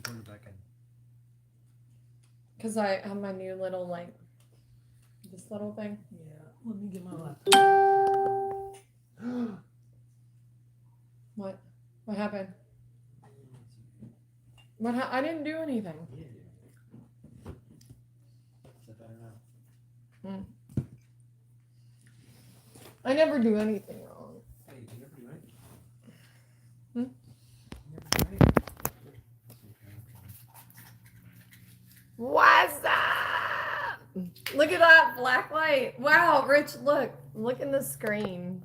Turn it back in. Because I have my new little, like, this little thing. Yeah, let me get my laptop. What? What happened? I didn't do anything. Yeah. Is that better now? Mm. I never do anything wrong. Hey, you never do anything. Hmm? You never do anything. What's up? Look at that black light. Wow, Rich, look. Look in the screen.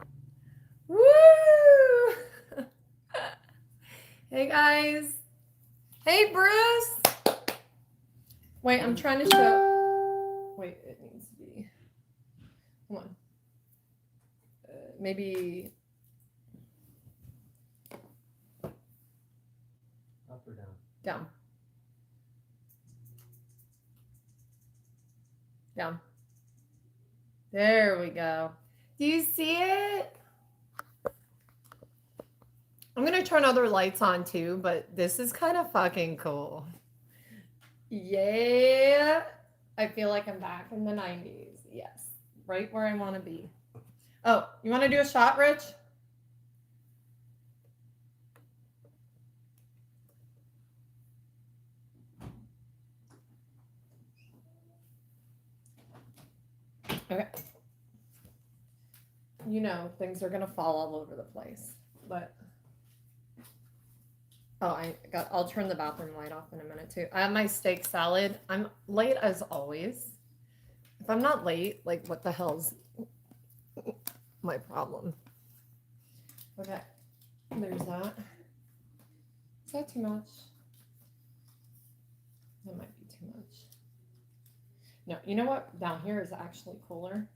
Woo! Hey, guys. Hey, Bruce. Wait, I'm trying to show. Wait, it needs to be. Come on. Maybe. Up or down? Down. Down. There we go. Do you see it? I'm going to turn other lights on too, but this is kind of fucking cool. Yeah. I feel like I'm back in the 90s. Yes. Right where I want to be. Oh, you want to do a shot, Rich? Okay. You know, things are going to fall all over the place, but I'll turn the bathroom light off in a minute too. I have my steak salad. I'm late as always. If I'm not late, like, what the hell's my problem? Okay. There's that. Is that too much? That might be too much. No, you know what? Down here is actually cooler.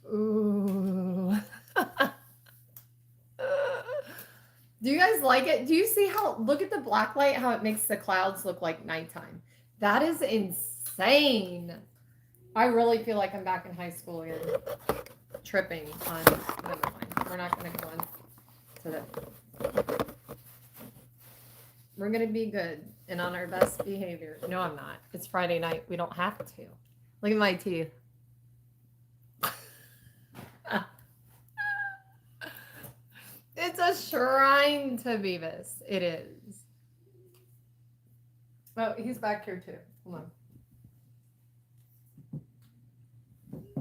Ooh. Do you guys like it? Do you see how, look at the black light, how it makes the clouds look like nighttime? That is insane. I really feel like I'm back in high school again. Tripping on, never mind. We're not going to go into that. We're going to be good and on our best behavior. No, I'm not. It's Friday night. We don't have to. Look at my teeth. It's a shrine to Beavis. It is. Oh, he's back here too. Hold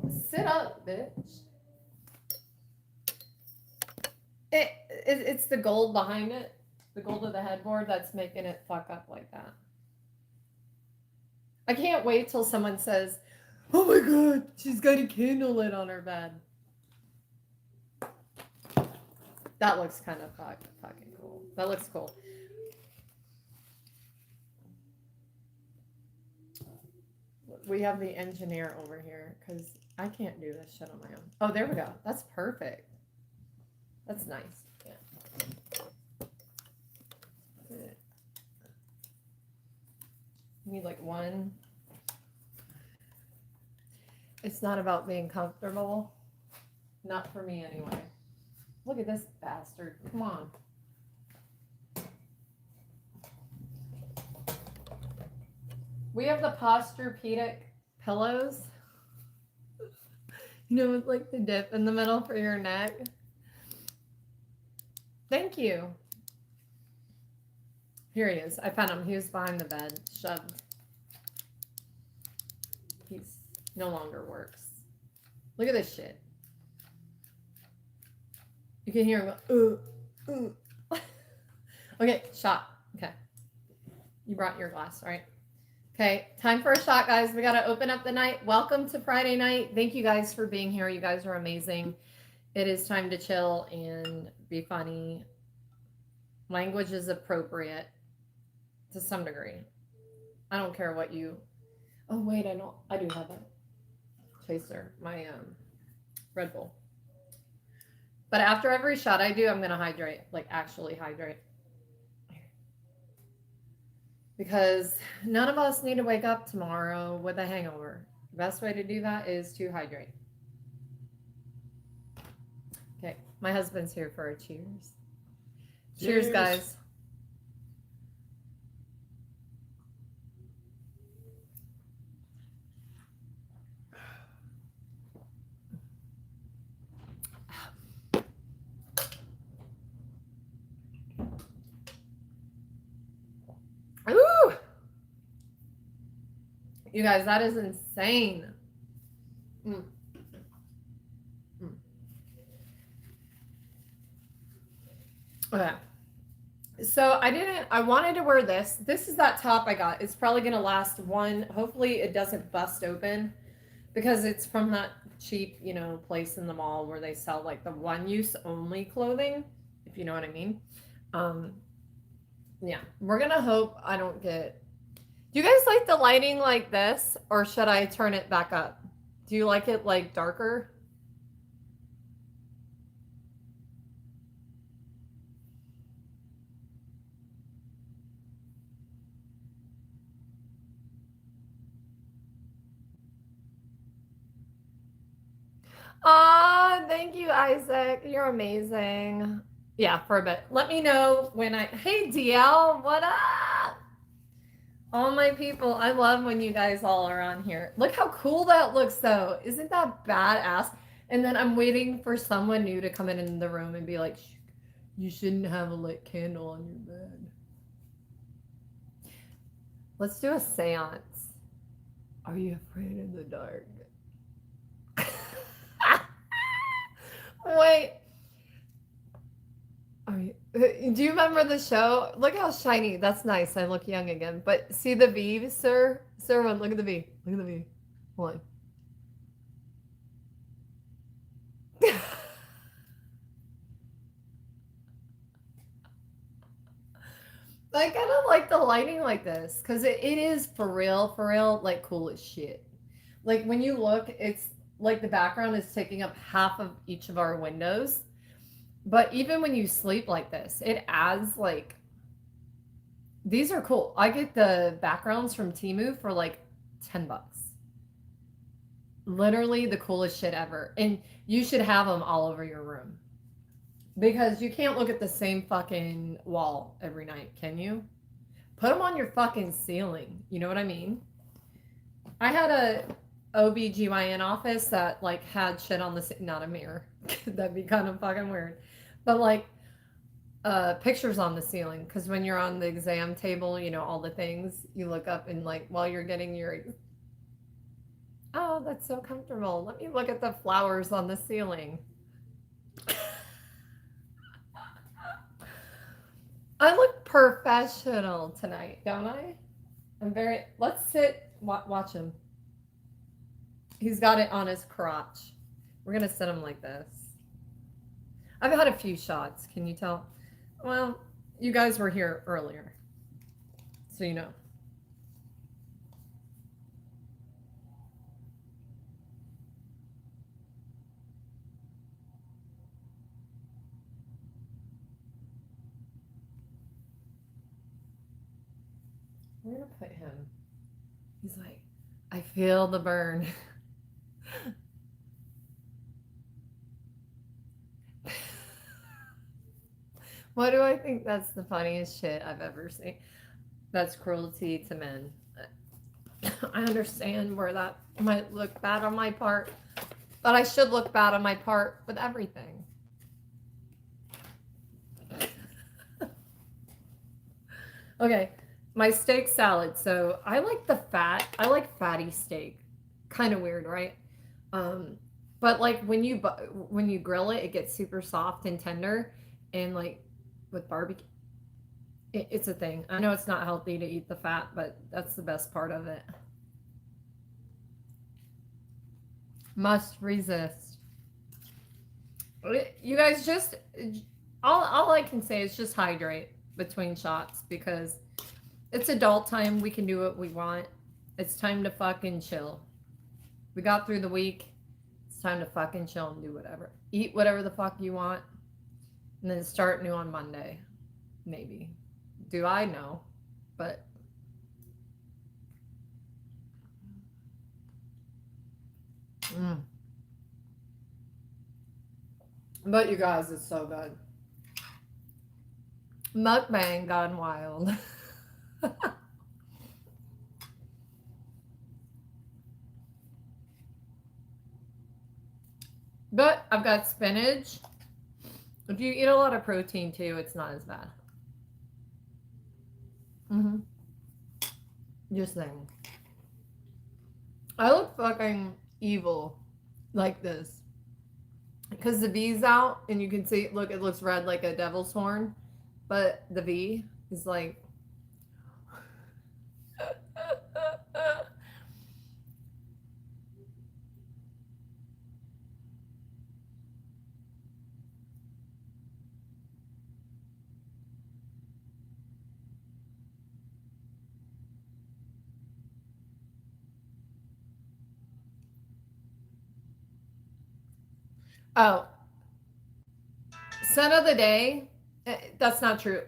on. Sit up, bitch. It's the gold behind it. The gold of the headboard that's making it fuck up like that. I can't wait till someone says, "Oh my god, she's got a candle lit on her bed." That looks kind of fucking cool. That looks cool. We have the engineer over here because I can't do this shit on my own. Oh, there we go. That's perfect. That's nice. Yeah. You need like one. It's not about being comfortable. Not for me anyway. Look at this bastard. Come on. We have the Posturepedic pillows. You know, with like the dip in the middle for your neck. Thank you. Here he is. I found him. He was behind the bed, shoved. He's no longer works. Look at this shit. You can hear him go, Okay, shot. Okay. You brought your glass, right? Okay, time for a shot, guys. We got to open up the night. Welcome to Friday night. Thank you guys for being here. You guys are amazing. It is time to chill and be funny. Language is appropriate to some degree. I don't care what you... Oh, wait, I do have a chaser. My Red Bull. But after every shot I do, I'm going to hydrate. Like, actually hydrate. Because none of us need to wake up tomorrow with a hangover. The best way to do that is to hydrate. Okay, My husband's here for a cheers. Cheers, guys. Ooh! You guys, that is insane. Mm. Mm. Okay. So I wanted to wear this. This is that top I got. It's probably going to last hopefully it doesn't bust open because it's from that cheap, place in the mall where they sell like the one use only clothing, if you know what I mean. Yeah, we're going to hope I don't get. Do you guys like the lighting like this or should I turn it back up? Do you like it like darker? Thank you, Isaac. You're amazing. Yeah, for a bit. Let me know when hey, DL, what up? All my people, I love when you guys all are on here. Look how cool that looks, though. Isn't that badass? And then I'm waiting for someone new to come in the room and be like, you shouldn't have a lit candle on your bed. Let's do a seance. Are you afraid of the dark? Wait. Do you remember the show? Look how shiny. That's nice. I look young again. But see the V, sir? Sir, look at the V. Look at the V. Hold on. I kind of like the lighting like this because it is for real, like cool as shit. Like when you look, it's like the background is taking up half of each of our windows. But even when you sleep like this, it adds like, these are cool. I get the backgrounds from Temu for like $10. Literally the coolest shit ever. And you should have them all over your room. Because you can't look at the same fucking wall every night, can you? Put them on your fucking ceiling. You know what I mean? I had a OBGYN office that like had shit on the not a mirror. That'd be kind of fucking weird. But like pictures on the ceiling, because when you're on the exam table, all the things you look up and like while you're getting your oh, that's so comfortable. Let me look at the flowers on the ceiling. I look professional tonight, don't I? Let's sit, watch him. He's got it on his crotch. We're gonna sit him like this. I've had a few shots, can you tell? Well, you guys were here earlier, so you know. We're gonna put him. He's like, I feel the burn. What do I think that's the funniest shit I've ever seen? That's cruelty to men. I understand where that might look bad on my part, but I should look bad on my part with everything. Okay, my steak salad. So I like the fat. I like fatty steak. Kind of weird, right? But like when you grill it, it gets super soft and tender, and like with barbecue, it's a thing. I know it's not healthy to eat the fat, but that's the best part of it. Must resist. You guys just all I can say is just hydrate between shots because it's adult time. We can do what we want. It's time to fucking chill. We got through the week. It's time to fucking chill and do whatever. Eat whatever the fuck you want. And then start new on Monday. Maybe. Do I know? But But you guys, it's so good. Mukbang gone wild. But I've got spinach. If you eat a lot of protein too, it's not as bad. Mm-hmm. Just saying. I look fucking evil like this. Because the V's out and you can see, look, it looks red like a devil's horn. But the V is like. Oh, son of the day. That's not true.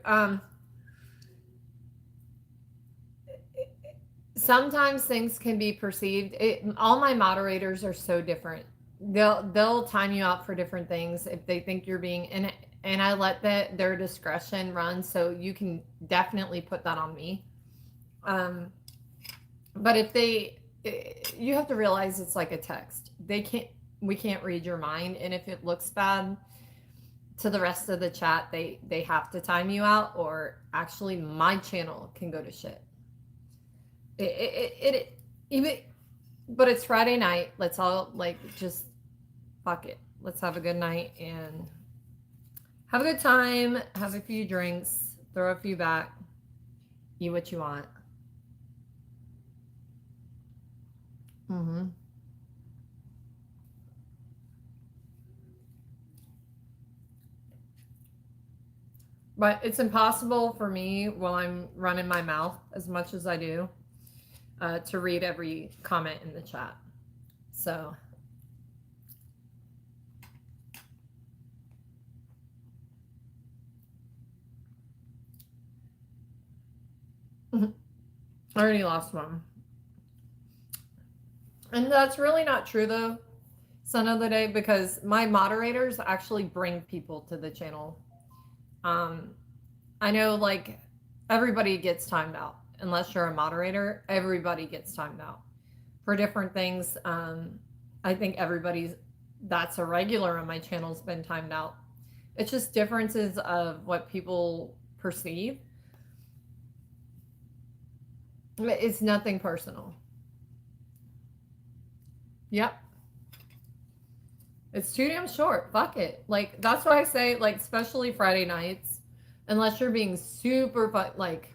Sometimes things can be perceived. All my moderators are so different. They'll time you out for different things if they think you're being and I let their discretion run, so you can definitely put that on me. But if you have to realize it's like a text. We can't read your mind, and if it looks bad to the rest of the chat, they have to time you out, or actually my channel can go to shit. Even, but it's Friday night. Let's all just fuck it. Let's have a good night and have a good time. Have a few drinks. Throw a few back. Eat what you want. Mm-hmm. But it's impossible for me while I'm running my mouth as much as I do to read every comment in the chat. So. I already lost one. And that's really not true though, son of the day, because my moderators actually bring people to the channel. I know like everybody gets timed out. Unless you're a moderator, everybody gets timed out for different things. I think that's a regular on my channel's been timed out. It's just differences of what people perceive. It's nothing personal. Yep. It's too damn short. Fuck it. Like, that's why I say, like, especially Friday nights, unless you're being super like,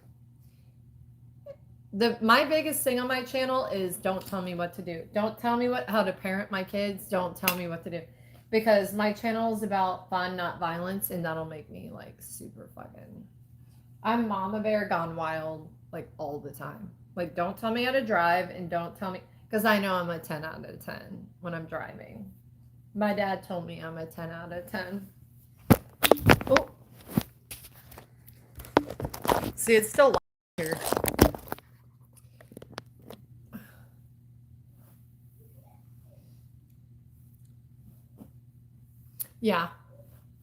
my biggest thing on my channel is don't tell me what to do. Don't tell me how to parent my kids. Don't tell me what to do. Because my channel is about fun, not violence, and that'll make me like super fucking. I'm mama bear gone wild like all the time. Like, don't tell me how to drive, and don't tell me, because I know I'm a 10 out of 10 when I'm driving. My dad told me I'm a 10 out of 10. Oh. See, it's still here. Yeah,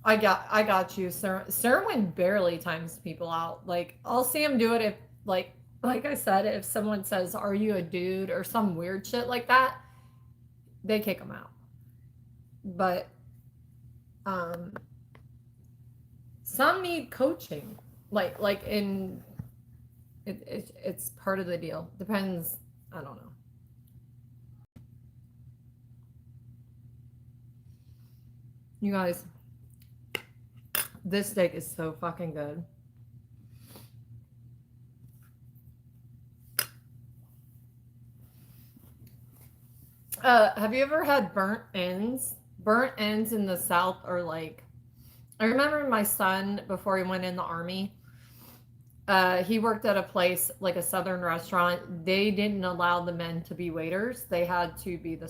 I got you, sir. Serwin barely times people out. Like, I'll see him do it if, like I said, if someone says, "Are you a dude?" or some weird shit like that, they kick him out. But some need coaching, like in it's part of the deal. Depends. I don't know. You guys, this steak is so fucking good. Have you ever had burnt ends? Burnt ends in the South are like, I remember my son, before he went in the Army, he worked at a place, like a Southern restaurant. They didn't allow the men to be waiters. They had to be the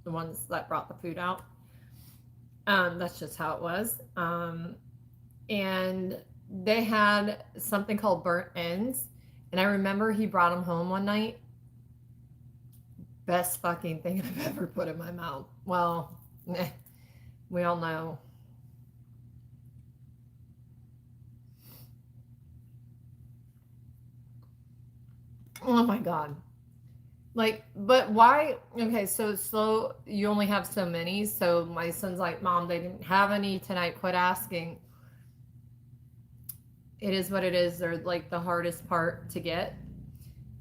ones that brought the food out. That's just how it was. And they had something called burnt ends. And I remember he brought them home one night. Best fucking thing I've ever put in my mouth. Well, We all know. Oh my God. Like, but why? Okay, so slow, you only have so many. So my son's like, Mom, they didn't have any tonight. Quit asking. It is what it is. They're like the hardest part to get,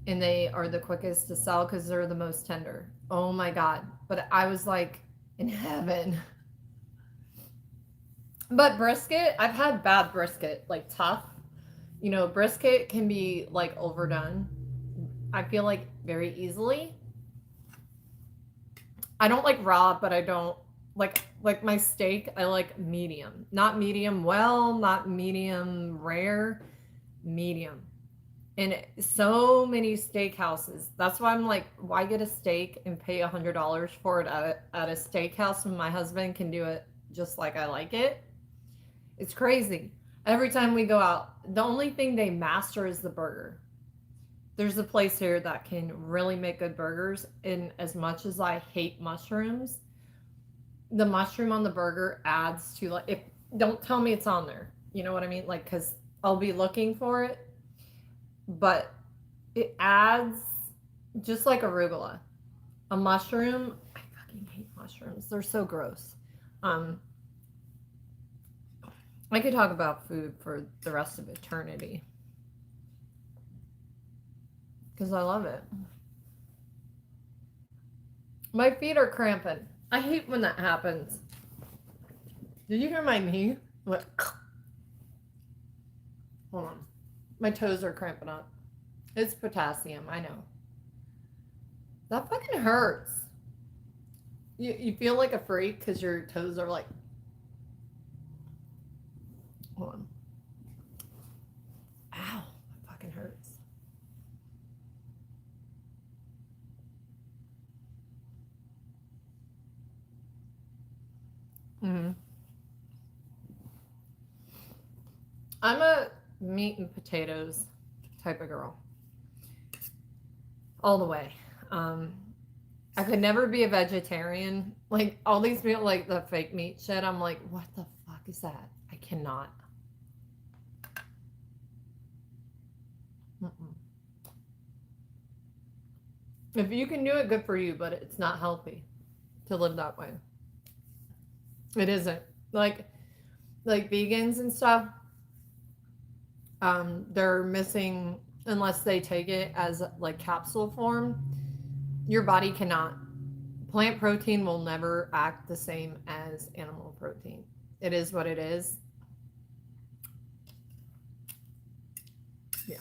and they are the quickest to sell because they're the most tender. Oh my God. But I was like in heaven. But brisket, I've had bad brisket, like tough. You know, brisket can be like overdone. I feel like very easily. I don't like raw, but I don't like my steak. I like medium, not medium well, not medium rare, medium. And so many steakhouses. That's why I'm like, why get a steak and pay $100 for it at a steakhouse when my husband can do it just like I like it? It's crazy. Every time we go out, the only thing they master is the burger. There's a place here that can really make good burgers. And as much as I hate mushrooms, the mushroom on the burger adds to like, if don't tell me it's on there. You know what I mean? Like, because I'll be looking for it, but it adds just like arugula. A mushroom, I fucking hate mushrooms. They're so gross. Um, I could talk about food for the rest of eternity because I love it. My feet are cramping. I hate when that happens. Did you hear my knee? What? Hold on. My toes are cramping up. It's potassium, I know. That fucking hurts. You feel like a freak because your toes are like. Hold on. Ow. That fucking hurts. Mm-hmm. I'm a meat and potatoes type of girl. All the way. Um, I could never be a vegetarian. Like all these people, like the fake meat shit. I'm like, what the fuck is that? I cannot. Mm-mm. If you can do it, good for you. But it's not healthy to live that way. It isn't. Like vegans and stuff. They're missing unless they take it as like capsule form. Your body cannot. Plant protein will never act the same as animal protein. It is what it is. Yeah.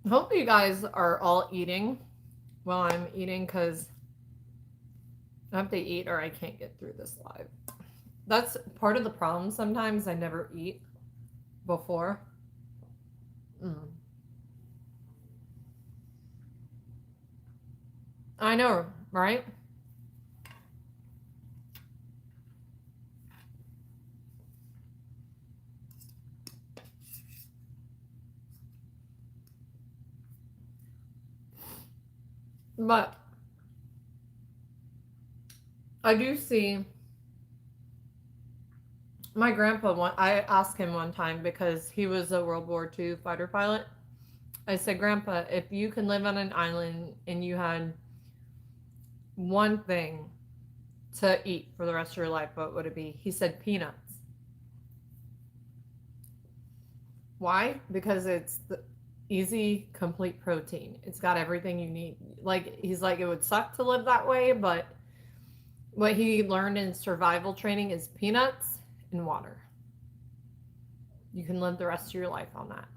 Hope you guys are all eating while I'm eating because I have to eat or I can't get through this live. That's part of the problem. Sometimes I never eat before. Mm. I know, right? But I do see my grandpa. I asked him one time because he was a World War II fighter pilot. I said, Grandpa, if you can live on an island and you had one thing to eat for the rest of your life, what would it be? He said peanuts. Why? Because it's the easy, complete protein. It's got everything you need. Like, he's like, it would suck to live that way, but what he learned in survival training is peanuts and water. You can live the rest of your life on that.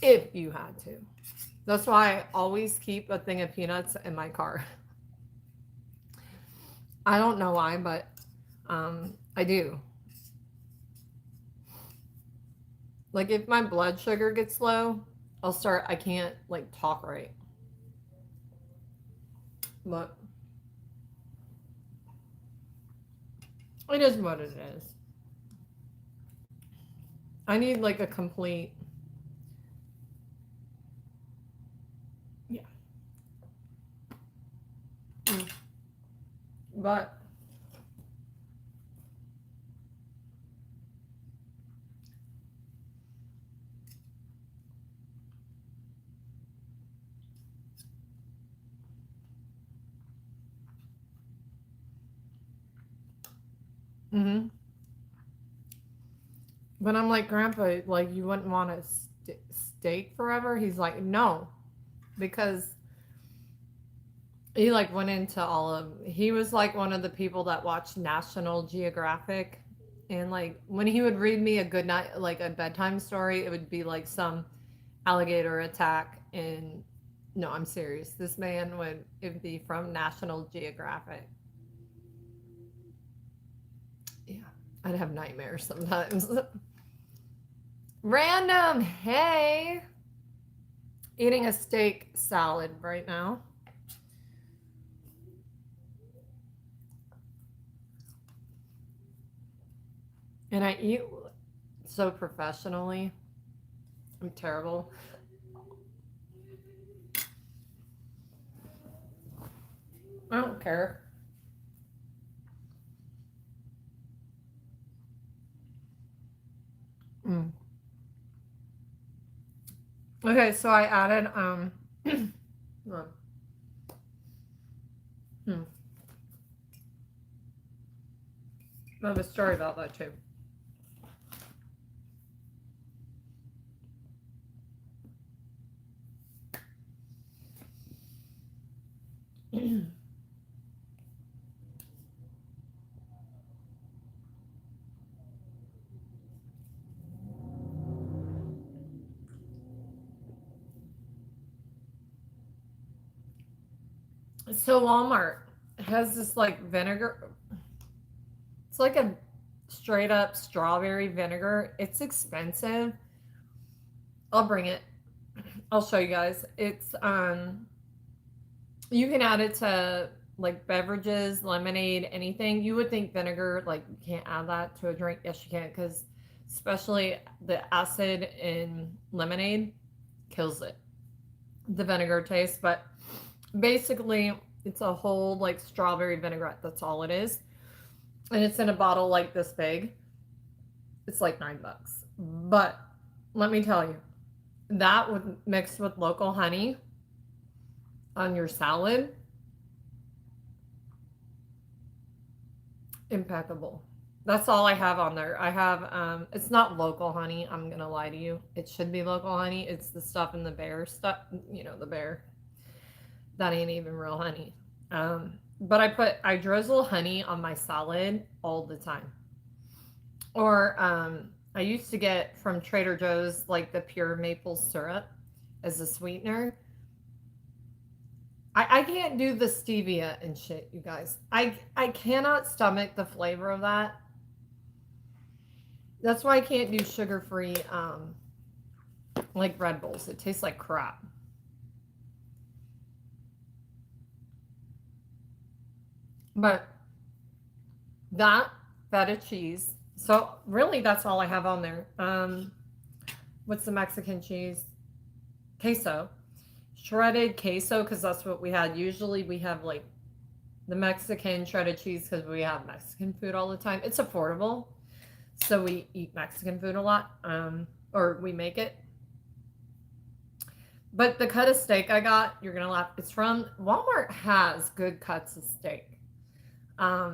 If you had to. That's why I always keep a thing of peanuts in my car. I don't know why, but I do. Like if my blood sugar gets low, I can't like talk right. But it is what it is. I need like a complete. Yeah. But mm-hmm. But I'm like, Grandpa, like you wouldn't want a steak forever? He's like, no, because he like went into all of. He was like one of the people that watched National Geographic, and like when he would read me a good night, like a bedtime story, it would be like some alligator attack. And no, I'm serious. This man would it would be from National Geographic. Yeah, I'd have nightmares sometimes. Random, hey. Eating a steak salad right now. And I eat so professionally. I'm terrible. I don't care. Mm. Okay, so I added hold on. I have a story about that too. So Walmart has this like vinegar. It's like a straight up strawberry vinegar. It's expensive. I'll bring it. I'll show you guys. It's you can add it to like beverages, lemonade, anything. You would think vinegar, like you can't add that to a drink. Yes, you can, because especially the acid in lemonade kills it. The vinegar taste, but basically it's a whole like strawberry vinaigrette. That's all it is. And it's in a bottle like this big. It's like $9. But let me tell you, that would mixed with local honey on your salad, impeccable. That's all I have on there. I have it's not local honey, I'm gonna lie to you. It should be local honey. It's the stuff in the bear stuff, the bear. That ain't even real honey. But I drizzle honey on my salad all the time. Or I used to get from Trader Joe's like the pure maple syrup as a sweetener. I can't do the stevia and shit, you guys. I cannot stomach the flavor of that. That's why I can't do sugar-free like Red Bulls. It tastes like crap. But that feta cheese. So really that's all I have on there. What's the Mexican cheese? Queso. Shredded queso, because that's what we had. Usually we have like the Mexican shredded cheese because we have Mexican food all the time. It's affordable. So we eat Mexican food a lot. Or we make it. But the cut of steak I got, you're gonna laugh. It's from Walmart has good cuts of steak. I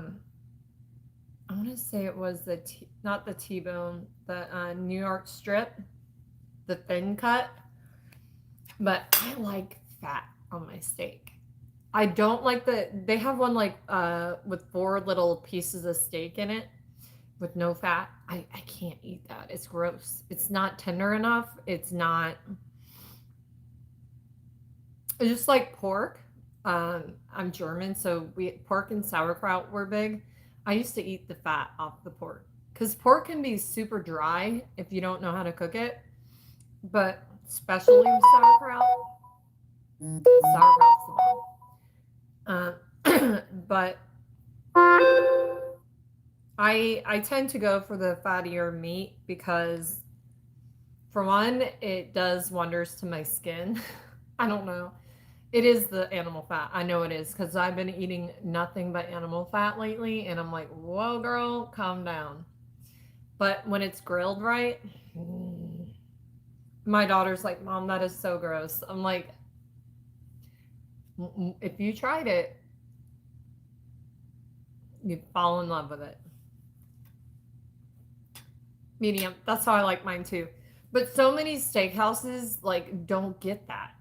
want to say it was not the T-bone, the New York strip, the thin cut. But I like fat on my steak. I don't like they have one like with 4 little pieces of steak in it with no fat. I can't eat that. It's gross. It's not tender enough. It's just like pork. I'm German, so pork and sauerkraut were big. I used to eat the fat off the pork because pork can be super dry if you don't know how to cook it. But especially with sauerkraut, sauerkraut's the bomb. But I tend to go for the fattier meat because For one, it does wonders to my skin. I don't know. It is the animal fat. I know it is because I've been eating nothing but animal fat lately, and I'm like, whoa, girl, calm down. But when it's grilled right, my daughter's like, Mom, that is so gross. I'm like, if you tried it, you'd fall in love with it. Medium. That's how I like mine too. But so many steakhouses like don't get that.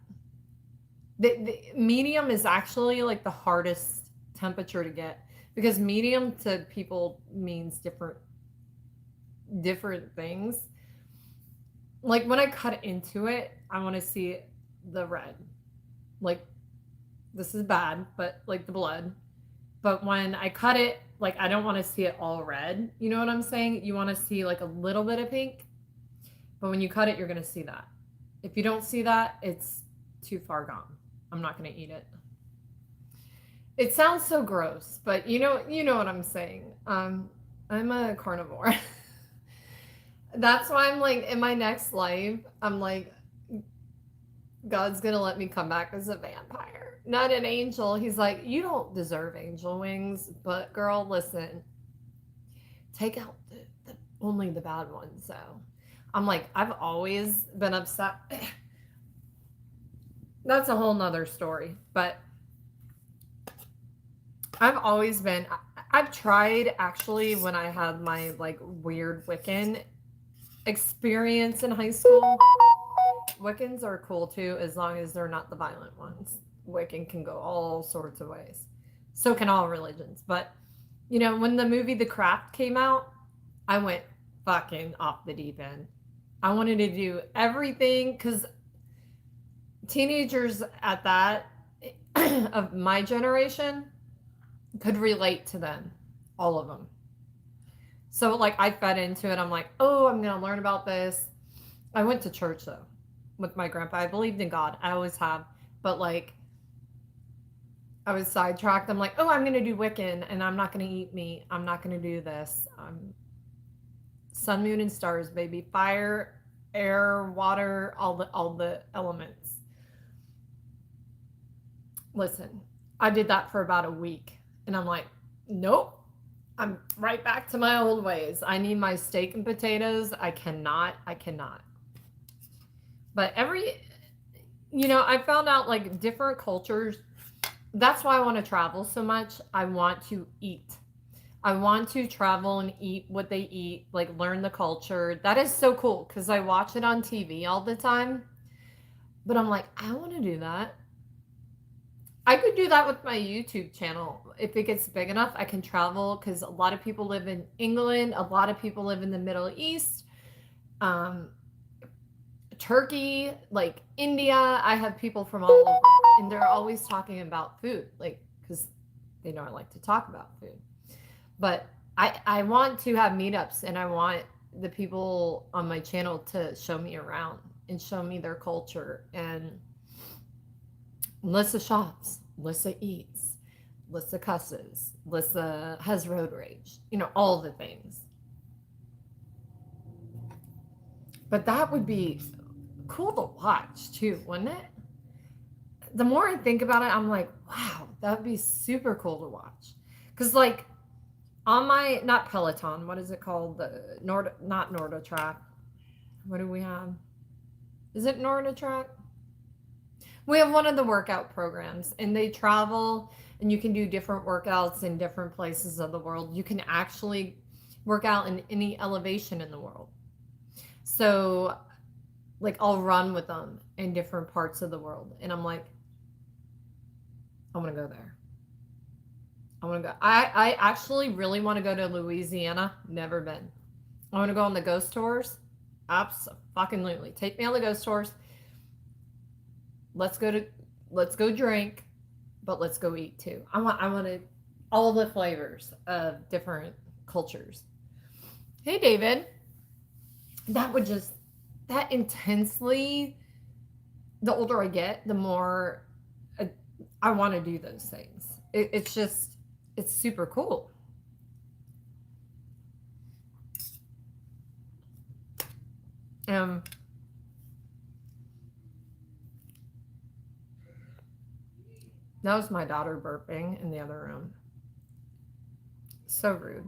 The medium is actually like the hardest temperature to get because medium to people means different things. Like when I cut into it, I want to see the red. Like this is bad, but like the blood. But when I cut it, like I don't want to see it all red. You know what I'm saying? You want to see like a little bit of pink. But when you cut it, you're going to see that. If you don't see that, it's too far gone. I'm not going to eat it. It sounds so gross, but you know what I'm saying. I'm a carnivore. That's why I'm like in my next life, I'm like God's going to let me come back as a vampire, not an angel. He's like, you don't deserve angel wings, but girl, listen. Take out only the bad ones though. I'm like, I've always been upset. That's a whole nother story, but I've tried actually when I had my like weird Wiccan experience in high school. Wiccans are cool too, as long as they're not the violent ones. Wiccan can go all sorts of ways. So can all religions. But, when the movie The Craft came out, I went fucking off the deep end. I wanted to do everything because teenagers at that of my generation could relate to them, all of them. So like I fed into it. I'm like, oh, I'm going to learn about this. I went to church though with my grandpa. I believed in God. I always have. But like I was sidetracked. I'm like, oh, I'm going to do Wiccan and I'm not going to eat meat. I'm not going to do this. Sun, moon, and stars, baby. Fire, air, water, all the elements. Listen, I did that for about a week and I'm like, nope. I'm right back to my old ways. I need my steak and potatoes. I cannot. But I found out like different cultures. That's why I want to travel so much. I want to eat. I want to travel and eat what they eat, like learn the culture. That is so cool because I watch it on TV all the time. But I'm like, I want to do that. I could do that with my YouTube channel. If it gets big enough, I can travel because a lot of people live in England. A lot of people live in the Middle East. Turkey, like India. I have people from all over, and they're always talking about food, like because they know I like to talk about food. But I want to have meetups, and I want the people on my channel to show me around and show me their culture. And Lissa shops, Lissa eats, Lissa cusses, Lissa has road rage, all the things. But that would be cool to watch too, wouldn't it? The more I think about it, I'm like, wow, that would be super cool to watch. Because like on my, not Peloton, what is it called? The not NordoTrack. What do we have? Is it NordoTrack? We have one of the workout programs and they travel and you can do different workouts in different places of the world. You can actually work out in any elevation in the world. So like I'll run with them in different parts of the world. And I'm like, I want to go there. I want to go. I actually really want to go to Louisiana. Never been. I want to go on the ghost tours. Absolutely. Take me on the ghost tours. Let's go drink, but let's go eat too. I want all the flavors of different cultures. Hey, David. That intensely, the older I get, the more I want to do those things. It's super cool. That was my daughter burping in the other room. So rude.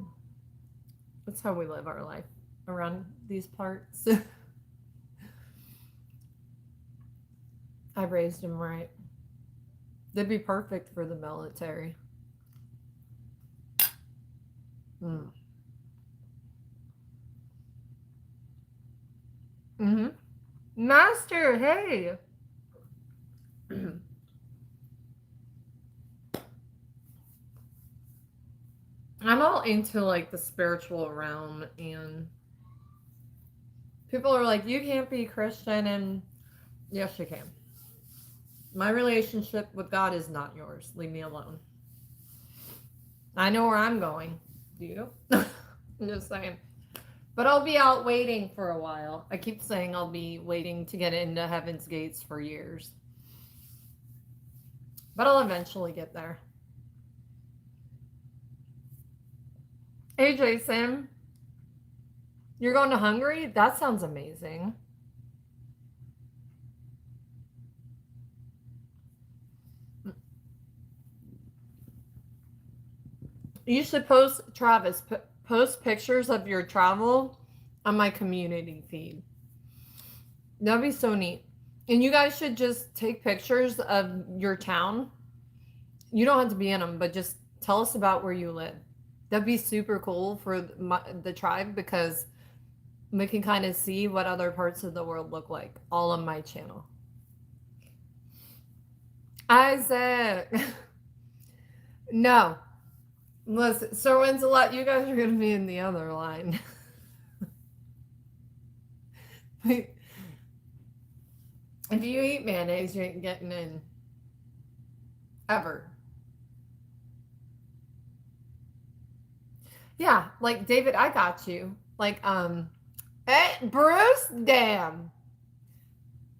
That's how we live our life around these parts. I raised them right. They'd be perfect for the military. Mm. Mm-hmm. Master, hey. I'm all into like the spiritual realm, and people are like, you can't be Christian, and yes, you can. My relationship with God is not yours. Leave me alone. I know where I'm going. Do you? I'm just saying. But I'll be out waiting for a while. I keep saying I'll be waiting to get into heaven's gates for years. But I'll eventually get there. Hey, Jason. You're going to Hungary? That sounds amazing. You should post, Travis, post pictures of your travel on my community feed. That'd be so neat. And you guys should just take pictures of your town. You don't have to be in them, but just tell us about where you live. That'd be super cool for the tribe, because we can kind of see what other parts of the world look like all on my channel. Isaac. No. Listen, Sir Winslet, you guys are going to be in the other line. If you eat mayonnaise, you ain't getting in. Ever. Yeah, like David, I got you. Like, hey, Bruce, damn.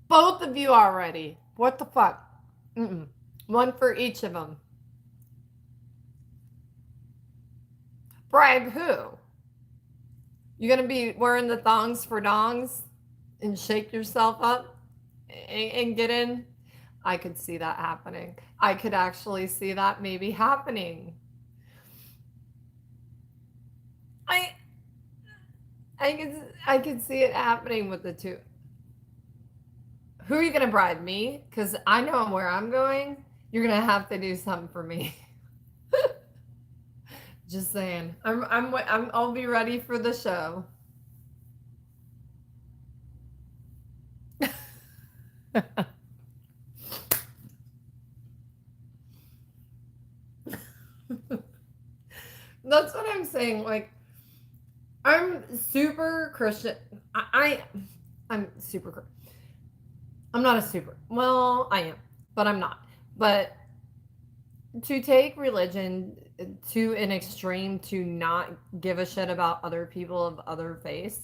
Both of you already. What the fuck? Mm-mm. One for each of them. Brag who? You gonna be wearing the thongs for dongs and shake yourself up and get in? I could see that happening. I could actually see that maybe happening. I I could see it happening with the two. Who are you gonna bribe, me? Because I know where I'm going. You're gonna have to do something for me. Just saying. I'll be ready for the show. That's what I'm saying. Like, I'm super Christian. I'm super. I'm not a super. Well, I am, but I'm not. But to take religion to an extreme, to not give a shit about other people of other faiths,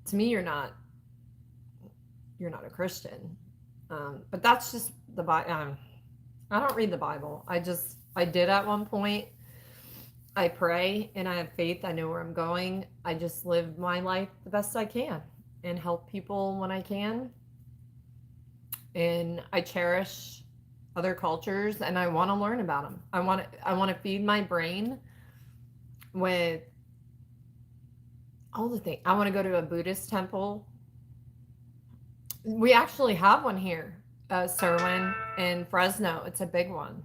to me, you're not a Christian. But that's just the Bible. I don't read the Bible. I did at one point. I pray and I have faith. I know where I'm going. I just live my life the best I can and help people when I can. And I cherish other cultures, and I want to learn about them. I want to feed my brain with all the things. I want to go to a Buddhist temple. We actually have one here, Serwin in Fresno. It's a big one.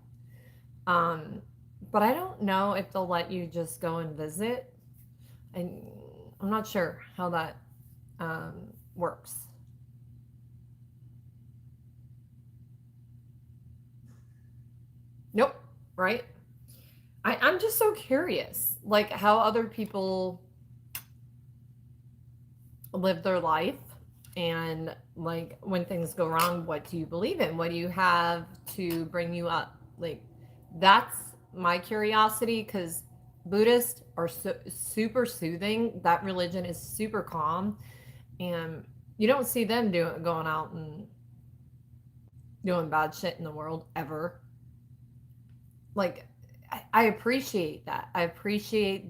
But I don't know if they'll let you just go and visit. And I'm not sure how that works. Nope. Right? I'm just so curious, like how other people live their life, and like when things go wrong, what do you believe in? What do you have to bring you up? Like, that's my curiosity, because Buddhists are super soothing. That religion is super calm, and you don't see them going out and doing bad shit in the world ever. Like, I appreciate that. I appreciate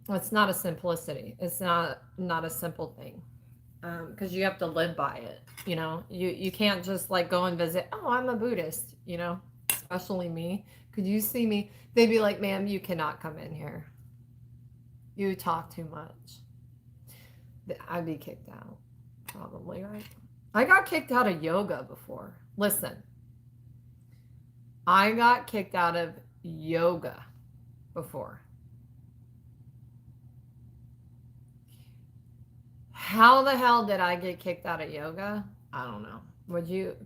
it's not a simplicity. It's not a simple thing. because you have to live by it. You can't just like go and visit. Oh, I'm a Buddhist. Especially me. Could you see me? They'd be like, ma'am, you cannot come in here. You talk too much. I'd be kicked out. Probably, right? I got kicked out of yoga before. Listen, I got kicked out of yoga before. How the hell did I get kicked out of yoga? I don't know.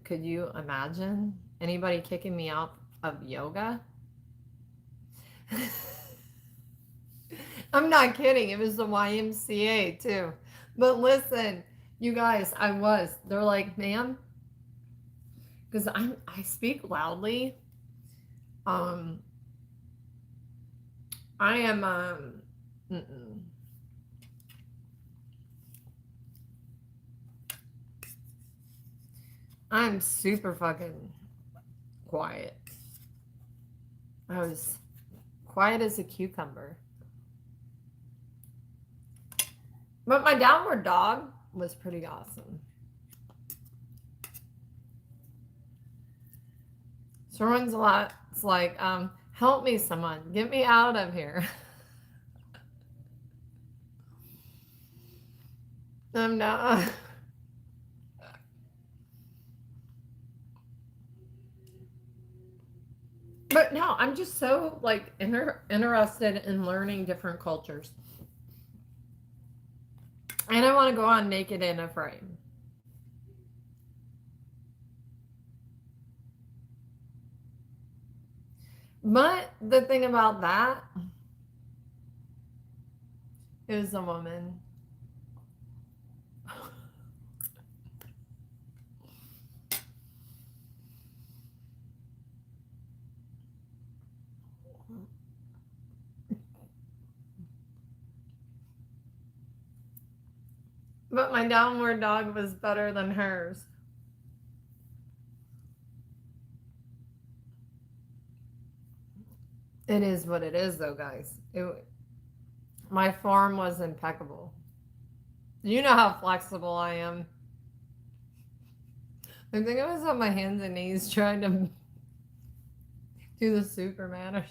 Could you imagine anybody kicking me out of yoga? I'm not kidding. It was the YMCA too. But listen, you guys, they're like, ma'am, because I speak loudly. I am I'm super fucking quiet. I was quiet as a cucumber. But my downward dog was pretty awesome. Someone's a lot. It's like, help me, someone. Get me out of here. I'm not. But no, I'm just so like interested in learning different cultures. And I want to go on Naked and Afraid. But the thing about that is a woman. But my downward dog was better than hers. It is what it is, though, guys. My form was impeccable. You know how flexible I am. I think I was on my hands and knees trying to do the Superman.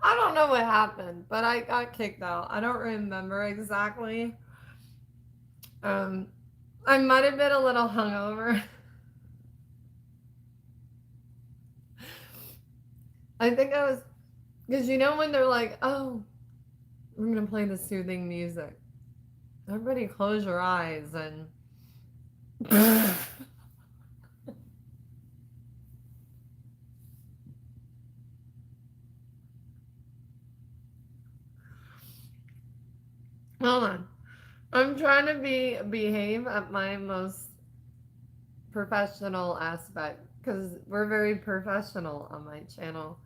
I don't know what happened, but I got kicked out. I don't remember exactly. I might have been a little hungover. I think I was, because when they're like, oh, we're going to play the soothing music. Everybody close your eyes and... Hold on. I'm trying to behave at my most professional aspect because we're very professional on my channel.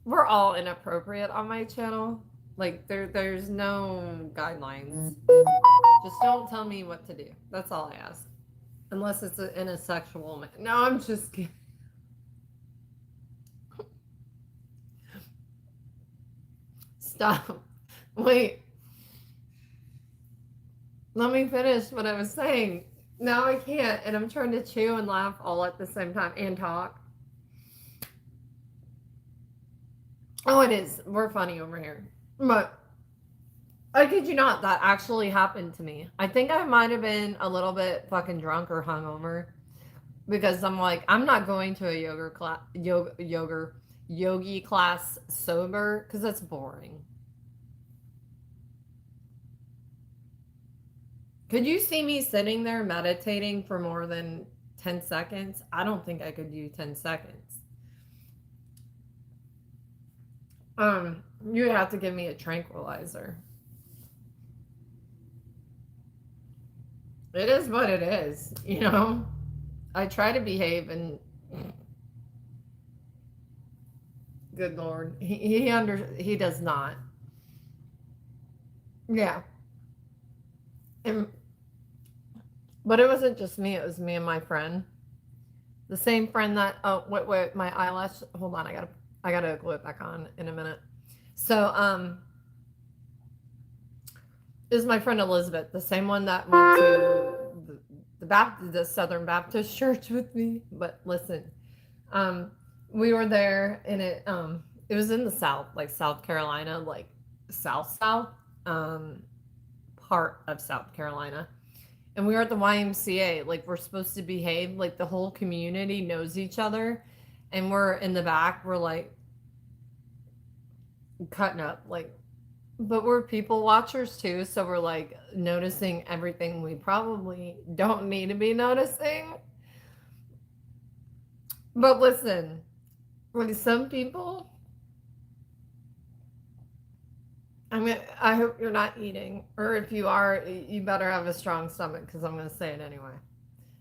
We're all inappropriate on my channel. Like there's no guidelines. Just don't tell me what to do. That's all I ask. Unless it's in a sexual manner. No, I'm just kidding. Stop. Wait. Let me finish what I was saying. Now I can't, and I'm trying to chew and laugh all at the same time and talk. Oh, it is. We're funny over here. But I kid you not, that actually happened to me. I think I might have been a little bit fucking drunk or hungover because I'm like, I'm not going to a yogi class sober because that's boring. Could you see me sitting there meditating for more than 10 seconds? I don't think I could do 10 seconds. You would have to give me a tranquilizer. It is what it is, I try to behave and good Lord, he does not. Yeah. But it wasn't just me, it was me and my friend. The same friend that wait, my eyelash, hold on, I gotta glue it back on in a minute. So, is my friend Elizabeth, the same one that went to the Southern Baptist Church with me. But listen, we were there, and it was in the South, like South Carolina, like South, part of South Carolina. And we were at the YMCA, like we're supposed to behave, like the whole community knows each other, and we're in the back, we're like cutting up, like, but we're people watchers too, so we're like noticing everything we probably don't need to be noticing. But listen, like some people, I hope you're not eating, or if you are, you better have a strong stomach because I'm going to say it anyway.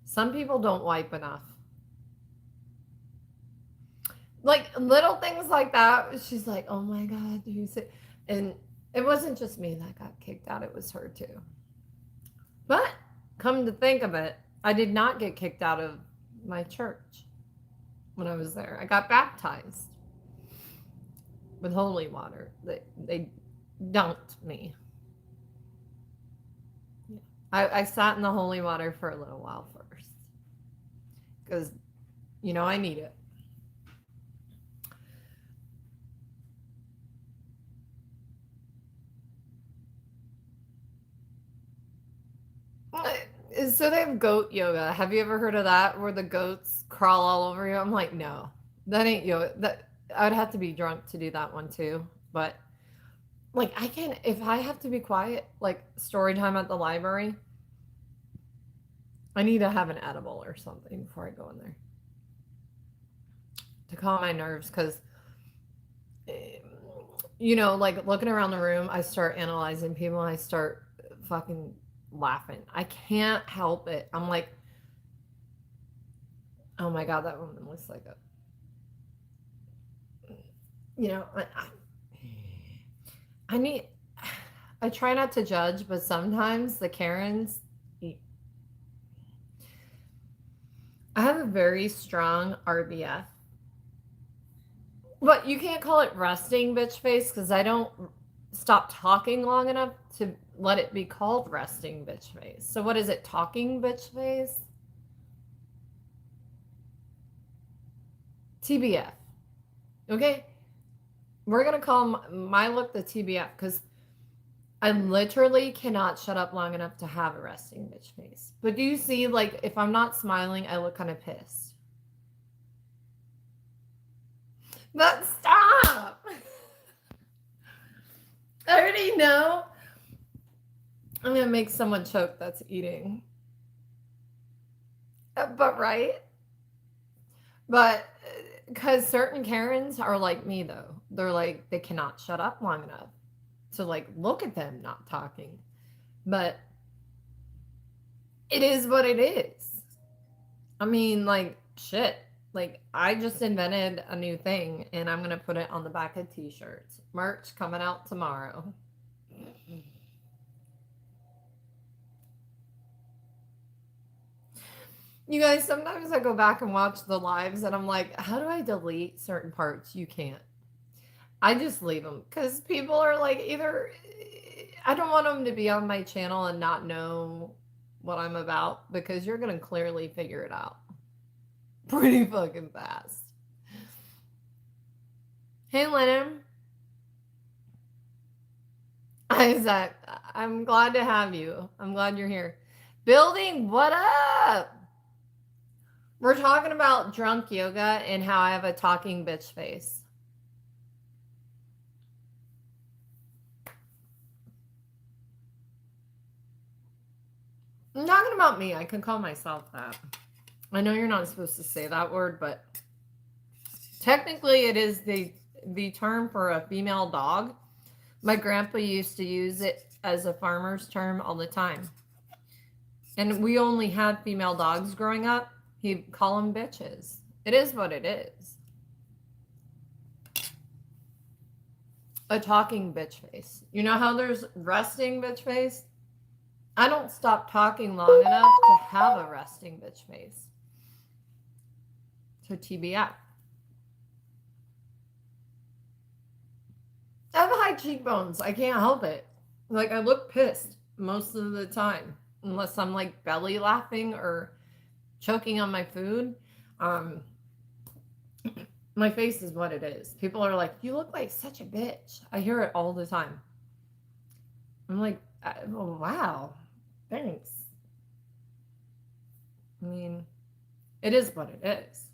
Some people don't wipe enough. Like little things like that. She's like, oh my God, do you say? And it wasn't just me that got kicked out, it was her too. But come to think of it, I did not get kicked out of my church when I was there. I got baptized with holy water. They dunked me. I sat in the holy water for a little while first because, I need it. So they have goat yoga. Have you ever heard of that, where the goats crawl all over you? I'm like, no, that ain't yoga. That I'd have to be drunk to do that one too. But like, I can, if I have to be quiet, like story time at the library, I need to have an edible or something before I go in there to calm my nerves. Because like looking around the room, I start analyzing people. I start fucking laughing. I can't help it. I'm like, oh my God, that woman looks like I try not to judge, but sometimes the Karens, I have a very strong RBF. But you can't call it resting bitch face because I don't stop talking long enough to let it be called resting bitch face. So what is it, talking bitch face? TBF. Okay? We're going to call my look the TBF because I literally cannot shut up long enough to have a resting bitch face. But do you see, like, if I'm not smiling, I look kind of pissed. But stop! I already know I'm going to make someone choke that's eating. But right? But because certain Karens are like me, though. They're like, they cannot shut up long enough to, like, look at them not talking. But it is what it is. I mean, like, shit. Like, I just invented a new thing, and I'm going to put it on the back of t-shirts. Merch coming out tomorrow. You guys, sometimes I go back and watch the lives, and I'm like, how do I delete certain parts? You can't. I just leave them, because people are like, either I don't want them to be on my channel and not know what I'm about, because you're going to clearly figure it out pretty fucking fast. Hey, Lennon. Isaac, I'm glad to have you. I'm glad you're here. Building, what up? We're talking about drunk yoga and how I have a talking bitch face. I'm talking about me. I can call myself that. I know you're not supposed to say that word, but technically it is the term for a female dog. My grandpa used to use it as a farmer's term all the time. And we only had female dogs growing up. He'd call them bitches. It is what it is. A talking bitch face. You know how there's resting bitch face? I don't stop talking long enough to have a resting bitch face. So TBF. I have my cheekbones. I can't help it. Like, I look pissed most of the time, unless I'm like belly laughing or choking on my food. My face is what it is. People are like, you look like such a bitch. I hear it all the time. I'm like, oh, wow, thanks. I mean, it is what it is.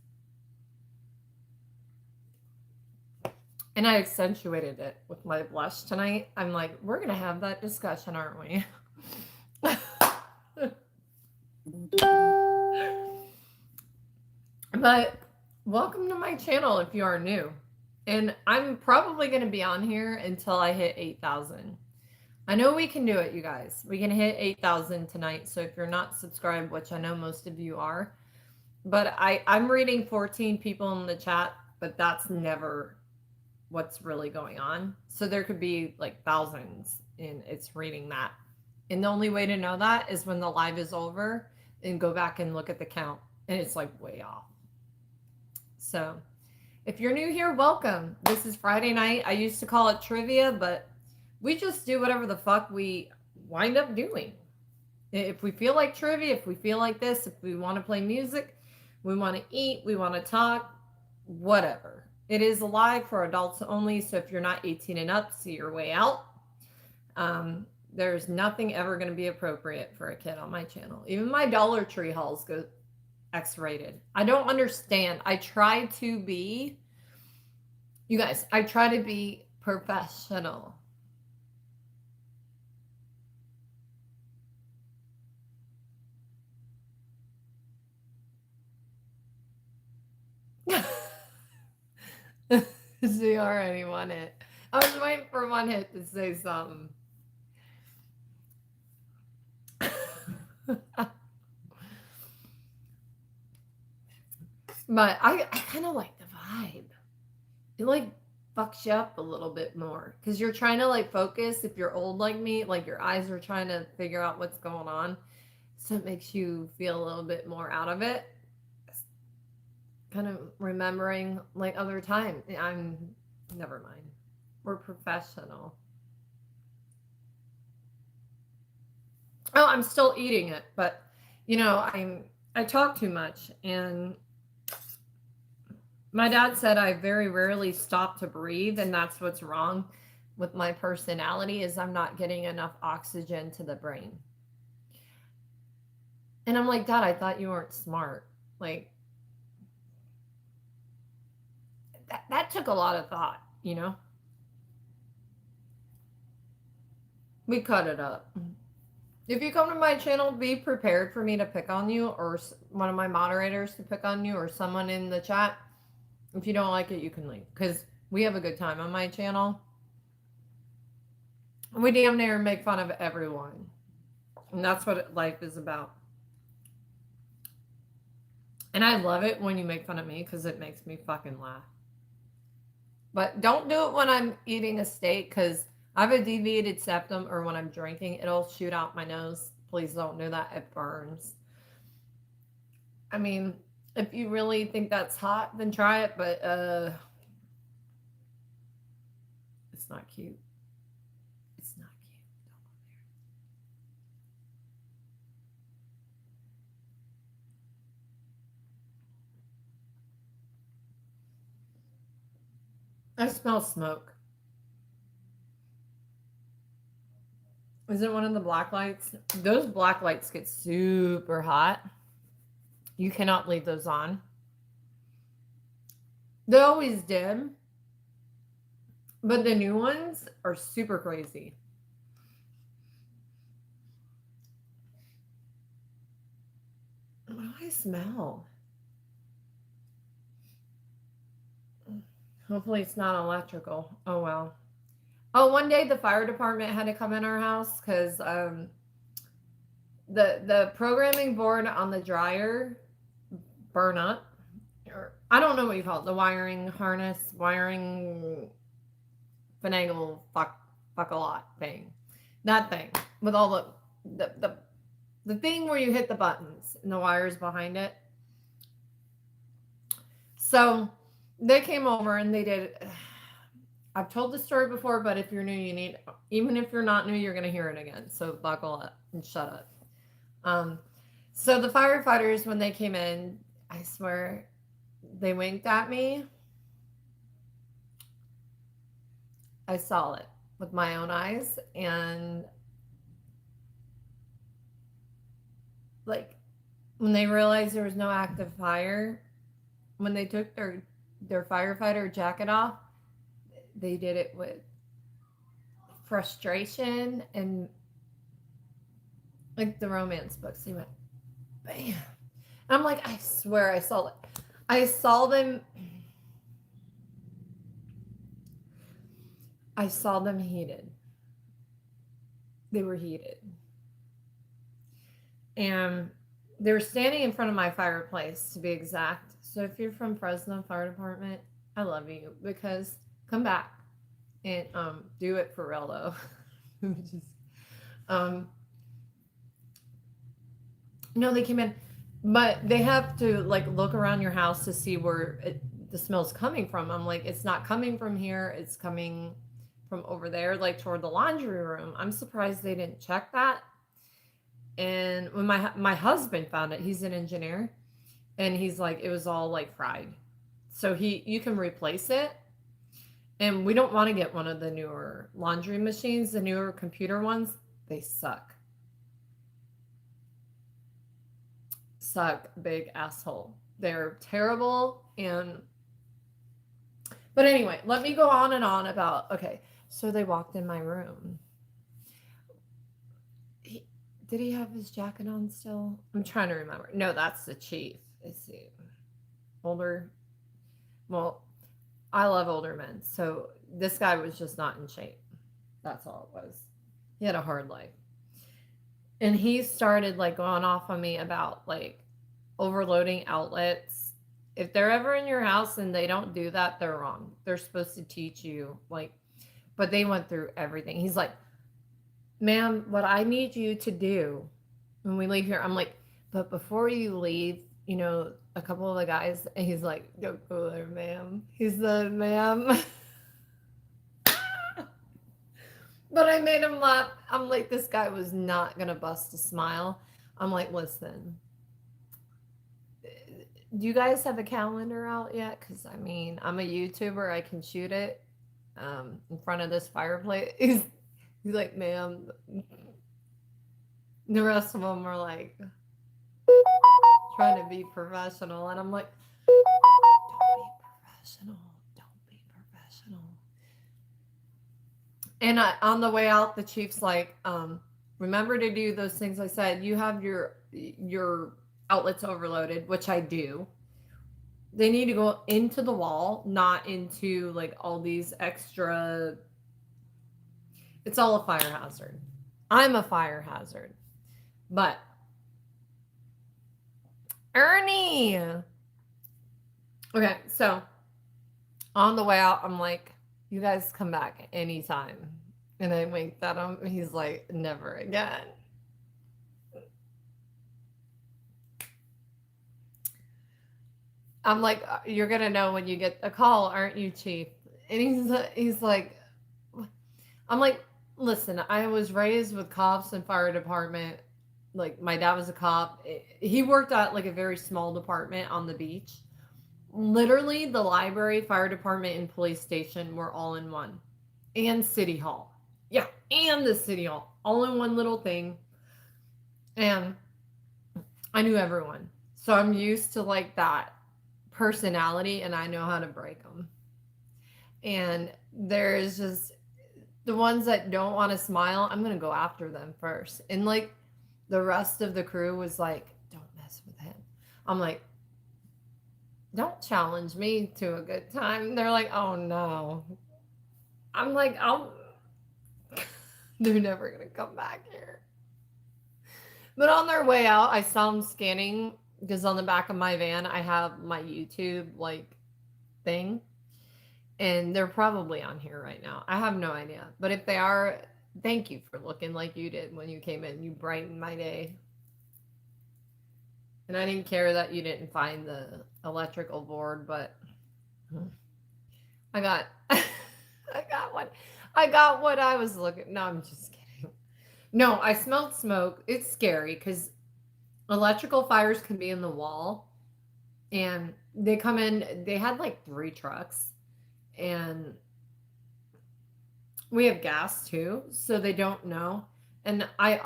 And I accentuated it with my blush tonight. I'm like, we're going to have that discussion, aren't we? But welcome to my channel if you are new. And I'm probably going to be on here until I hit 8,000. I know we can do it, you guys. We can hit 8,000 tonight. So if you're not subscribed, which I know most of you are, but I'm reading 14 people in the chat, but that's never what's really going on. So there could be like thousands and it's reading that. And the only way to know that is when the live is over and go back and look at the count. And it's like way off. So if you're new here, welcome. This is Friday night. I used to call it trivia, but we just do whatever the fuck we wind up doing. If we feel like trivia, if we feel like this, if we want to play music, we want to eat, we want to talk, whatever. It is live for adults only, so if you're not 18 and up, see your way out. There's nothing ever going to be appropriate for a kid on my channel. Even my Dollar Tree hauls go X-rated. I don't understand. I try to be, you guys, I try to be professional. See, already won it. I was waiting for one hit to say something. But I kind of like the vibe. It like fucks you up a little bit more because you're trying to like focus. If you're old like me, like your eyes are trying to figure out what's going on. So it makes you feel a little bit more out of it. Kind of remembering like other time. Never mind. We're professional. Oh, I'm still eating it, but you know, I talk too much, and my dad said I very rarely stop to breathe, and that's what's wrong with my personality is I'm not getting enough oxygen to the brain. And I'm like, Dad, I thought you weren't smart. Like, that took a lot of thought, you know? We cut it up. If you come to my channel, be prepared for me to pick on you or one of my moderators to pick on you or someone in the chat. If you don't like it, you can leave because we have a good time on my channel. We damn near make fun of everyone. And that's what life is about. And I love it when you make fun of me because it makes me fucking laugh. But don't do it when I'm eating a steak because I have a deviated septum, or when I'm drinking, it'll shoot out my nose. Please don't do that. It burns. I mean, if you really think that's hot, then try it, but it's not cute. It's not cute. Don't go there. I smell smoke. Is it one of the black lights? Those black lights get super hot. You cannot leave those on. They always dim. But the new ones are super crazy. What do I smell? Hopefully it's not electrical. Oh, well. Oh, one day the fire department had to come in our house because the programming board on the dryer burned up. Or I don't know what you call it. The wiring harness, wiring finagle fuck a lot thing. That thing with all the thing where you hit the buttons and the wires behind it. So they came over and they did. I've told the story before, but if you're new, even if you're not new, you're going to hear it again. So buckle up and shut up. So the firefighters, when they came in, I swear, they winked at me. I saw it with my own eyes, and like when they realized there was no active fire, when they took their firefighter jacket off, they did it with frustration and like the romance books. He went, bam. And I'm like, I swear I saw it. I saw them. I saw them heated. They were heated. And they were standing in front of my fireplace, to be exact. So if you're from Fresno Fire Department, I love you, because come back and do it for real though. Just, no, they came in, but they have to like look around your house to see where the smell's coming from. I'm like, it's not coming from here. It's coming from over there, like toward the laundry room. I'm surprised they didn't check that. And when my husband found it, he's an engineer, and he's like, it was all like fried. So you can replace it. And we don't want to get one of the newer laundry machines, the newer computer ones. They suck. Suck, big asshole. They're terrible. But anyway, let me go on and on about, okay, so they walked in my room. Did he have his jacket on still? I'm trying to remember. No, that's the chief. Let's see. Older. Well, I love older men. So this guy was just not in shape. That's all it was. He had a hard life. And he started like going off on me about like overloading outlets. If they're ever in your house and they don't do that, they're wrong. They're supposed to teach you like, but they went through everything. He's like, ma'am, what I need you to do when we leave here, I'm like, but before you leave, you know, a couple of the guys, and he's like, don't go there, ma'am. He's the ma'am. But I made him laugh. I'm like, this guy was not going to bust a smile. I'm like, listen, do you guys have a calendar out yet? Because, I mean, I'm a YouTuber. I can shoot it in front of this fireplace. He's like, ma'am. The rest of them are like trying to be professional. And I'm like, don't be professional. Don't be professional. And on the way out, the chief's like, remember to do those things I said. You have your outlets overloaded, which I do. They need to go into the wall, not into like all these extra. It's all a fire hazard. I'm a fire hazard. But Ernie. Okay, so on the way out, I'm like, you guys come back anytime. And I winked at him. He's like, never again. I'm like, you're going to know when you get a call, aren't you, Chief? And he's like, I'm like, listen, I was raised with cops and fire department. Like, my dad was a cop. He worked at like a very small department on the beach. Literally, the library, fire department, and police station were all in one. And city hall. Yeah, and the city hall. All in one little thing. And I knew everyone. So I'm used to like that personality, and I know how to break them. And there's just the ones that don't want to smile, I'm going to go after them first. And like the rest of the crew was like, don't mess with him. I'm like, don't challenge me to a good time. They're like, oh no. I'm like, they're never going to come back here. But on their way out, I saw them scanning, because on the back of my van, I have my YouTube like thing. And they're probably on here right now. I have no idea. But if they are, thank you for looking like you did when you came in. You brightened my day. And I didn't care that you didn't find the electrical board, but I got what I was looking. No, I'm just kidding. No, I smelled smoke. It's scary because electrical fires can be in the wall, and they come in. They had like 3 trucks, and we have gas too, so they don't know. And I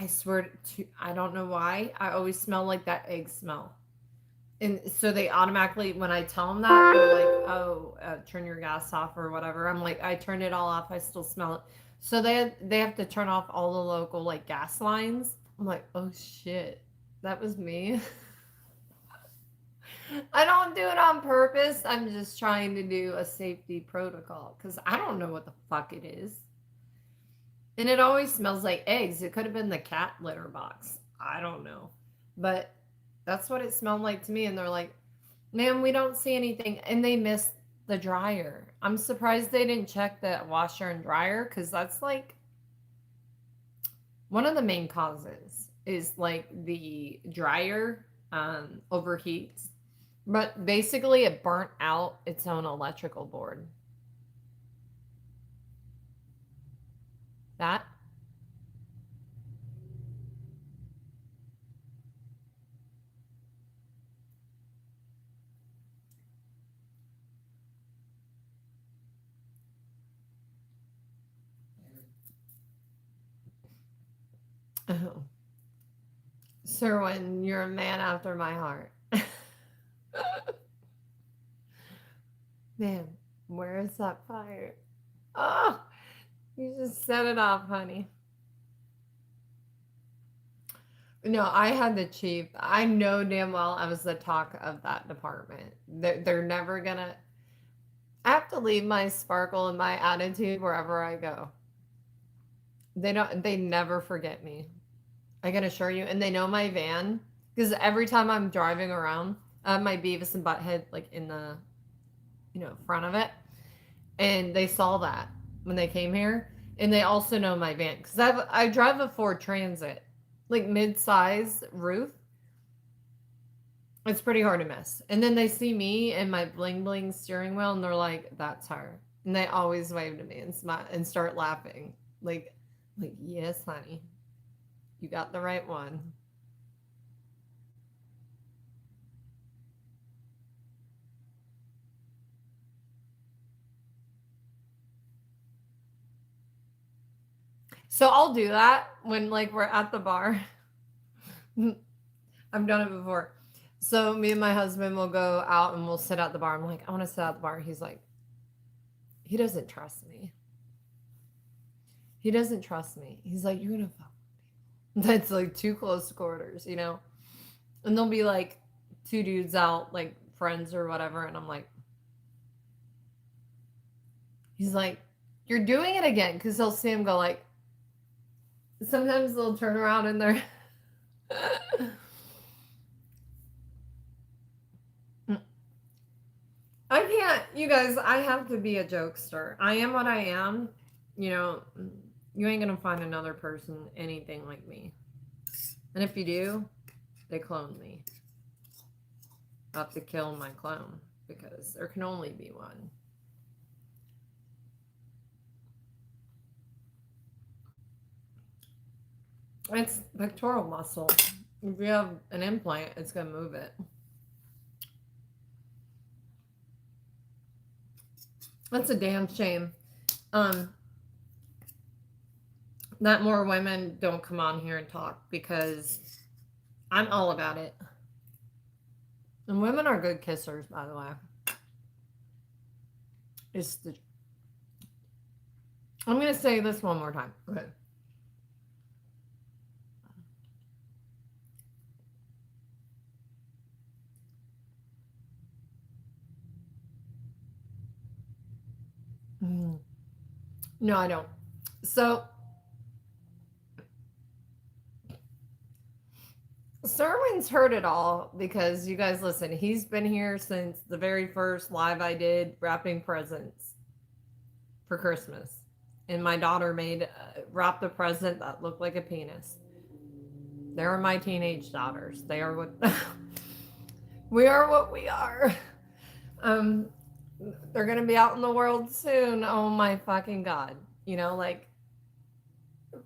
swear to, I don't know why, I always smell like that egg smell. And so they automatically, when I tell them that, they're like, "Oh, turn your gas off or whatever." I'm like, I turned it all off. I still smell it. So they have to turn off all the local like gas lines. I'm like, oh shit, that was me. I don't do it on purpose. I'm just trying to do a safety protocol because I don't know what the fuck it is. And it always smells like eggs. It could have been the cat litter box. I don't know. But that's what it smelled like to me. And they're like, "Ma'am, we don't see anything." And they missed the dryer. I'm surprised they didn't check the washer and dryer because that's like one of the main causes is like the dryer overheats. But basically, it burnt out its own electrical board. That. Oh. Serwin, you're a man after my heart. Man, where is that fire? Oh, you just set it off, honey. No, I had the chief. I know damn well I was the talk of that department. They're never gonna. I have to leave my sparkle and my attitude wherever I go. They don't. They never forget me. I can assure you. And they know my van because every time I'm driving around, I have my Beavis and Butthead like in the, front of it, and they saw that when they came here, and they also know my van because I drive a Ford Transit, like mid-size roof. It's pretty hard to miss. And then they see me and my bling bling steering wheel, and they're like, "That's her." And they always wave to me and smile and start laughing, like, "Yes, honey, you got the right one." So I'll do that when like we're at the bar. I've done it before. So me and my husband will go out and we'll sit at the bar. I'm like, "I want to sit at the bar." He's like, he doesn't trust me. He doesn't trust me. He's like, "You're gonna fuck with people." That's like too close quarters, And there'll be like 2 dudes out, like friends or whatever, and I'm like, he's like, "You're doing it again," because he'll see him go like. Sometimes they'll turn around and they're. I can't, you guys, I have to be a jokester. I am what I am. You ain't gonna find another person anything like me. And if you do, they clone me. I'll have to kill my clone because there can only be one. It's pectoral muscle. If you have an implant, it's gonna move it. That's a damn shame. That more women don't come on here and talk because I'm all about it. And women are good kissers, by the way. I'm gonna say this one more time. Okay. No, I don't. So, Serwin's heard it all because you guys listen. He's been here since the very first live I did wrapping presents for Christmas, and my daughter wrapped a present that looked like a penis. They are my teenage daughters. They are what we are. What we are. They're gonna be out in the world soon. Oh my fucking god. You know, like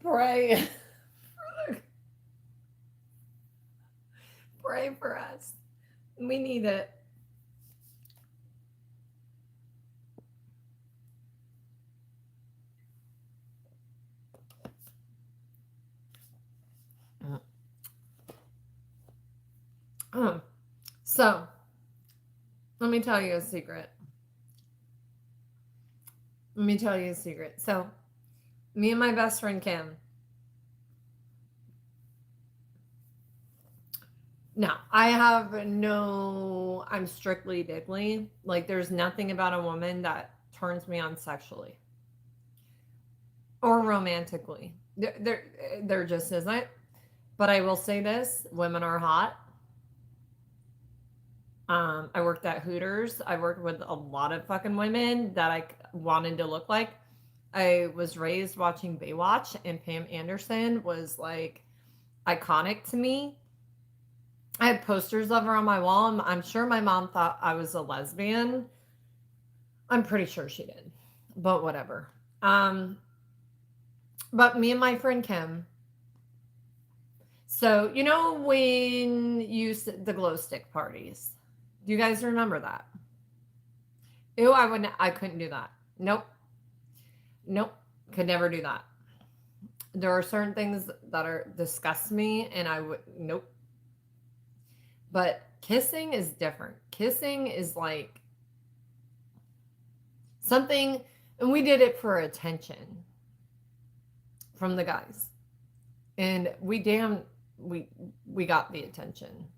pray. Pray for us. We need it. So, let me tell you a secret. Let me tell you a secret. So, me and my best friend Kim. Now, I'm strictly dickly. Like, there's nothing about a woman that turns me on sexually or romantically. There just isn't. But I will say this, women are hot. I worked at Hooters. I worked with a lot of fucking women that I wanted to look like. I was raised watching Baywatch, and Pam Anderson was like iconic to me. I had posters of her on my wall. And I'm sure my mom thought I was a lesbian. I'm pretty sure she did, but whatever. But me and my friend Kim. So you know when the glow stick parties. Do you guys remember that? Ew, I couldn't do that. Nope. Could never do that. There are certain things that disgust me, and nope. But kissing is different. Kissing is like something, and we did it for attention from the guys. And we got the attention.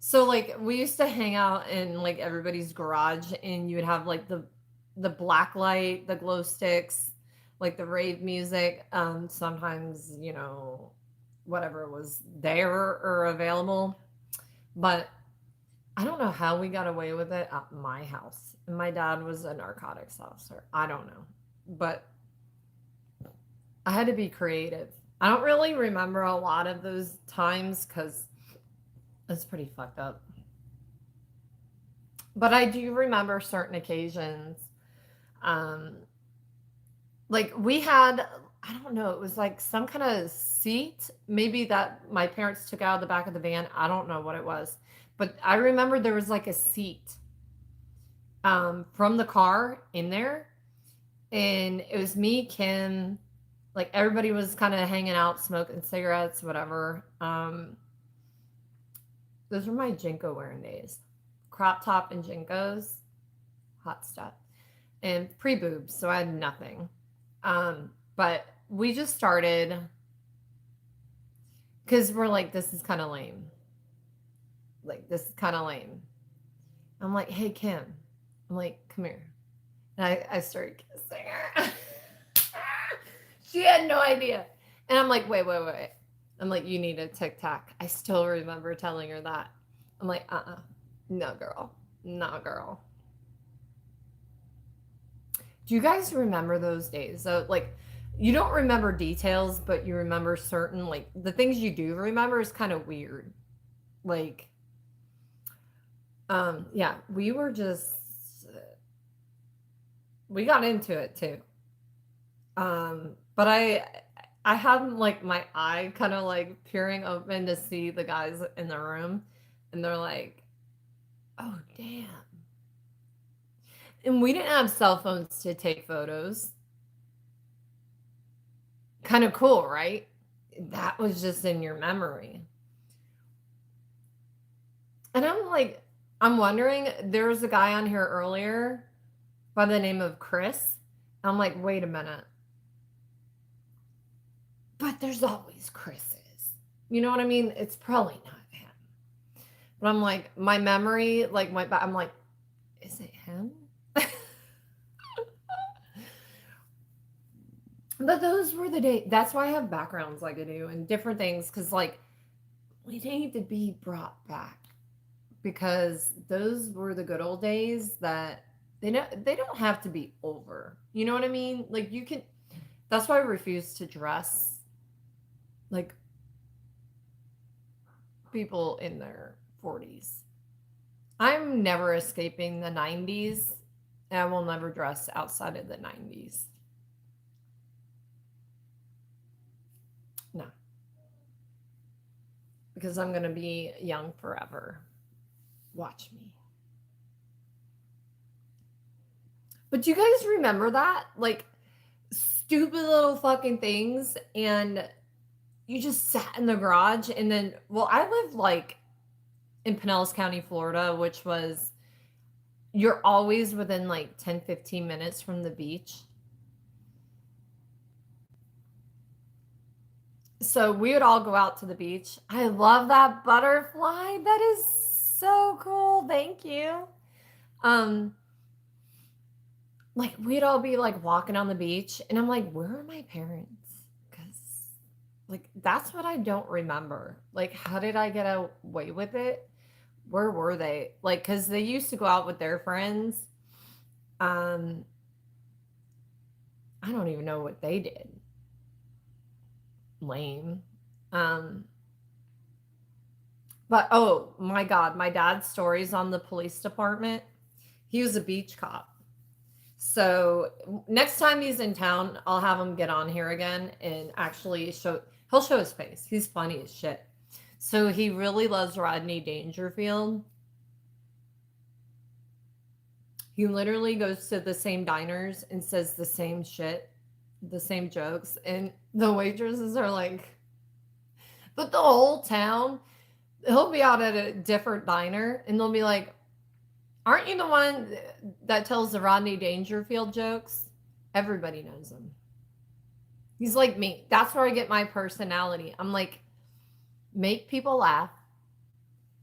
So like we used to hang out in like everybody's garage, and you would have like the black light, the glow sticks, like the rave music. Sometimes, you know, whatever was there or available. But I don't know how we got away with it at my house. And my dad was a narcotics officer. I don't know. But I had to be creative. I don't really remember a lot of those times because it's pretty fucked up. But I do remember certain occasions. Like we had, I don't know, it was like some kind of seat, maybe that my parents took out of the back of the van. I don't know what it was. But I remember there was like a seat from the car in there. And it was me, Kim, like everybody was kind of hanging out, smoking cigarettes, whatever. Those were my Jinko wearing days. Crop top and Jinkos, hot stuff. And pre-boobs, so I had nothing. But we just started because we're like, this is kind of lame. Like, this is kind of lame. I'm like, hey, Kim. I'm like, come here. And I started kissing her. She had no idea. And I'm like, wait. I'm like, you need a Tic Tac. I still remember telling her that. I'm like, no, girl. No, girl. Do you guys remember those days? So, like, you don't remember details, but you remember certain, like, the things you do remember is kind of weird. Like, yeah, we got into it too. But I had like my eye kind of like peering open to see the guys in the room, and they're like, oh damn. And we didn't have cell phones to take photos. Kind of cool, right? That was just in your memory. And I'm wondering, there was a guy on here earlier by the name of Chris. I'm like, wait a minute. But there's always Chris's. You know what I mean? It's probably not him. But I'm like, my memory like went back. I'm like, is it him? But those were the days. That's why I have backgrounds like I do and different things, because like we need to be brought back, because those were the good old days that they don't have to be over. You know what I mean? Like you can. That's why I refuse to dress like people in their 40s. I'm never escaping the 90s, and I will never dress outside of the 90s. No. Because I'm going to be young forever. Watch me. But do you guys remember that? Like, stupid little fucking things, and you just sat in the garage, and then, well, I lived, like, in Pinellas County, Florida, which was, you're always within, like, 10, 15 minutes from the beach. So we would all go out to the beach. I love that butterfly. That is so cool. Thank you. Like, we'd all be like walking on the beach, and I'm like, where are my parents? Because, like, that's what I don't remember. Like, how did I get away with it? Where were they? Like, because they used to go out with their friends. I don't even know what they did. Lame. But oh my God, my dad's stories on the police department. He was a beach cop. So next time he's in town, I'll have him get on here again and actually he'll show his face. He's funny as shit. So he really loves Rodney Dangerfield. He literally goes to the same diners and says the same shit, the same jokes. And the waitresses are like, but the whole town, he'll be out at a different diner and they'll be like, aren't you the one that tells the Rodney Dangerfield jokes? Everybody knows him. He's like me. That's where I get my personality. I'm like, make people laugh.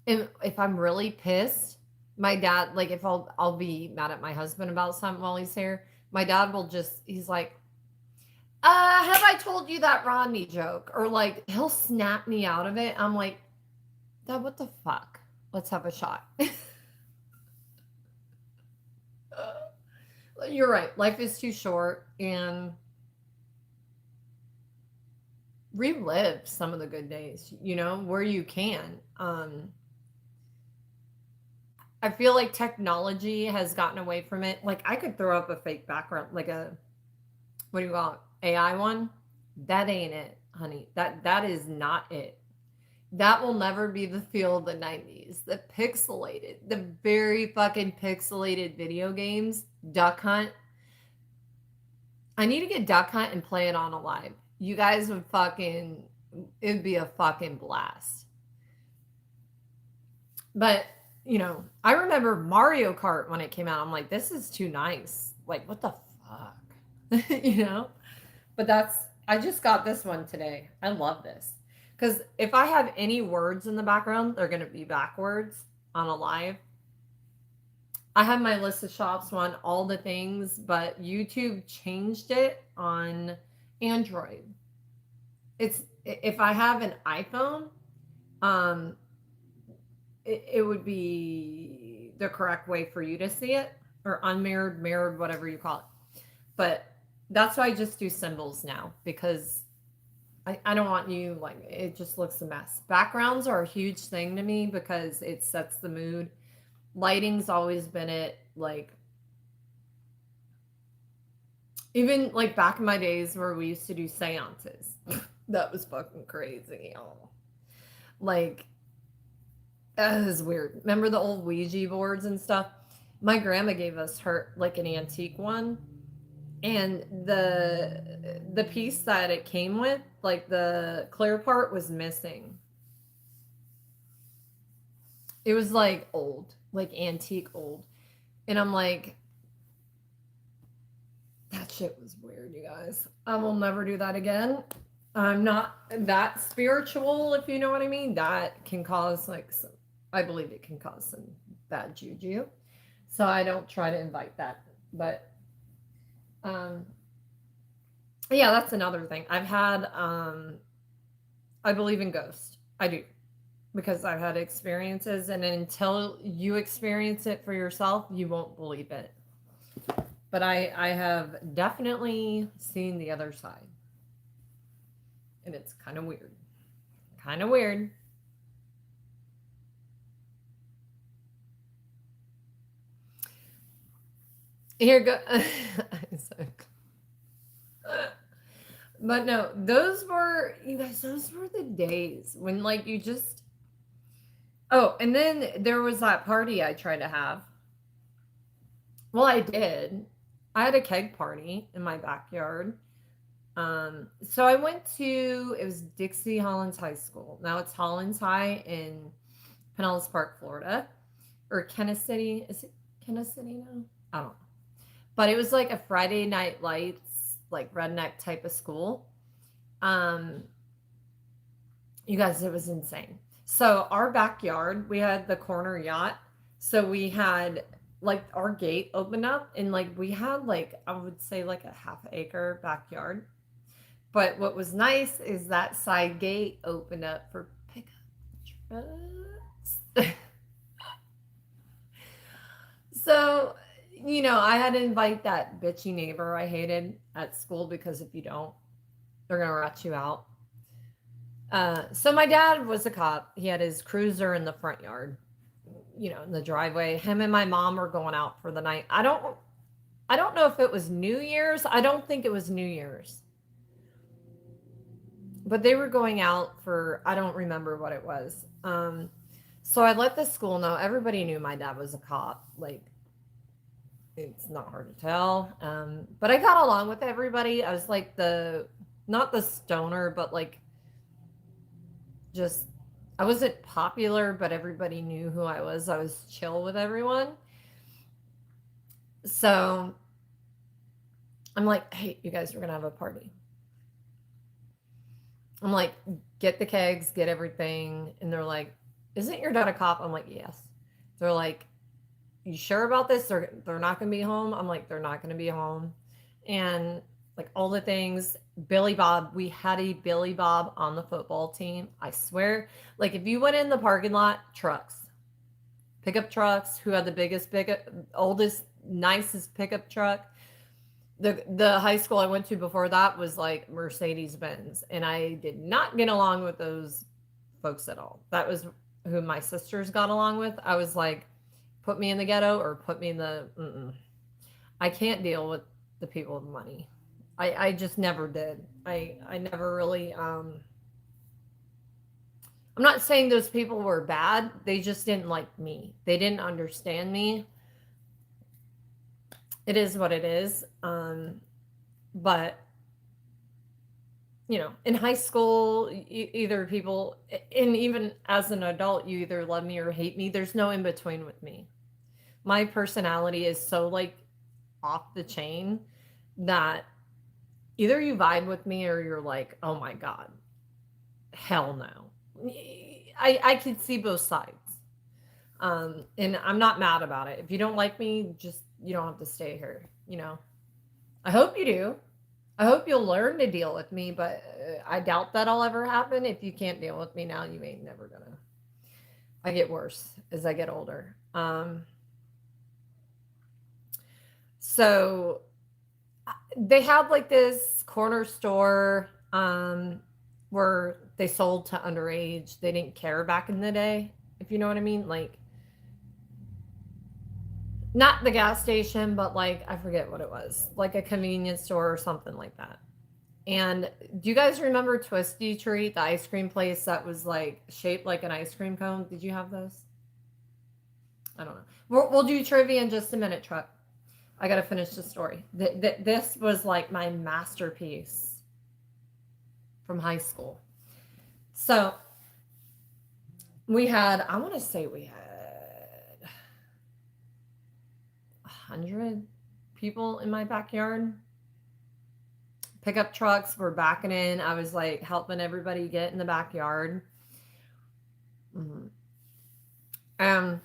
And if I'm really pissed, my dad, like if I'll be mad at my husband about something while he's here, my dad will he's like, have I told you that Rodney joke? Or like, he'll snap me out of it. I'm like, Dad, what the fuck? Let's have a shot. You're right. Life is too short, and relive some of the good days, where you can. I feel like technology has gotten away from it. Like, I could throw up a fake background, like what do you call it? AI one. That ain't it, honey. That is not it. That will never be the feel of the 90s. The very fucking pixelated video games. Duck Hunt. I need to get Duck Hunt and play it on a live. You guys would it'd be a fucking blast. But, I remember Mario Kart when it came out. I'm like, this is too nice. Like, what the fuck? But I just got this one today. I love this. Because if I have any words in the background, they're going to be backwards on a live. I have my Lissa Shops one, all the things, but YouTube changed it on Android. If I have an iPhone, it would be the correct way for you to see it, or unmirrored, mirrored, whatever you call it. But that's why I just do symbols now, because I don't want you, like, it just looks a mess. Backgrounds are a huge thing to me because it sets the mood. Lighting's always been it. Like, even like back in my days where we used to do seances. That was fucking crazy. Oh. Like, that is weird. Remember the old Ouija boards and stuff? My grandma gave us like an antique one. And the piece that it came with, like the clear part, was missing. It was like old, like antique old. And I'm like, that shit was weird, you guys. I will never do that again. I'm not that spiritual, if you know what I mean. That can cause I believe it can cause some bad juju. So I don't try to invite that. But yeah, that's another thing. I've had, I believe in ghosts. I do. Because I've had experiences, and until you experience it for yourself, you won't believe it. But I have definitely seen the other side. And it's kind of weird. Kind of weird. Here go. But no, those were, you guys, those were the days when like you just. Oh, and then there was that party I tried to have. Well, I did. I had a keg party in my backyard. So I went to, it was Dixie Hollins High School. Now it's Hollins High in Pinellas Park, Florida, or Kennis City. Is it Kennis City now? I don't know. But it was like a Friday Night Lights, like redneck type of school. Um, you guys, it was insane. So our backyard, we had the corner yacht. So we had like our gate open up and like we had like I would say like a half acre backyard. But what was nice is that side gate opened up for pickup trucks. So, I had to invite that bitchy neighbor I hated at school because if you don't, they're going to rat you out. So my dad was a cop. He had his cruiser in the front yard, in the driveway. Him and my mom were going out for the night. I don't know if it was New Year's. I don't think it was New Year's. But they were going out for, I don't remember what it was. So I let the school know. Everybody knew my dad was a cop. Like, it's not hard to tell. But I got along with everybody. I was like not the stoner, but like, just, I wasn't popular, but everybody knew who I was. I was chill with everyone. So I'm like, hey, you guys, we're going to have a party. I'm like, get the kegs, get everything. And they're like, isn't your dad a cop? I'm like, yes. They're like, you sure about this? They're not going to be home. I'm like, they're not going to be home. And like all the things, Billy Bob, we had a Billy Bob on the football team. I swear, like if you went in the parking lot, pickup trucks, who had the oldest, nicest pickup truck. The high school I went to before that was like Mercedes Benz, and I did not get along with those folks at all. That was who my sisters got along with. I was like, put me in the ghetto or put me in the. I can't deal with the people with money. I just never did. I never really. I'm not saying those people were bad. They just didn't like me. They didn't understand me. It is what it is. But in high school, either people, and even as an adult, you either love me or hate me. There's no in between with me. My personality is so like off the chain that either you vibe with me or you're like, oh my God, hell no. I can see both sides. And I'm not mad about it. If you don't like me, just, you don't have to stay here. I hope you do. I hope you'll learn to deal with me, but I doubt that'll ever happen. If you can't deal with me now, you ain't never gonna. I get worse as I get older. So they had like this corner store where they sold to underage. They didn't care back in the day, if you know what I mean. Like, not the gas station, but like, I forget what it was, like a convenience store or something like that. And do you guys remember Twisty Treat, the ice cream place that was like shaped like an ice cream cone? Did you have those? I don't know. We'll do trivia in just a minute, Truck. I got to finish the story. This was like my masterpiece from high school. So I want to say we had 100 people in my backyard. Pickup trucks were backing in. I was like helping everybody get in the backyard. And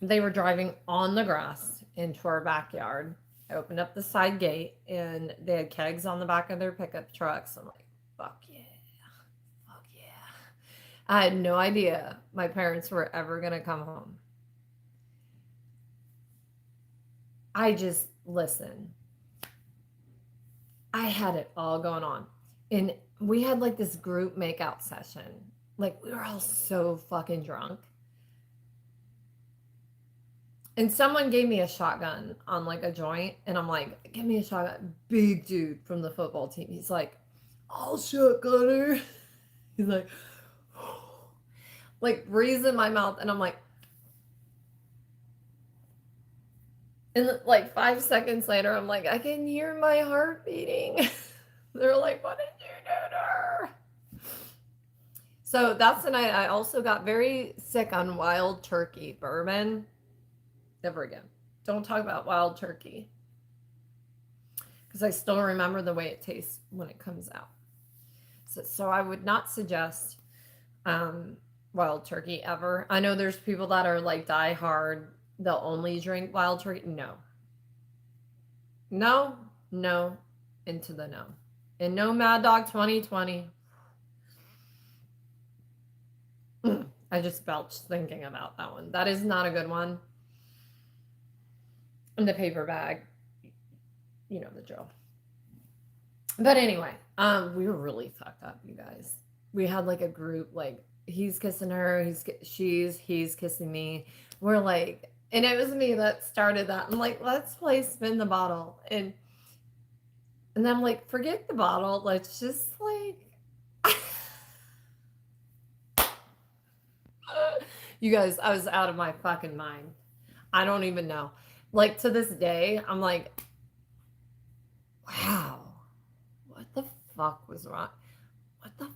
they were driving on the grass into our backyard. I opened up the side gate and they had kegs on the back of their pickup trucks. I'm like, fuck yeah. Fuck yeah. I had no idea my parents were ever going to come home. Listen, I had it all going on. And we had like this group makeout session. Like we were all so fucking drunk. And someone gave me a shotgun on like a joint, and I'm like, give me a shotgun. Big dude from the football team. He's like, I'll shotgun her. He's like breathes in my mouth, and I'm like, and like 5 seconds later, I'm like, I can hear my heart beating. They're like, what did you do to her? So that's the night I also got very sick on wild turkey bourbon. Never again. Don't talk about wild turkey. Because I still remember the way it tastes when it comes out. So I would not suggest wild turkey ever. I know there's people that are like die hard. They'll only drink wild turkey. No. No. No. Into the no. And no Mad Dog 2020. I just belched thinking about that one. That is not a good one. In the paper bag. You know the drill. But anyway, we were really fucked up, you guys. We had like a group, like he's kissing her, he's kissing me. We're like, and it was me that started that. I'm like, let's play spin the bottle. And then I'm like, forget the bottle. Let's just like you guys, I was out of my fucking mind. I don't even know. Like to this day, I'm like, wow, what the fuck was wrong? What the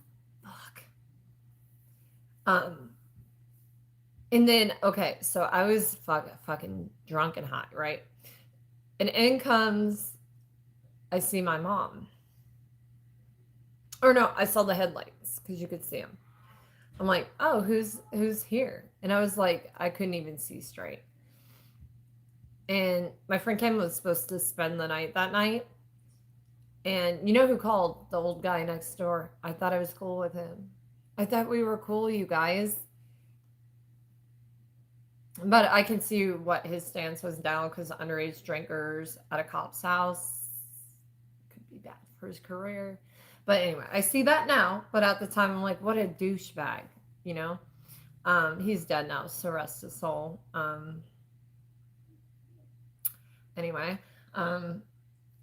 fuck? And then, okay, so I was fucking drunk and high, right? And in comes, I see my mom. Or no, I saw the headlights because you could see them. I'm like, oh, who's here? And I was like, I couldn't even see straight. And my friend Kim was supposed to spend the night that night. And you know who called? The old guy next door. I thought I was cool with him. I thought we were cool, you guys. But I can see what his stance was now because underage drinkers at a cop's house could be bad for his career. But anyway, I see that now. But at the time, I'm like, what a douchebag, you know? He's dead now, so rest his soul. Anyway,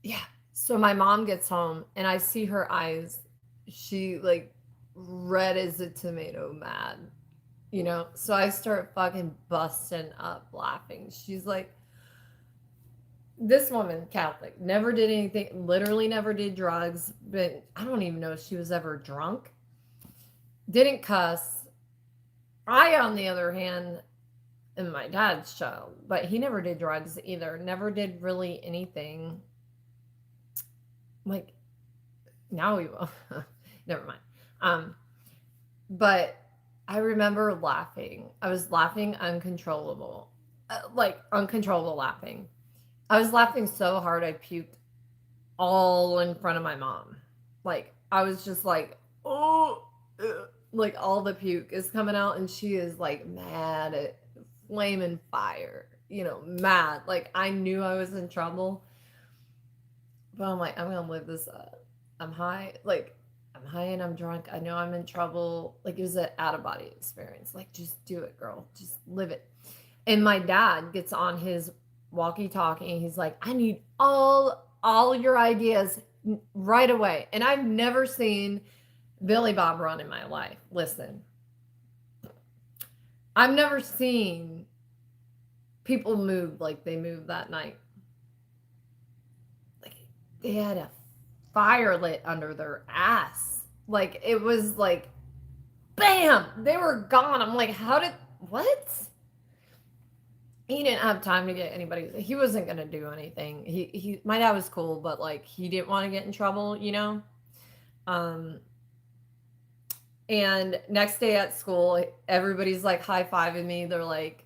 yeah. So my mom gets home, and I see her eyes. She, like, red as a tomato mad, you know? So I start fucking busting up laughing. She's like, this woman, Catholic, never did anything, literally never did drugs, but I don't even know if she was ever drunk. Didn't cuss. I, on the other hand, am my dad's child, but he never did drugs either. Never did really anything. Like, now he will. Never mind. But I remember laughing. I was laughing uncontrollable. Like, uncontrollable laughing. I was laughing so hard I puked all in front of my mom. Like, I was just like, oh, like all the puke is coming out, and she is like mad at flaming fire, you know, mad. Like, I knew I was in trouble, but I'm like, I'm gonna live this up. I'm high, like, I'm high and I'm drunk. I know I'm in trouble. Like, it was an out of body experience. Like, just do it, girl. Just live it. And my dad gets on his walkie-talkie and he's like, I need all your ideas right away. And I've never seen Billy Bob run in my life. Listen, I've never seen people move like they moved that night. Like, they had a fire lit under their ass. Like, it was like, bam, they were gone. I'm like, what? He didn't have time to get anybody. He wasn't going to do anything. My dad was cool, but like, he didn't want to get in trouble, you know? And next day at school, everybody's like high-fiving me. They're like,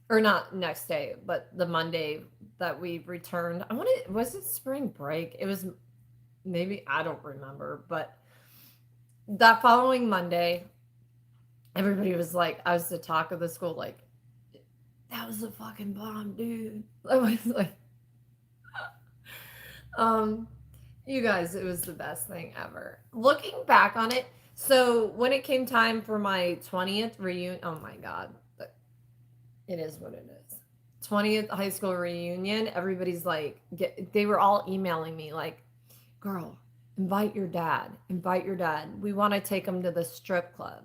or not next day, but the Monday that we returned. Was it spring break? It was maybe, I don't remember, but that following Monday, everybody was like, I was the talk of the school, like, that was a fucking bomb, dude. I was like, you guys, it was the best thing ever. Looking back on it, so when it came time for my 20th reunion, oh my God, it is what it is. 20th high school reunion, everybody's like, they were all emailing me like, girl, invite your dad. Invite your dad. We want to take him to the strip club.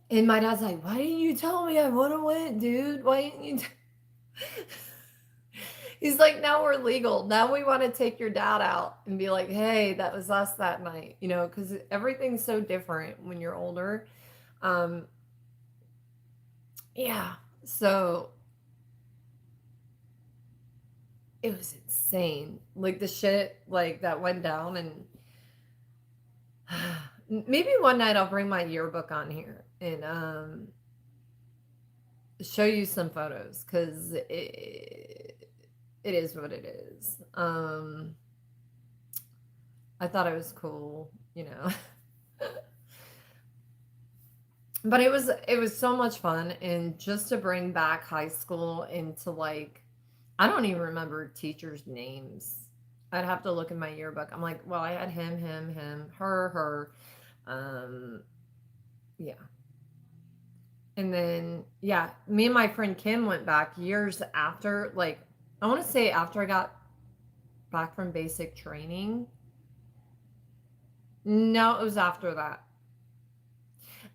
And my dad's like, why didn't you tell me I would have went, dude? Why didn't you? He's like, now we're legal. Now we want to take your dad out and be like, hey, that was us that night, you know, because everything's so different when you're older. Um, yeah. So it was insane. Like the shit like that went down, and maybe one night I'll bring my yearbook on here and show you some photos because it is what it is. I thought it was cool, you know. But it was so much fun, and just to bring back high school into like, I don't even remember teachers' names. I'd have to look in my yearbook. I'm like, well, I had him, her. Yeah. And then, yeah, me and my friend Kim went back years after, like, I want to say after I got back from basic training. No, it was after that.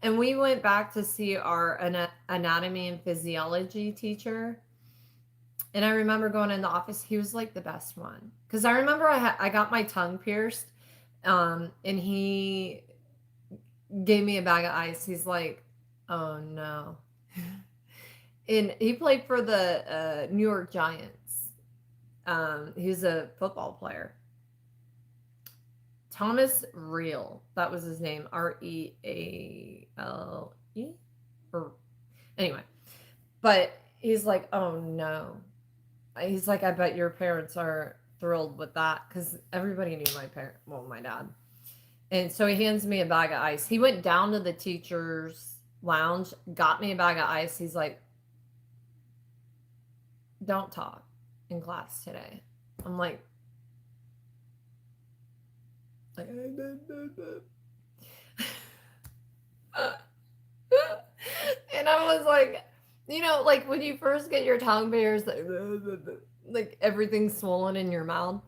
And we went back to see our anatomy and physiology teacher. And I remember going in the office. He was like the best one. Because I remember I got my tongue pierced. And he gave me a bag of ice. He's like, oh no. And he played for the New York Giants. He was a football player. Thomas Real. That was his name. Reale. Or anyway. But he's like, oh no. He's like, I bet your parents are thrilled with that. Because everybody knew my dad. And so he hands me a bag of ice. He went down to the teacher's lounge, got me a bag of ice. He's like, don't talk in class today. I'm like and I was like, you know, like when you first get your tongue pierced, like everything's swollen in your mouth.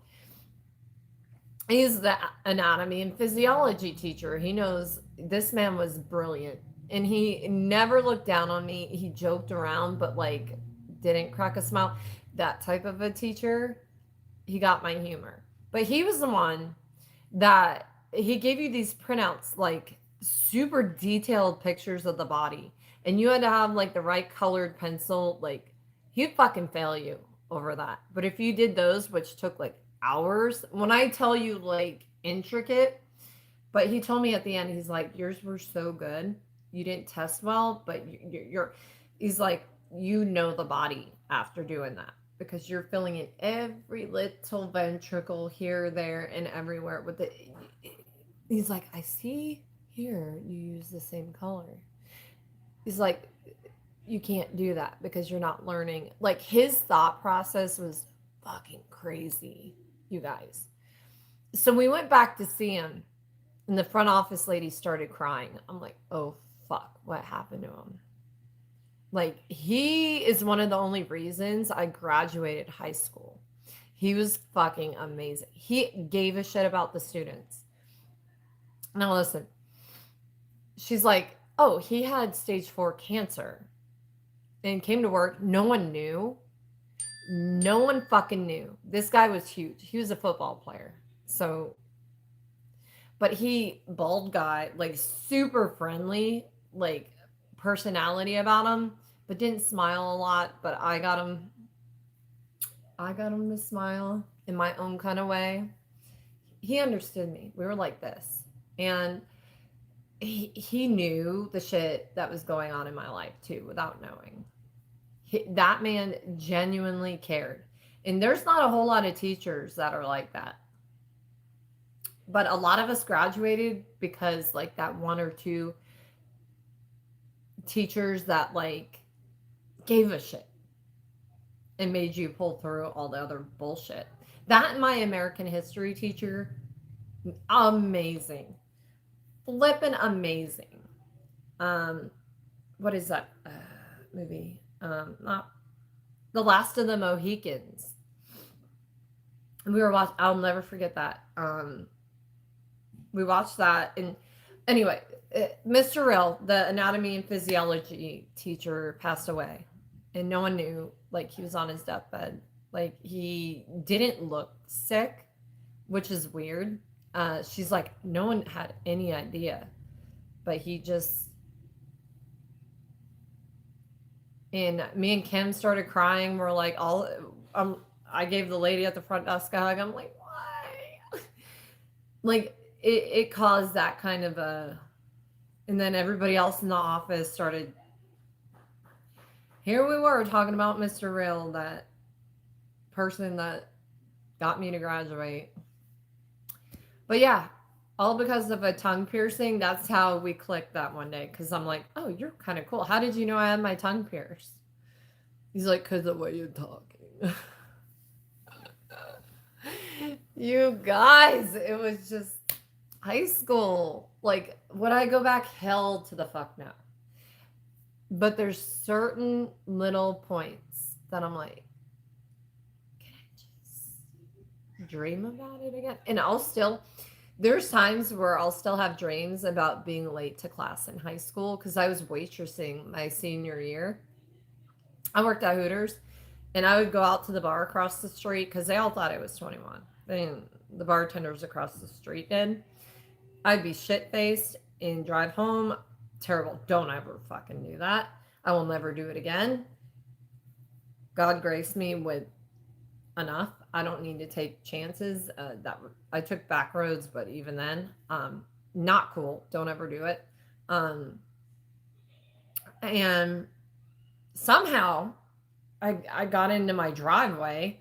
He's the anatomy and physiology teacher. He knows. This man was brilliant, and he never looked down on me. He joked around, but like didn't crack a smile. That type of a teacher, he got my humor. But he was the one that he gave you these printouts, like super detailed pictures of the body, and you had to have like the right colored pencil. Like he'd fucking fail you over that. But if you did those, which took like hours, when I tell you like intricate, but he told me at the end, he's like, yours were so good. You didn't test well, but you're he's like, you know the body after doing that because you're filling in every little ventricle here, there, and everywhere with the. He's like, I see here you use the same color. He's like, you can't do that because you're not learning. Like his thought process was fucking crazy, you guys. So we went back to see him, and the front office lady started crying. I'm like, oh fuck, what happened to him? Like, he is one of the only reasons I graduated high school. He was fucking amazing. He gave a shit about the students. Now, listen, she's like, oh, he had stage 4 cancer and came to work. No one knew. No one fucking knew. This guy was huge. He was a football player. So, but bald guy, like super friendly, like personality about him, but didn't smile a lot. But I got him to smile in my own kind of way. He understood me. We were like this. And he knew the shit that was going on in my life too, without knowing. That man genuinely cared. And there's not a whole lot of teachers that are like that. But a lot of us graduated because like that one or two teachers that like gave a shit and made you pull through all the other bullshit. That and my American history teacher, amazing. Flippin' amazing. What is that movie? Not The Last of the Mohicans. And we were watching. I'll never forget that. We watched that, and anyway, Mr. Rill, the anatomy and physiology teacher, passed away, and no one knew. Like, he was on his deathbed. Like, he didn't look sick, which is weird. She's like, no one had any idea, but he just. And me and Kim started crying. We're like, all. I gave the lady at the front desk a hug. I'm like, why? Like, it caused that kind of a. And then everybody else in the office started. Here we were talking about Mr. Rill, that person that got me to graduate. But yeah, all because of a tongue piercing. That's how we clicked that one day. Because I'm like, oh, you're kind of cool. How did you know I had my tongue pierced? He's like, because of the way you're talking. You guys, it was just high school. Like, would I go back? Hell to the fuck no. But there's certain little points that I'm like, can I just dream about it again? And there's times where I'll still have dreams about being late to class in high school, because I was waitressing my senior year. I worked at Hooters, and I would go out to the bar across the street, because they all thought I was 21. The bartenders across the street did. I'd be shit-faced and drive home. Terrible. Don't ever fucking do that. I will never do it again. God graced me with enough. I don't need to take chances. I took back roads, but even then, not cool. Don't ever do it. And somehow I got into my driveway,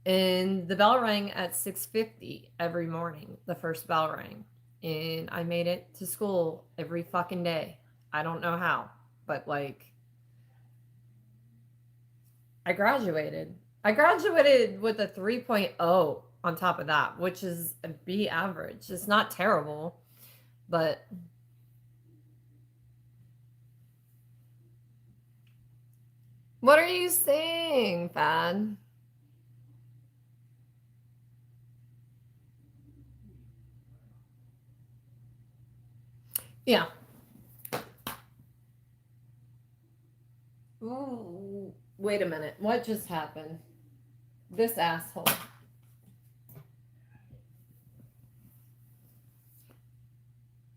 and the bell rang at 6:50 every morning. The first bell rang, and I made it to school every fucking day. I don't know how, but like, I graduated. I graduated with a 3.0 on top of that, which is a B average. It's not terrible, but what are you saying, Fan? Yeah. Ooh, wait a minute. What just happened? This asshole.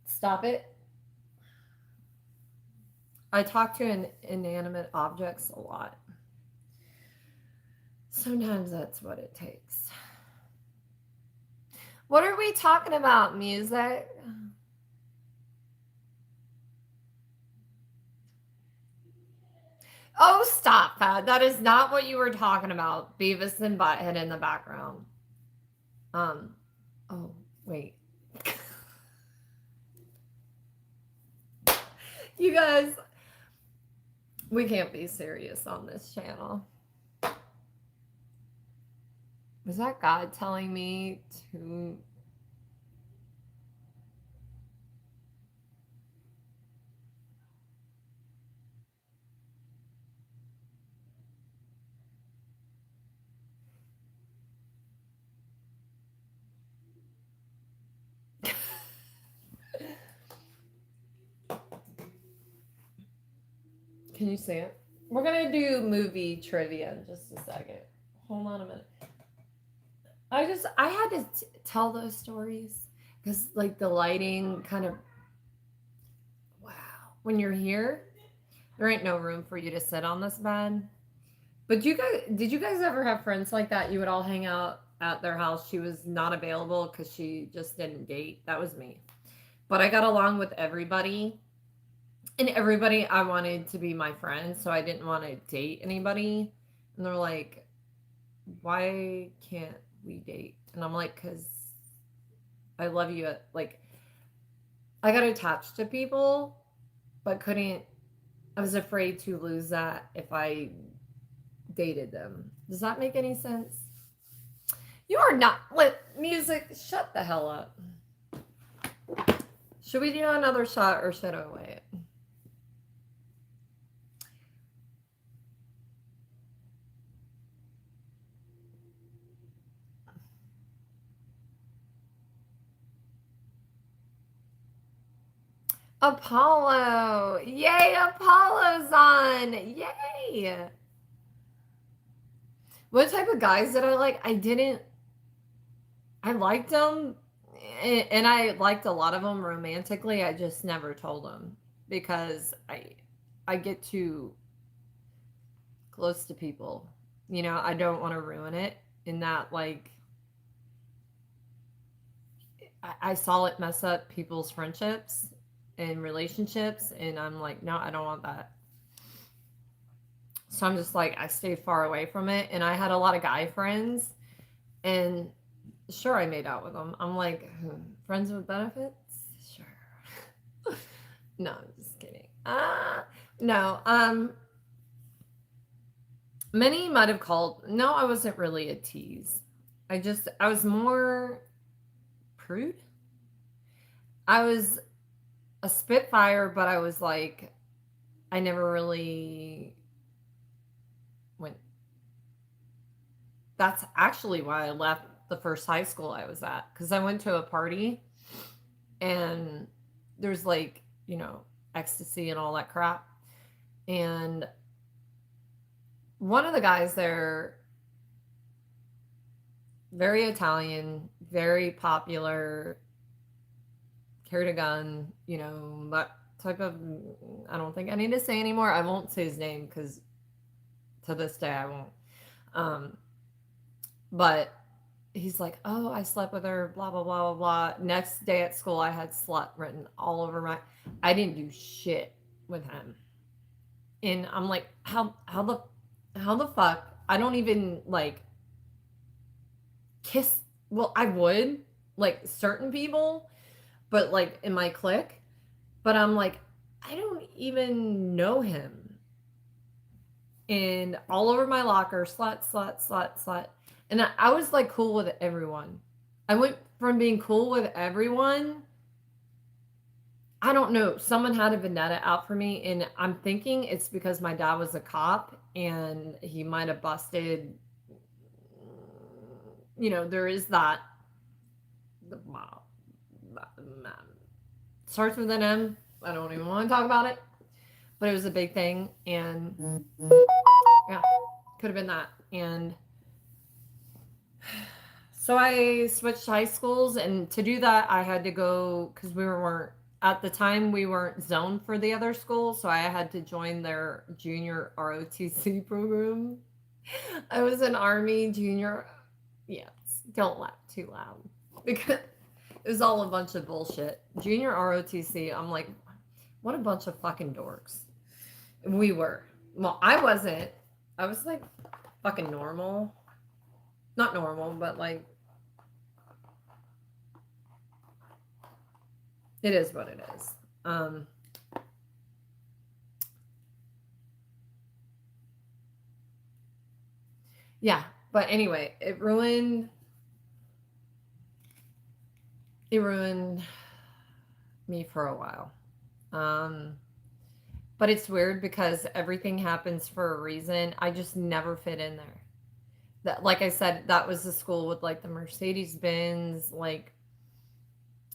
Stop it. I talk to inanimate objects a lot. Sometimes that's what it takes. What are we talking about? Music? Oh, stop, Pat. That is not what you were talking about. Beavis and Butthead in the background. Oh, wait. You guys, we can't be serious on this channel. Was that God telling me to... Can you see it? We're gonna do movie trivia in just a second. Hold on a minute. I had to tell those stories because, like, the lighting kind of, wow. When you're here, there ain't no room for you to sit on this bed. But did you guys ever have friends like that? You would all hang out at their house. She was not available because she just didn't date. That was me. But I got along with everybody. And everybody I wanted to be my friend, so I didn't want to date anybody. And they're like, why can't we date? And I'm like, because I love you. Like, I got attached to people, but I was afraid to lose that if I dated them. Does that make any sense? You are not music. Shut the hell up. Should we do another shot or should I wait? Apollo. Yay, Apollo's on. Yay. What type of guys did I like? I liked them, and I liked a lot of them romantically. I just never told them because I get too close to people. You know, I don't want to ruin it in that, like, I saw it mess up people's friendships and relationships, and I'm like, no, I don't want that. So I'm just like, I stayed far away from it. And I had a lot of guy friends, and sure, I made out with them. I'm like, friends with benefits? Sure. No, I'm just kidding. No. Many might have called. No, I wasn't really a tease. I was more prude. I was a spitfire, but I was like, I never really went. That's actually why I left the first high school I was at, because I went to a party and there's like, you know, ecstasy and all that crap. And one of the guys there, very Italian, very popular, carried a gun, you know, that type of, I don't think I need to say anymore. I won't say his name because to this day I won't. But he's like, oh, I slept with her, blah, blah, blah, blah, blah. Next day at school, I had slut written all over I didn't do shit with him. And I'm like, how the fuck? I don't even like kiss. Well, I would like certain people, but like in my clique, but I'm like, I don't even know him. And all over my locker, slut, slut, slut, slut. And I was like cool with everyone. I went from being cool with everyone. I don't know. Someone had a vendetta out for me. And I'm thinking it's because my dad was a cop and he might have busted. You know, there is that. Starts with an M. I don't even want to talk about it. But it was a big thing. And yeah, could have been that. And so I switched high schools, and to do that, I had to go because weren't at the time we weren't zoned for the other school, so I had to join their junior ROTC program. I was an Army junior. Yes, don't laugh too loud because it was all a bunch of bullshit. Junior ROTC. I'm like, what a bunch of fucking dorks. We were. Well, I wasn't. I was like fucking normal. Not normal, but like it is what it is. Yeah, but anyway, it ruined me for a while. But it's weird because everything happens for a reason. I just never fit in there. That, like I said, that was the school with like the Mercedes Benz, like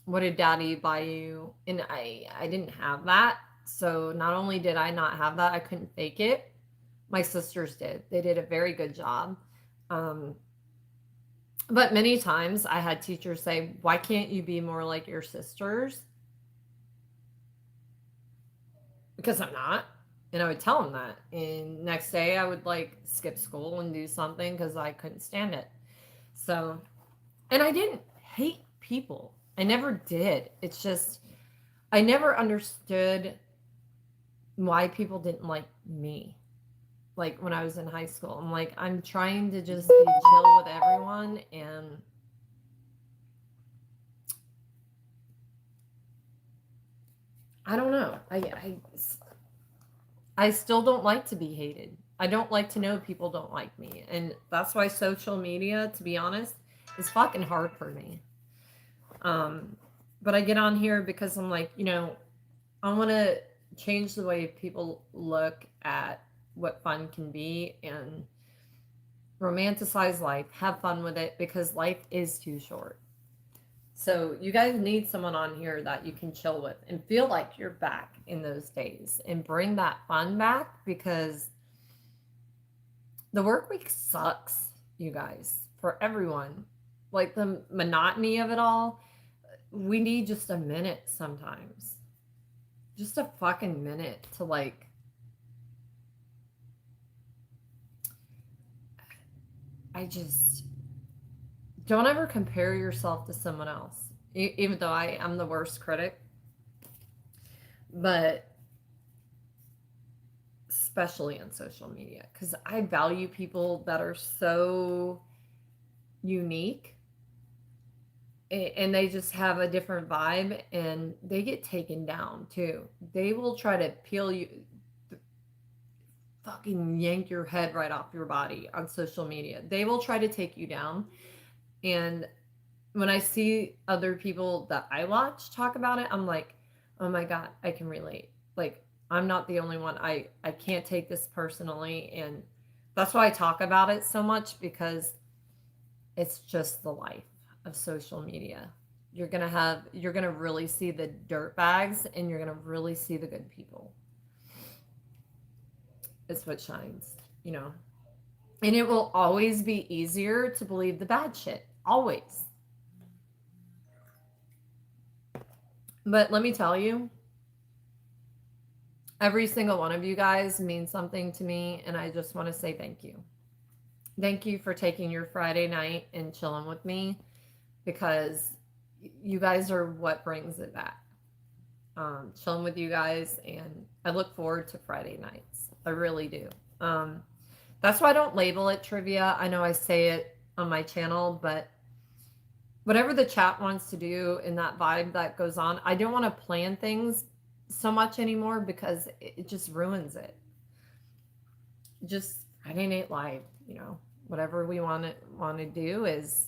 what did daddy buy you? And I didn't have that. So not only did I not have that, I couldn't fake it. My sisters did. They did a very good job. But many times I had teachers say, why can't you be more like your sisters? Because I'm not. And I would tell them that. And next day I would like skip school and do something because I couldn't stand it. So, and I didn't hate people. I never did. It's just, I never understood why people didn't like me. Like when I was in high school, I'm like, I'm trying to just be chill with everyone. And I don't know. I still don't like to be hated. I don't like to know people don't like me. And that's why social media, to be honest, is fucking hard for me. But I get on here because I'm like, you know, I want to change the way people look at what fun can be and romanticize life, have fun with it because life is too short. So you guys need someone on here that you can chill with and feel like you're back in those days and bring that fun back, because the work week sucks, you guys, for everyone. Like the monotony of it all. We need just a minute sometimes. Just a fucking minute to like I just don't ever compare yourself to someone else. Even though I am the worst critic, but especially on social media, because I value people that are so unique and they just have a different vibe, and they get taken down too. They will try to peel you, fucking yank your head right off your body on social media. They will try to take you down. And when I see other people that I watch talk about it, I'm like, oh my God, I can relate. Like, I'm not the only one. I can't take this personally. And that's why I talk about it so much, because it's just the life of social media. You're gonna really see the dirt bags, and you're gonna really see the good people. It's what shines, you know. And it will always be easier to believe the bad shit. Always. But let me tell you, every single one of you guys means something to me, and I just want to say thank you. Thank you for taking your Friday night and chilling with me, because you guys are what brings it back. Chilling with you guys, and I look forward to Friday nights. I really do. That's why I don't label it trivia. I know I say it on my channel, but whatever the chat wants to do in that vibe that goes on, I don't want to plan things so much anymore, because it just ruins it. Just Friday Night Live, you know, whatever we want to do is.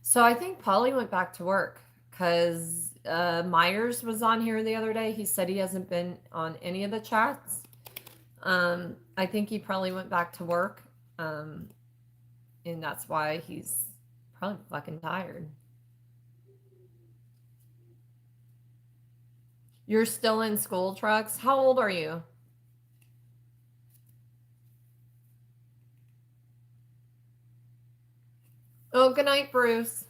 So I think Polly went back to work, because Myers was on here the other day. He said he hasn't been on any of the chats. I think he probably went back to work. And that's why he's probably fucking tired. You're still in school, Trucks? How old are you? Oh, good night, Bruce.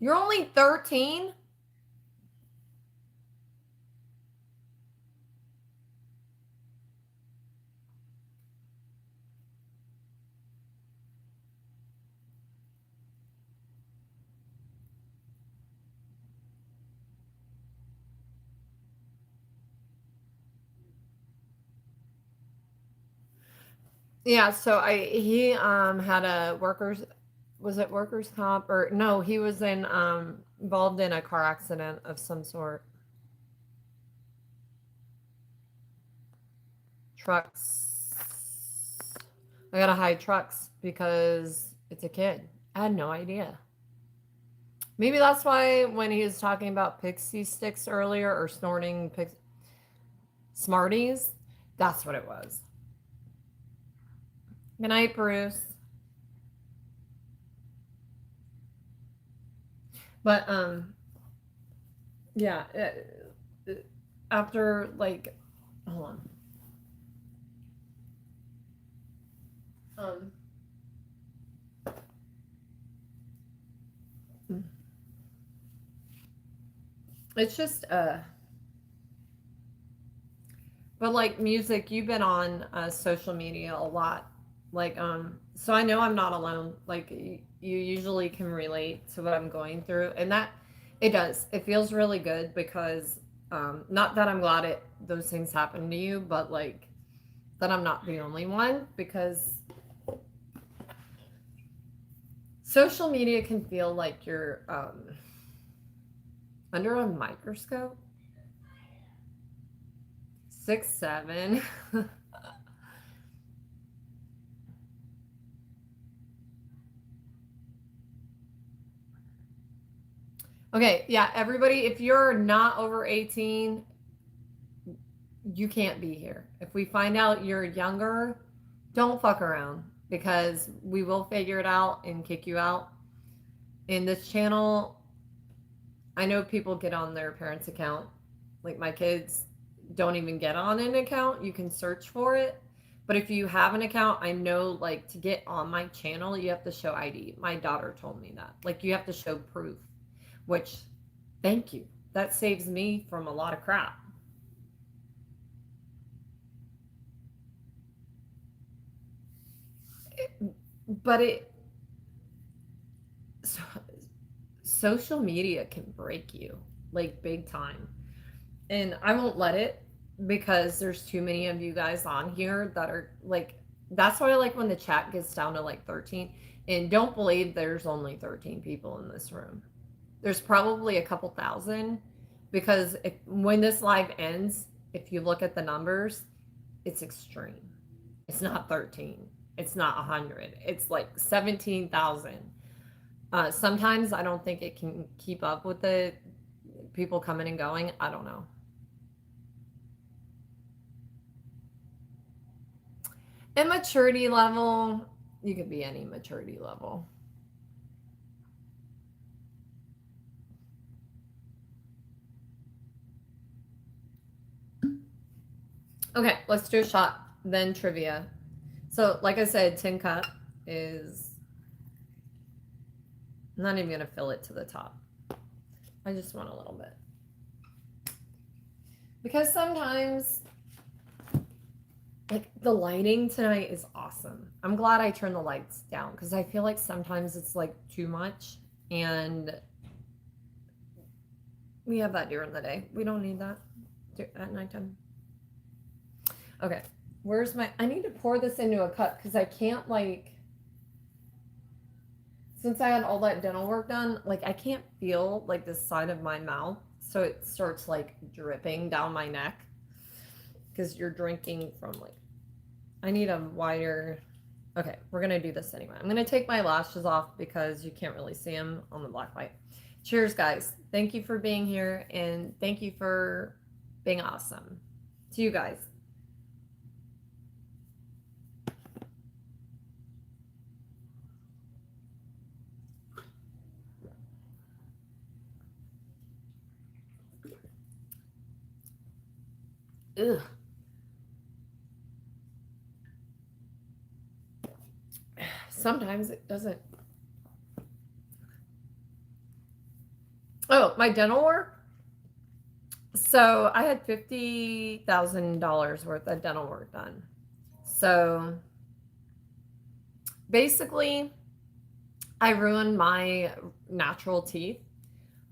You're only 13? Yeah, so he had a workers comp, or no, he was in involved in a car accident of some sort. Trucks. I gotta hide Trucks because it's a kid. I had no idea. Maybe that's why when he was talking about pixie sticks earlier, or snorting Smarties, that's what it was. Good night, Bruce. But yeah, after like, hold on. Um, it's just but like music, you've been on social media a lot. Like so I know I'm not alone. Like you usually can relate to what I'm going through, and that it does. It feels really good, because not that I'm glad those things happen to you, but like that I'm not the only one, because social media can feel like you're under a microscope. 6'7". Okay, yeah, everybody, if you're not over 18, you can't be here. If we find out you're younger, don't fuck around because we will figure it out and kick you out. In this channel, I know people get on their parents' account. Like my kids don't even get on an account. You can search for it. But if you have an account, I know like to get on my channel, you have to show ID. My daughter told me that. Like you have to show proof, which thank you. That saves me from a lot of crap. But so, social media can break you like big time. And I won't let it because there's too many of you guys on here that are like, that's why I like when the chat gets down to like 13. And don't believe there's only 13 people in this room. There's probably a couple thousand because when this live ends, if you look at the numbers, it's extreme. It's not 13. It's not 100. It's like 17,000. Sometimes I don't think it can keep up with the people coming and going. I don't know. And maturity level, you could be any maturity level. Okay, let's do a shot, then trivia. So, like I said, Tin Cup is I'm not even going to fill it to the top. I just want a little bit. Because sometimes, like, the lighting tonight is awesome. I'm glad I turned the lights down because I feel like sometimes it's like too much and we have that during the day. We don't need that at nighttime. Okay, where's my, I need to pour this into a cup because I can't like, since I had all that dental work done, like I can't feel like the side of my mouth. So it starts like dripping down my neck because you're drinking from like, I need a wider, okay, we're going to do this anyway. I'm going to take my lashes off because you can't really see them on the black light. Cheers, guys. Thank you for being here and thank you for being awesome. To you guys. Ugh. Sometimes it doesn't. Oh, my dental work. So I had $50,000 worth of dental work done. So basically, I ruined my natural teeth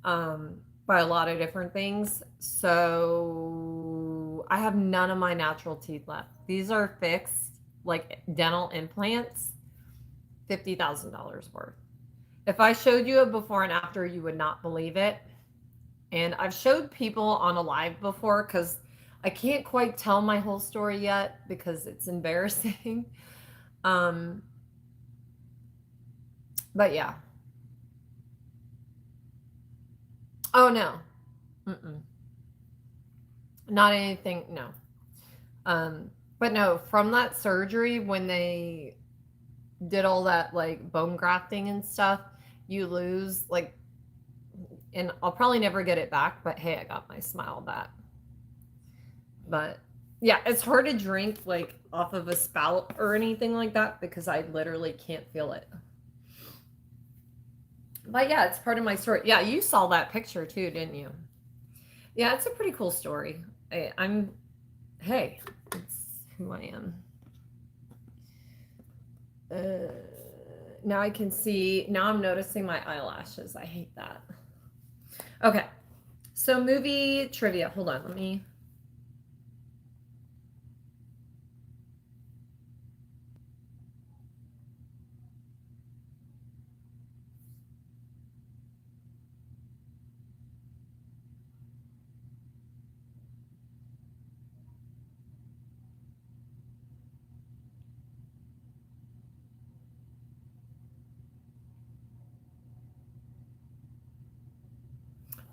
by a lot of different things. So I have none of my natural teeth left. These are fixed, like dental implants, $50,000 worth. If I showed you a before and after, you would not believe it. And I've showed people on a live before because I can't quite tell my whole story yet because it's embarrassing. But yeah. Oh no. Mm-mm. Not anything, no. But no, from that surgery when they did all that like bone grafting and stuff, you lose like, and I'll probably never get it back, but hey, I got my smile back. But yeah, it's hard to drink like off of a spout or anything like that because I literally can't feel it. But yeah, it's part of my story. Yeah, you saw that picture too, didn't you? Yeah, it's a pretty cool story. Hey, it's who I am. Now I can see, now I'm noticing my eyelashes. I hate that. Okay, so movie trivia. Hold on, let me.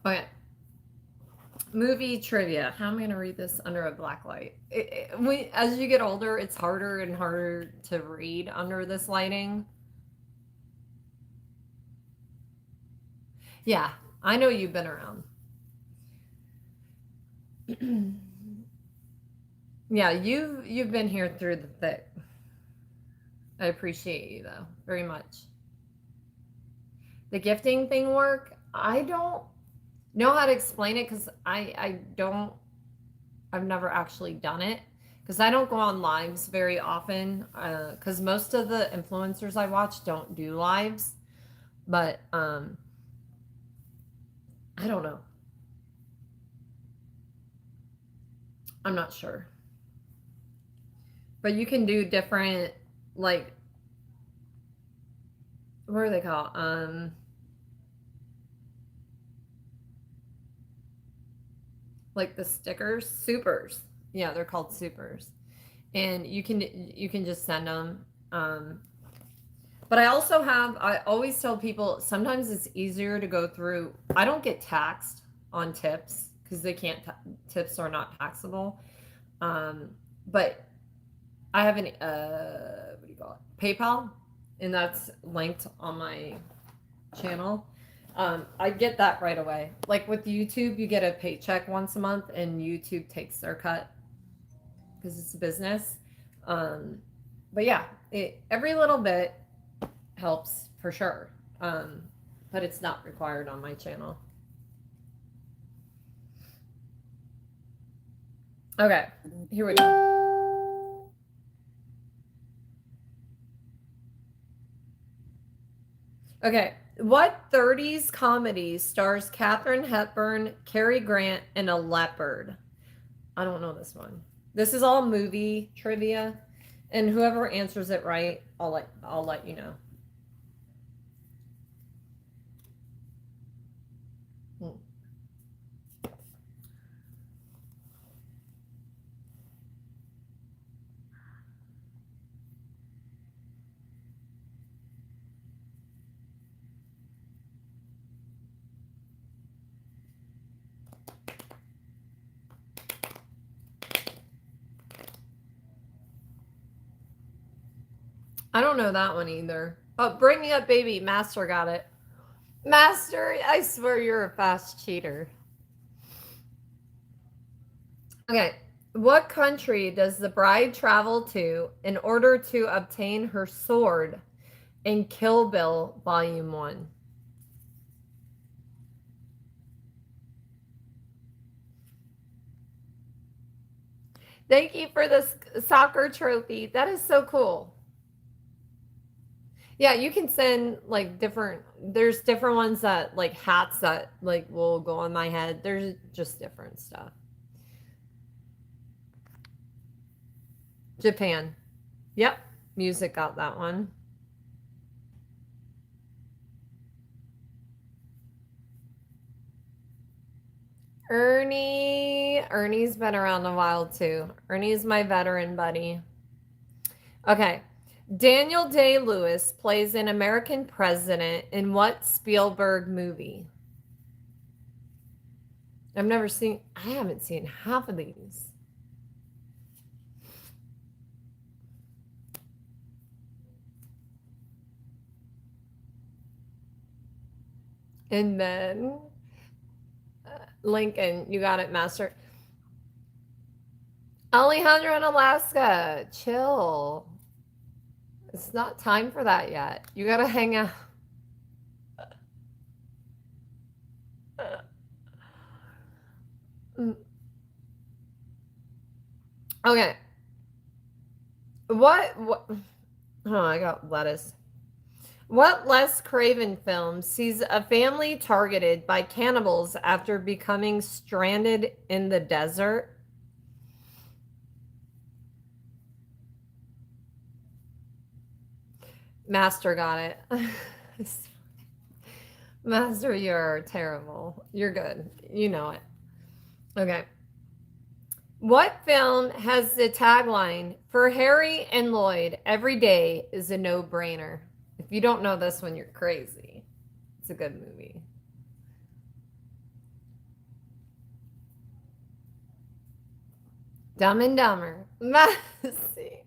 Okay. movie trivia. How am I going to read this under a black light? As you get older, it's harder and harder to read under this lighting. Yeah, I know you've been around. Yeah, you've been here through the thick. I appreciate you though, very much. The gifting thing work? I don't know how to explain it because I've never actually done it because I don't go on lives very often because most of the influencers I watch don't do lives, but I don't know. I'm not sure. But you can do different, like, what are they called? Like the stickers, supers. Yeah, they're called supers. And you can just send them. But I always tell people sometimes it's easier to go through. I don't get taxed on tips because tips are not taxable. But I have an what do you call it? PayPal, and that's linked on my channel. I get that right away. Like with YouTube, you get a paycheck once a month, and YouTube takes their cut because it's a business. But yeah, every little bit helps for sure. But it's not required on my channel. Okay, here we go. Okay, what 30s comedy stars Katharine Hepburn, Cary Grant, and a leopard? I don't know this one. This is all movie trivia, and whoever answers it right, I'll let you know. I don't know that one either. Oh, Bring Me Up Baby. Master got it. Master, I swear you're a fast cheater. Okay. What country does the bride travel to in order to obtain her sword in Kill Bill Volume 1? Thank you for this soccer trophy. That is so cool. Yeah, you can send like there's different ones that like hats that like will go on my head. There's just different stuff. Japan. Yep. Music got that one. Ernie's been around a while too. Ernie's my veteran buddy. Okay. Daniel Day-Lewis plays an American president in what Spielberg movie? I haven't seen half of these. And then Lincoln, you got it, Master. Alejandro in Alaska, chill. It's not time for that yet. You gotta hang out. Okay. What? Oh, I got lettuce. What Les Craven film sees a family targeted by cannibals after becoming stranded in the desert? Master got it. Master, you're terrible. You're good. You know it. Okay. What film has the tagline, "For Harry and Lloyd, every day is a no-brainer"? If you don't know this one, you're crazy. It's a good movie. Dumb and Dumber. Messy.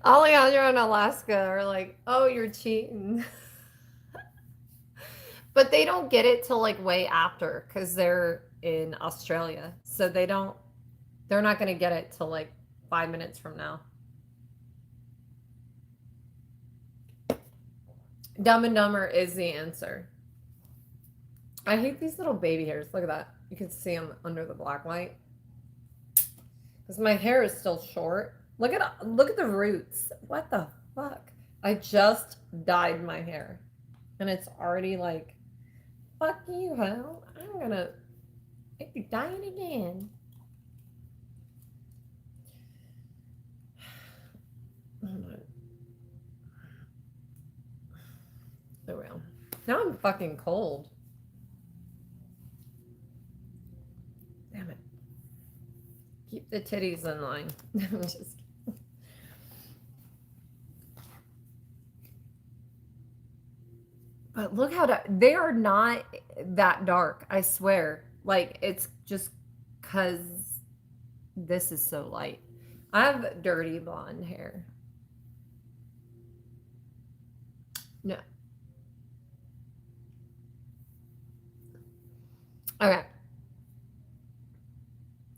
Alejandro and Alaska are like, oh, you're cheating. But they don't get it till like way after because they're in Australia. So they're not going to get it till like 5 minutes from now. Dumb and Dumber is the answer. I hate these little baby hairs. Look at that. You can see them under the black light. Because my hair is still short. Look at the roots. What the fuck? I just dyed my hair. And it's already like, fuck you, hoe. I'm gonna make you dye it again. Oh well. Now I'm fucking cold. Damn it. Keep the titties in line. I'm just kidding. But look how they are not that dark, I swear. Like, it's just because this is so light. I have dirty blonde hair. No. Okay.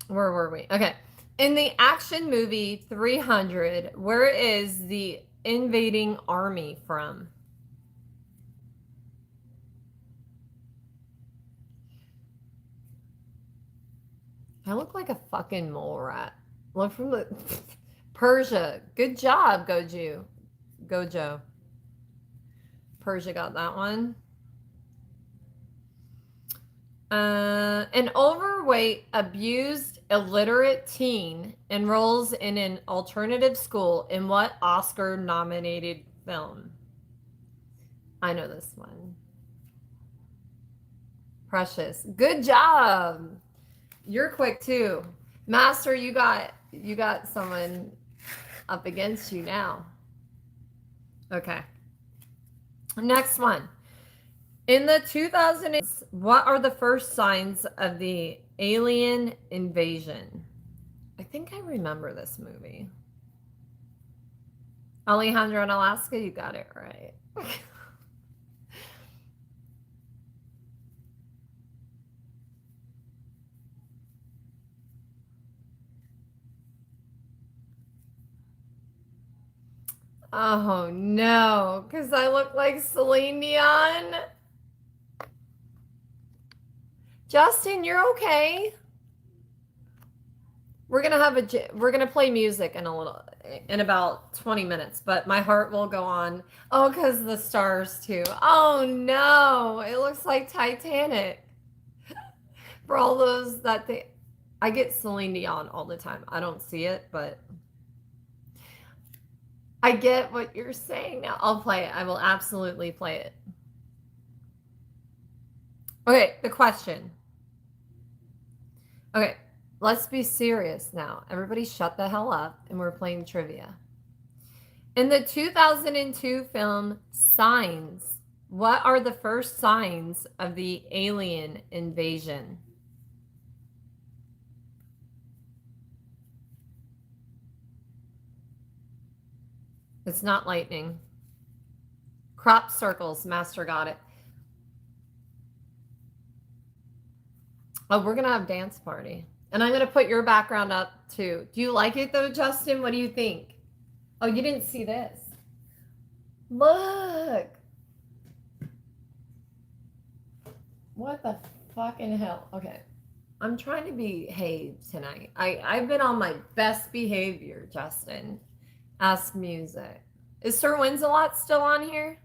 Where were we? Okay. In the action movie 300, where is the invading army from? I look like a fucking mole rat. Look from the Persia. Good job, Gojo. Persia got that one. An overweight, abused, illiterate teen enrolls in an alternative school in what Oscar-nominated film? I know this one. Precious. Good job. You're quick too. Master, you got someone up against you now. Okay. Next one. In the 2000s, what are the first signs of the alien invasion? I think I remember this movie. Alejandro in Alaska, you got it right. Oh no, because I look like Celine Dion. Justin, you're okay. We're gonna play music in about 20 minutes, but my heart will go on. Oh, because the stars too. Oh no, it looks like Titanic. For all those I get Celine Dion all the time. I don't see it, but I get what you're saying now. I'll play it. I will absolutely play it. Okay, the question. Okay, let's be serious now. Everybody shut the hell up, and we're playing trivia. In the 2002 film Signs, what are the first signs of the alien invasion? It's not lightning. Crop circles. Master got it. Oh, we're going to have dance party. And I'm going to put your background up too. Do you like it though, Justin? What do you think? Oh, you didn't see this. Look. What the fucking hell? Okay. I'm trying to behave tonight. I've been on my best behavior, Justin. Ask Music. Is Sir Wins-A-Lot still on here?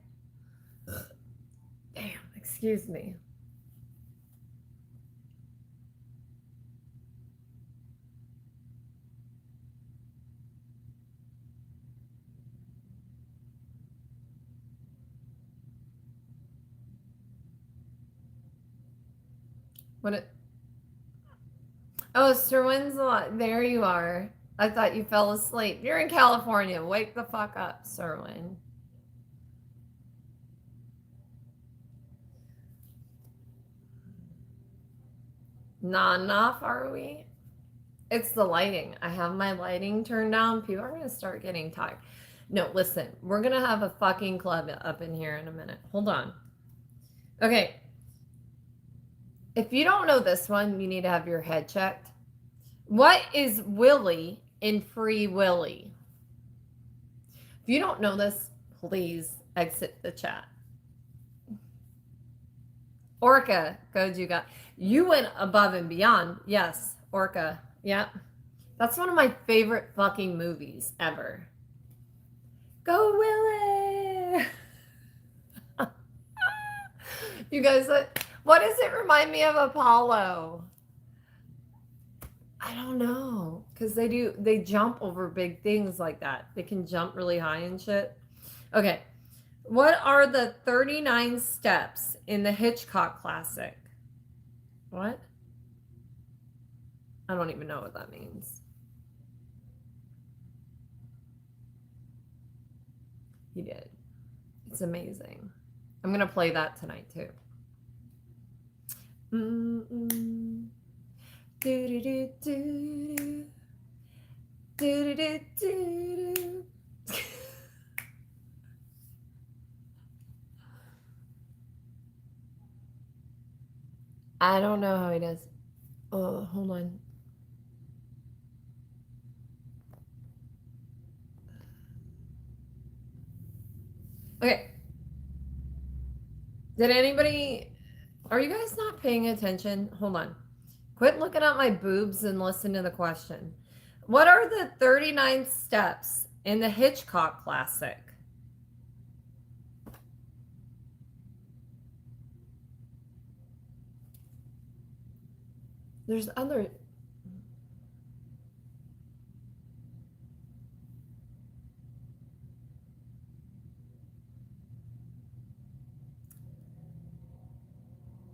Damn, excuse me. Oh, Sir Wins-A-Lot. There you are. I thought you fell asleep. You're in California. Wake the fuck up, Serwin. Not enough, are we? It's the lighting. I have my lighting turned down. People are going to start getting tired. No, listen. We're going to have a fucking club up in here in a minute. Hold on. Okay. If you don't know this one, you need to have your head checked. What is Willy in Free Willy? If you don't know this, please exit the chat. Orca, go you got. You went above and beyond. Yes, Orca. Yeah. That's one of my favorite fucking movies ever. Go Willy! You guys, what does it remind me of Apollo? I don't know. Because they jump over big things like that. They can jump really high and shit. Okay. What are the 39 steps in the Hitchcock classic? What? I don't even know what that means. He did. It's amazing. I'm going to play that tonight too. Mm-mm. Do-do-do-do-do. Do-do-do-do-do. I don't know how he does. Oh, hold on. Okay. Did anybody... Are you guys not paying attention? Hold on. Quit looking at my boobs and listen to the question. What are the 39 steps in the Hitchcock classic? There's other...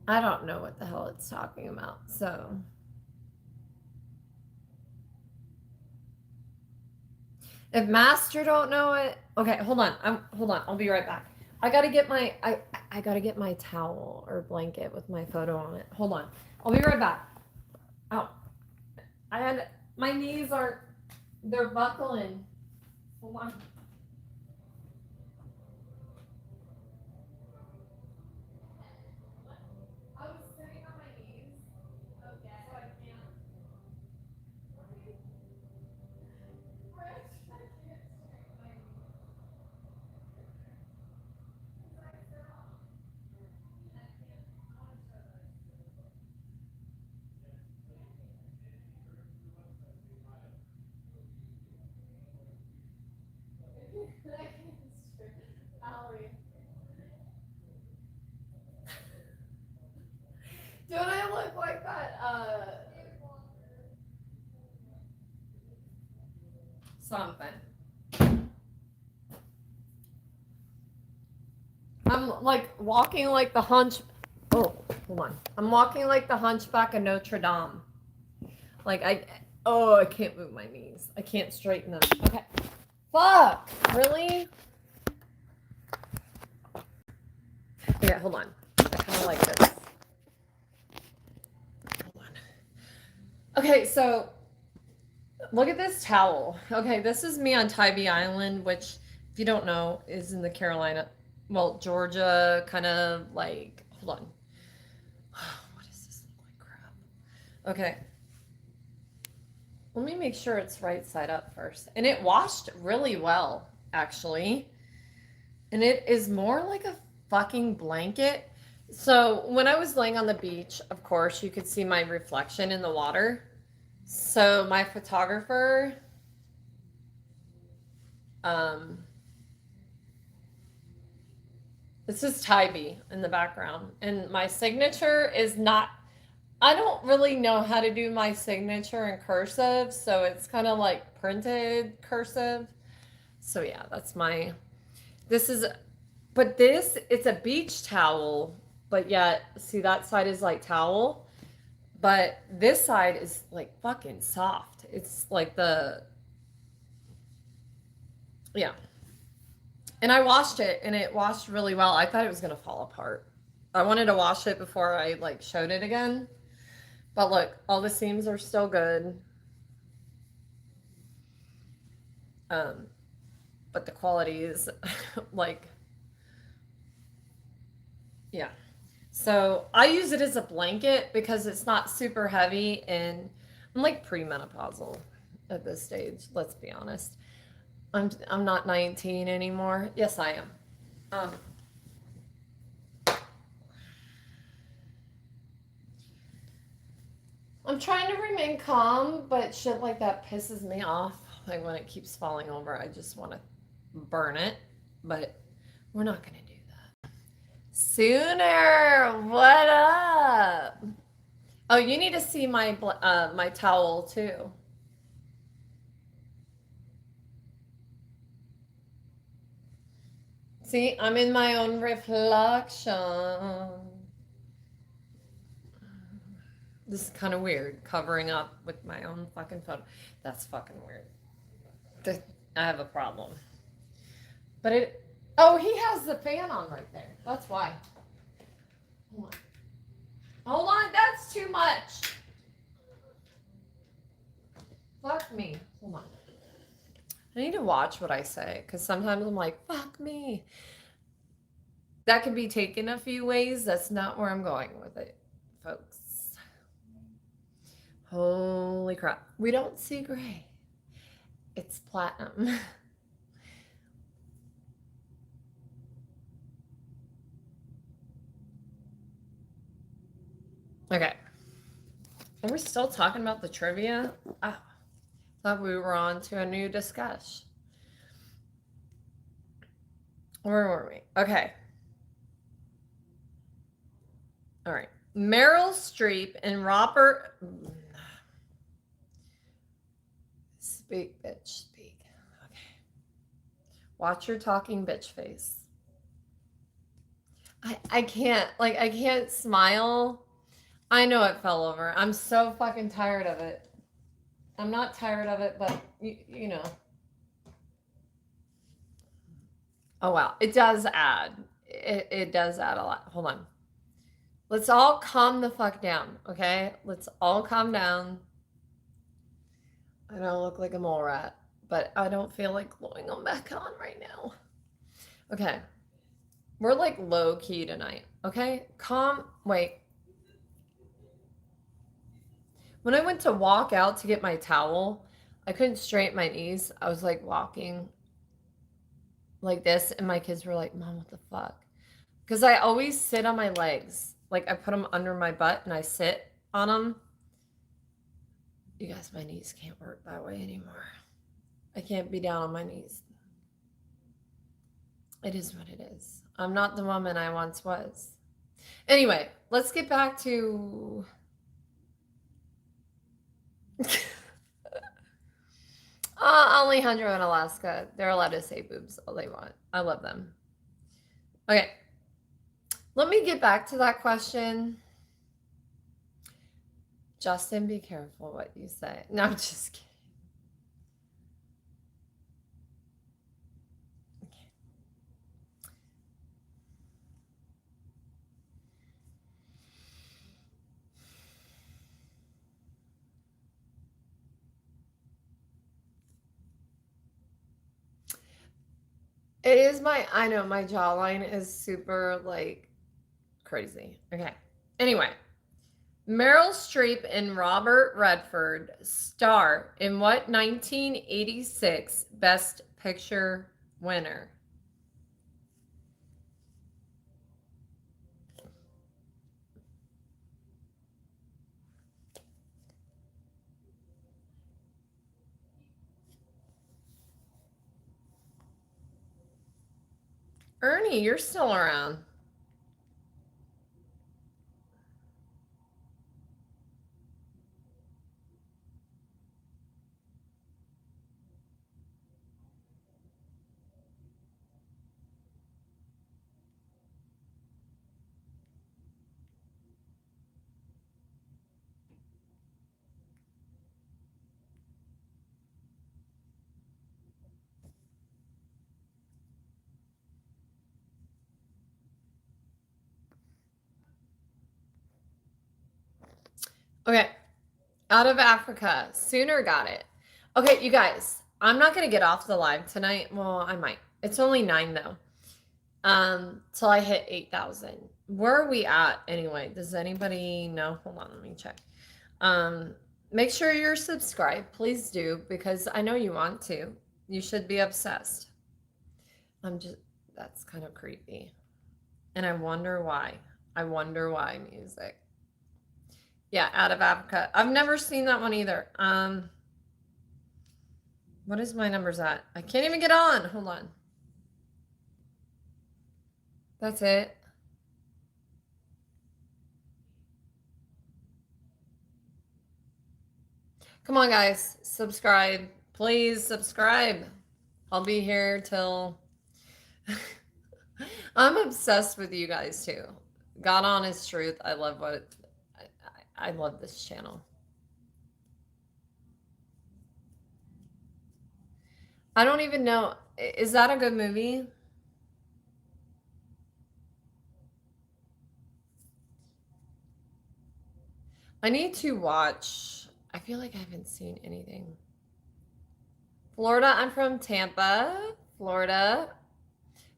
I don't know what the hell it's talking about, so... If Master don't know it... Okay, hold on. I'll be right back. I gotta get my... I gotta get my towel or blanket with my photo on it. Hold on. I'll be right back. Ow. My knees are... They're buckling. Hold on. I was sitting on my knees. Okay. So I can't... Don't I look like that? Something. I'm like walking like the hunch. Oh, hold on. I'm walking like the hunchback of Notre Dame. Like I can't move my knees. I can't straighten them. Okay. Fuck. Really? Yeah, hold on. I kind of like this. Hold on. Okay, so look at this towel. Okay, this is me on Tybee Island, which, if you don't know, is in the Carolina, well, Georgia, kind of like, hold on. What does this look like? Crap. Okay. Let me make sure it's right side up first. And it washed really well, actually. And it is more like a fucking blanket. So when I was laying on the beach, of course, you could see my reflection in the water. So my photographer, this is Tybee in the background. And my signature is not, I don't really know how to do my signature in cursive. So it's kind of like printed cursive. So yeah, that's my, this is, but this, it's a beach towel, but yet, see that side is like towel. But this side is like fucking soft. It's like yeah. And I washed it and it washed really well. I thought it was going to fall apart. I wanted to wash it before I like showed it again. But look, all the seams are still good. But the quality is like, yeah. So I use it as a blanket because it's not super heavy, and I'm like premenopausal at this stage. Let's be honest. I'm not 19 anymore. Yes, I am. Um, I'm trying to remain calm, but shit like that pisses me off. Like when it keeps falling over, I just want to burn it. But we're not gonna do that. Sooner, what up? Oh, you need to see my towel too. See, I'm in my own reflection. This is kind of weird, covering up with my own fucking photo. That's fucking weird. I have a problem. But it. Oh, he has the fan on right there. That's why. Hold on. Hold on, that's too much. Fuck me. Hold on. I need to watch what I say because sometimes I'm like, fuck me. That could be taken a few ways. That's not where I'm going with it, folks. Holy crap. We don't see gray. It's platinum. Okay. And we're still talking about the trivia? Oh, thought we were on to a new discussion. Where were we? Okay. All right. Meryl Streep and Robert. Speak, bitch, speak. Okay. Watch your talking bitch face. I can't, like, I can't smile. I know it fell over. I'm so fucking tired of it. I'm not tired of it, but you know. Oh, wow. It does add. It does add a lot. Hold on. Let's all calm the fuck down, okay? Let's all calm down. I don't look like a mole rat, but I don't feel like gluing them back on right now. Okay. We're like low key tonight, okay? Calm. Wait. When I went to walk out to get my towel, I couldn't straighten my knees. I was like walking like this, and my kids were like, Mom, what the fuck? Because I always sit on my legs. Like I put them under my butt and I sit on them. You guys, my knees can't work that way anymore. I can't be down on my knees. It is what it is. I'm not the woman I once was. Anyway, let's get back to... Alejandro in Alaska. They're allowed to say boobs all they want. I love them. Okay. Let me get back to that question. Justin, be careful what you say. No, I'm just kidding. Okay. It is I know my jawline is super like crazy. Okay. Anyway, Meryl Streep and Robert Redford star in what 1986 Best Picture winner? Ernie, you're still around. Okay. Out of Africa. Sooner got it. Okay, you guys. I'm not gonna get off the live tonight. Well, I might. It's only 9 though. Till I hit 8,000. Where are we at anyway? Does anybody know? Hold on, let me check. Make sure you're subscribed. Please do, because I know you want to. You should be obsessed. That's kind of creepy. And I wonder why. I wonder why music. Yeah, Out of Africa. I've never seen that one either. What is my numbers at? I can't even get on. Hold on. That's it. Come on, guys. Subscribe. Please subscribe. I'll be here till... I'm obsessed with you guys, too. God honest truth. I love I love this channel. I don't even know. Is that a good movie? I need to watch. I feel like I haven't seen anything. Florida. I'm from Tampa, Florida.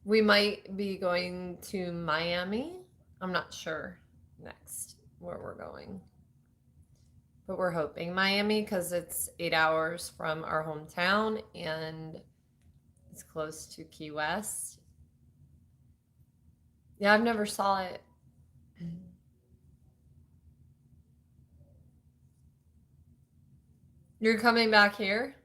We might be going to Miami. I'm not sure next where we're going. But we're hoping Miami because it's 8 hours from our hometown and it's close to Key West. Yeah, I've never saw it. You're coming back here?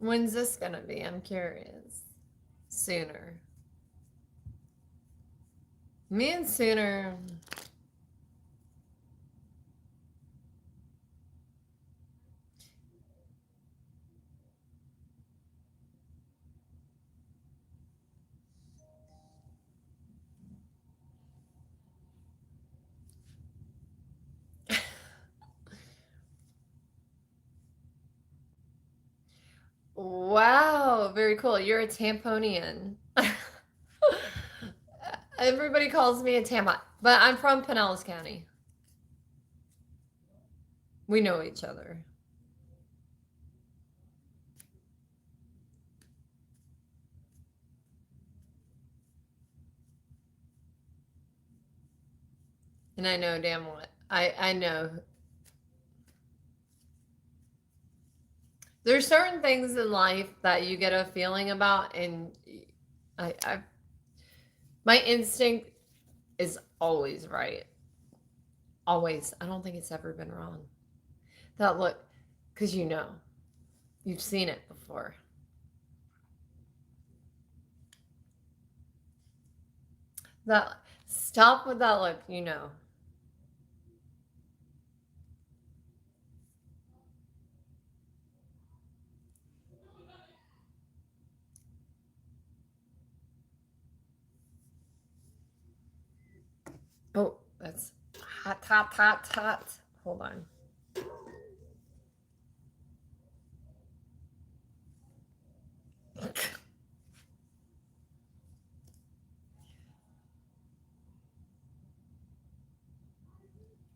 When's this gonna be? I'm curious. Sooner. Me and Sooner. Wow, very cool. You're a Tamponian. Everybody calls me a tampon, but I'm from Pinellas County. We know each other. And I know damn what. I know. There's certain things in life that you get a feeling about, and my instinct is always right. Always. I don't think it's ever been wrong. That look, because you know, you've seen it before. That stop with that look, you know. Oh, that's hot, hot, hot, hot. Hold on.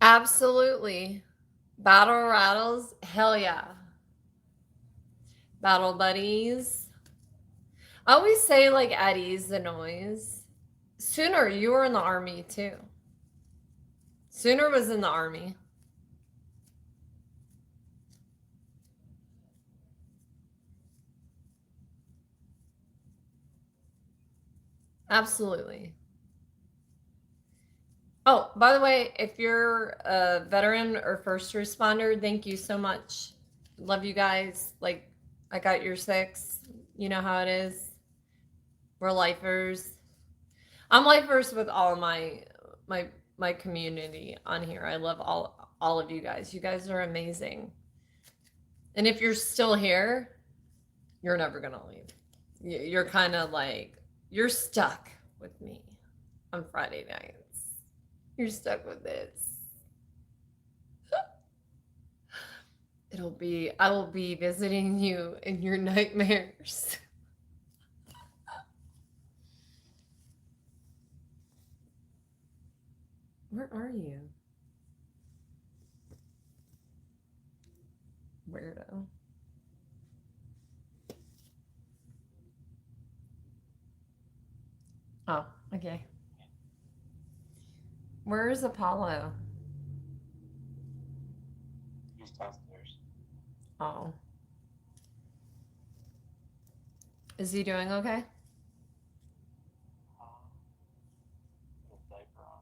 Absolutely. Battle rattles, hell yeah. Battle buddies. I always say like at ease the noise. Sooner, you were in the army too. Sooner was in the army. Absolutely. Oh, by the way, if you're a veteran or first responder, thank you so much. Love you guys. Like, I got your 6. You know how it is. We're lifers. I'm lifers with all of my community on here. I love all of you guys. You guys are amazing. And if you're still here, you're never gonna leave. You're kind of like, you're stuck with me on Friday nights. You're stuck with this. I will be visiting you in your nightmares. Where are you? Weirdo. Oh, okay. Where is Apollo? He's downstairs. Oh. Is he doing okay? With a diaper on.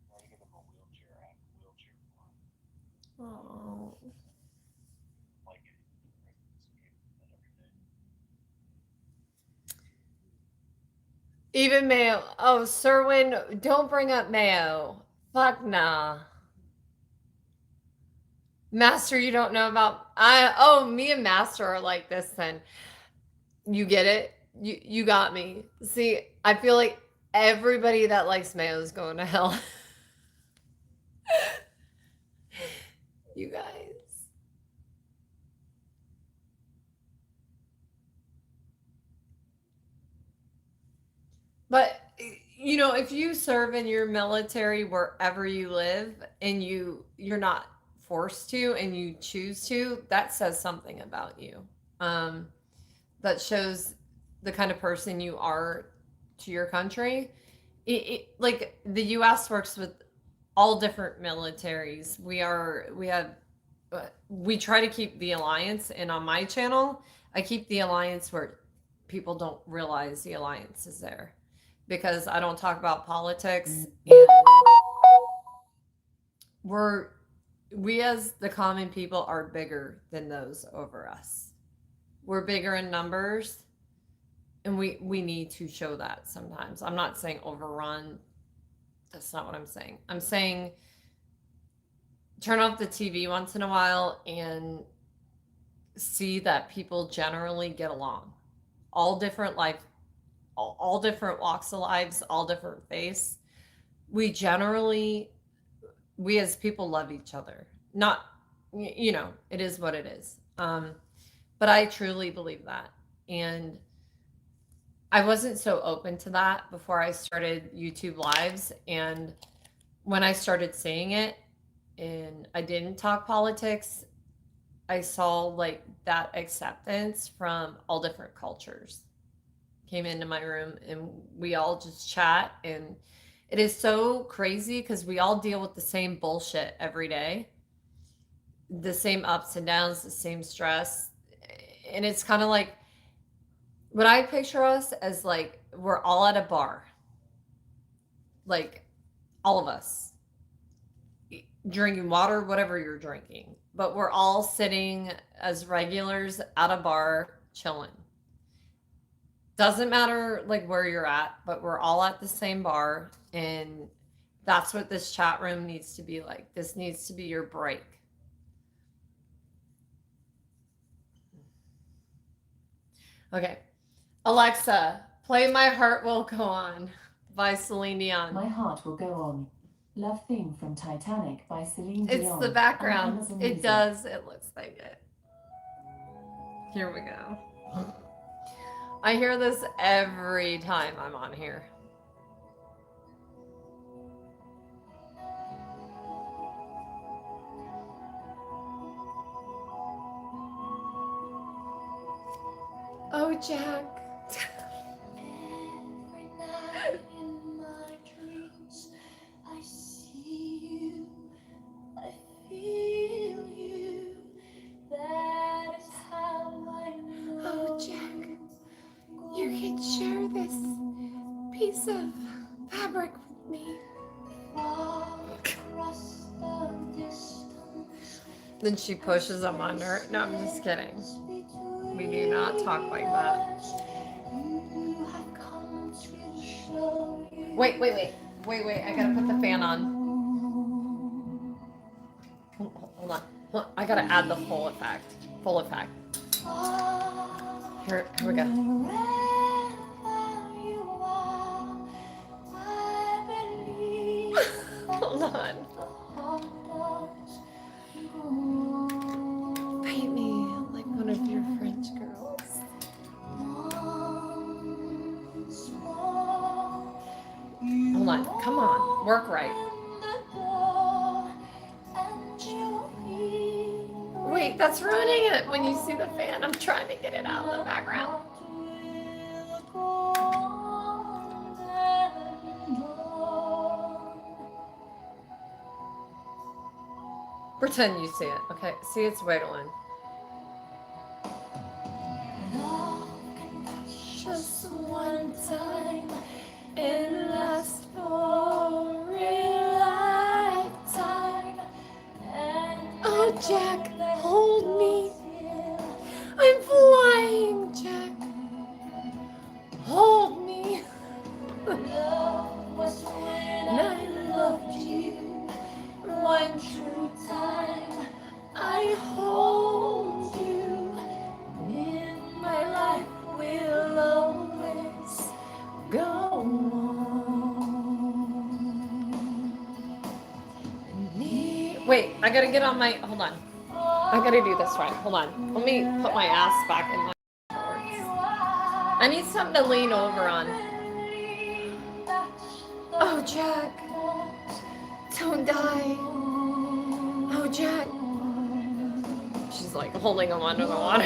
Try to get him a wheelchair. I have a wheelchair for him. Oh. Like it. Every day. Even Mayo. Oh, Serwin, don't bring up Mayo. Fuck nah. Master, you don't know about me and Master are like this then. You get it? You got me. See, I feel like everybody that likes Mayo is going to hell. You guys. But you know, if you serve in your military wherever you live and you're not forced to and you choose to, that says something about you. That shows the kind of person you are to your country. Like the U.S. works with all different militaries. We try to keep the alliance, and on my channel, I keep the alliance where people don't realize the alliance is there, because I don't talk about politics, and we as the common people are bigger than those over us. We're bigger in numbers, and we need to show that sometimes. I'm not saying overrun. That's not what I'm saying. I'm saying turn off the TV once in a while and see that people generally get along. All different all different walks of lives, all different faiths. We as people love each other. Not, it is what it is. But I truly believe that. And I wasn't so open to that before I started YouTube lives. And when I started seeing it and I didn't talk politics, I saw like that acceptance from all different cultures came into my room, and we all just chat. And it is so crazy because we all deal with the same bullshit every day, the same ups and downs, the same stress. And it's kind of like what I picture us as, like we're all at a bar, like all of us drinking water, whatever you're drinking, but we're all sitting as regulars at a bar chilling. Doesn't matter like where you're at, but we're all at the same bar. And that's what this chat room needs to be like. This needs to be your break. Okay. Alexa, play My Heart Will Go On by Celine Dion. My Heart Will Go On. Love theme from Titanic by Celine Dion. It's the background. It does. It looks like it. Here we go. I hear this every time I'm on here. Oh, Jack. Every night in my dreams, I see you, I feel you. That is how I know. Oh, Jack. You can share this piece of fabric with me. Far across the distance, Then she pushes him under. No, I'm just kidding. We do not talk like that. you have come to show you. Wait. I gotta put the fan on. Hold on. I gotta add the full effect. Full effect. Here we go. Wherever you are, I believe Hold on. the heart does go Paint me like one of your French girls. once more. Hold on. Come Work right. Wait, that's ruining it when you see the fan. I'm trying to get it out of the background. Pretend you see it. Okay, see it's wiggling. Just one time and last for a lifetime. Oh, Jack, hold me. I'm flying, Jack. Hold me. Love was when I loved you. One true time I hold you. In my life will always go on. Wait, I gotta get on my, hold on. I gotta do this right. Hold on. Let me put my ass back in my shorts. I need something to lean over on. Oh, Jack. Don't die. Oh, Jack. She's like holding him under the water.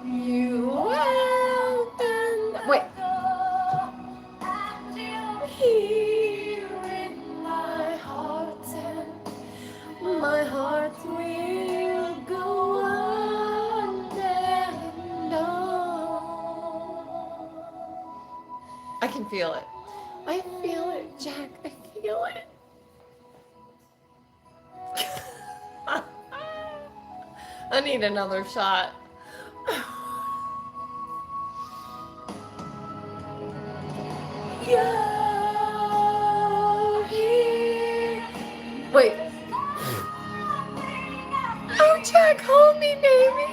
You open. Wait. Here in my heart, and my heart will go on and on. I can feel it. I feel it, Jack. I feel it. I need another shot. You're here. Wait. Oh, Jack, hold me, baby.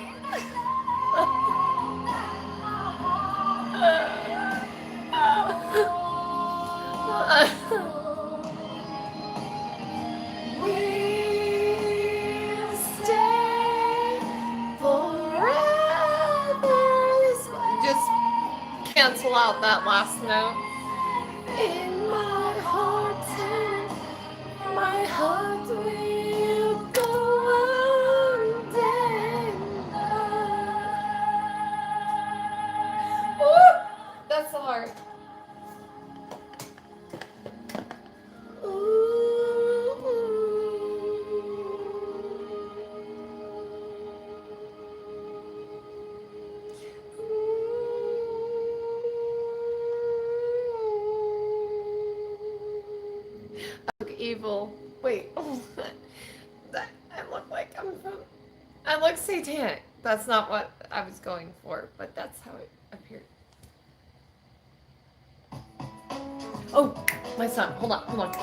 We'll stay forever. Just cancel out that last note. In my heart, and my heart will go on and on. Woo! That's the heart. Evil. Wait. Oh, that I look like I'm from. I look satanic. That's not what I was going for, but that's how it appeared. Oh, my son. Hold on. Hold on.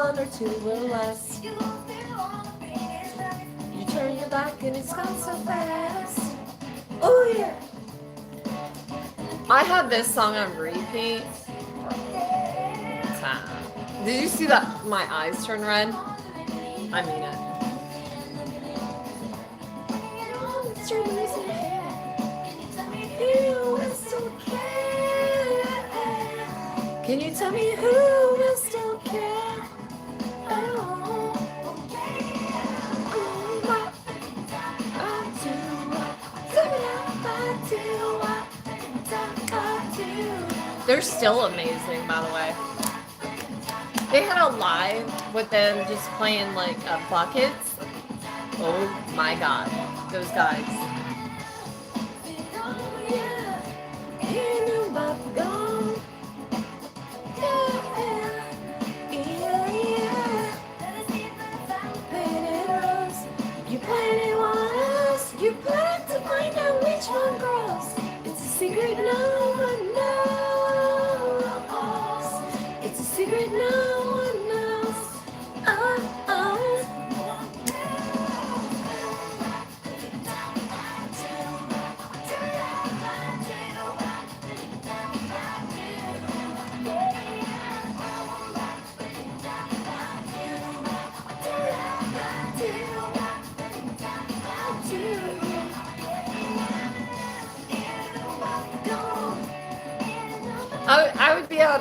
Or two or less. You turn your back and it's gone so fast. Oh yeah. I had this song on repeat. Did you see that? My eyes turn red. I mean it. Can you tell me who will still care? They're still amazing, by the way. They had a live with them just playing like buckets. Oh my god, those guys. You planted one, you plan to find out which one grows. It's a secret no one knows. It's a secret no one knows. Oh, oh.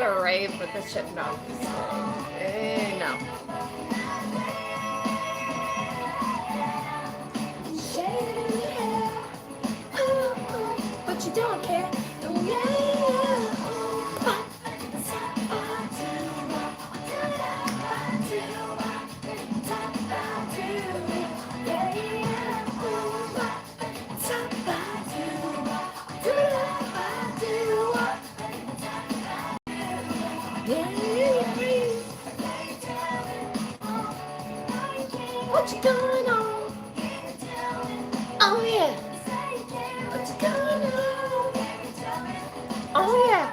at a rave with the shit. No, I'm just kidding. No. But you don't care. What you going on? Oh yeah. What you going on? Oh yeah.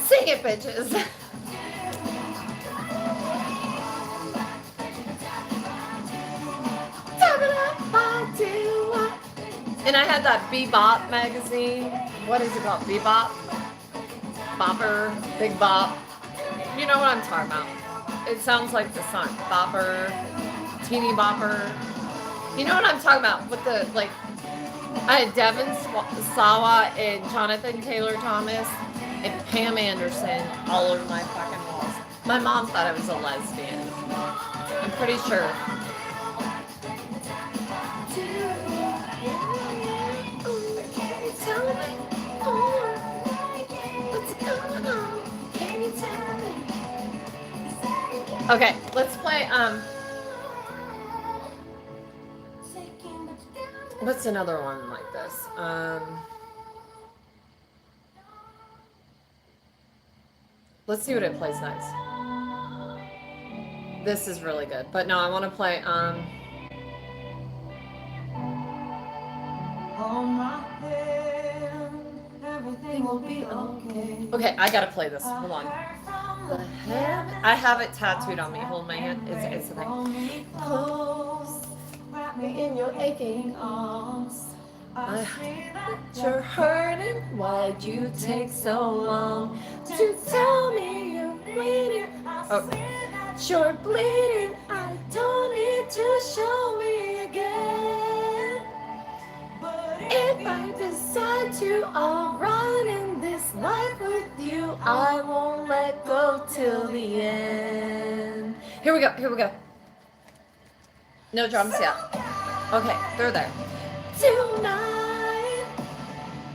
Sing it, bitches. And I had that Bebop magazine. What is it called? Bebop? Bopper? Big Bop? You know what I'm talking about. It sounds like the song. Bopper. Teeny Bopper. You know what I'm talking about. With the, like, I had Devin Sawa and Jonathan Taylor Thomas and Pam Anderson all over my fucking walls. My mom thought I was a lesbian. I'm pretty sure. Okay, let's play, what's another one like this? Let's see what it plays next. This is really good, but no, I want to play, everything will be okay. okay, I gotta play this. Hold on. The hand? I have it tattooed on me. Hold my hand. It's the thing. Close, wrap me in your aching arms. I see that you're hurting. Why'd you take so long to tell me you're bleeding? Oh, you're bleeding. I don't need to show me again. If I decide to, I'll run in this life with you. I won't let go till the end. Here we go. Here we go. No drums yet. Okay, they're there. Tonight,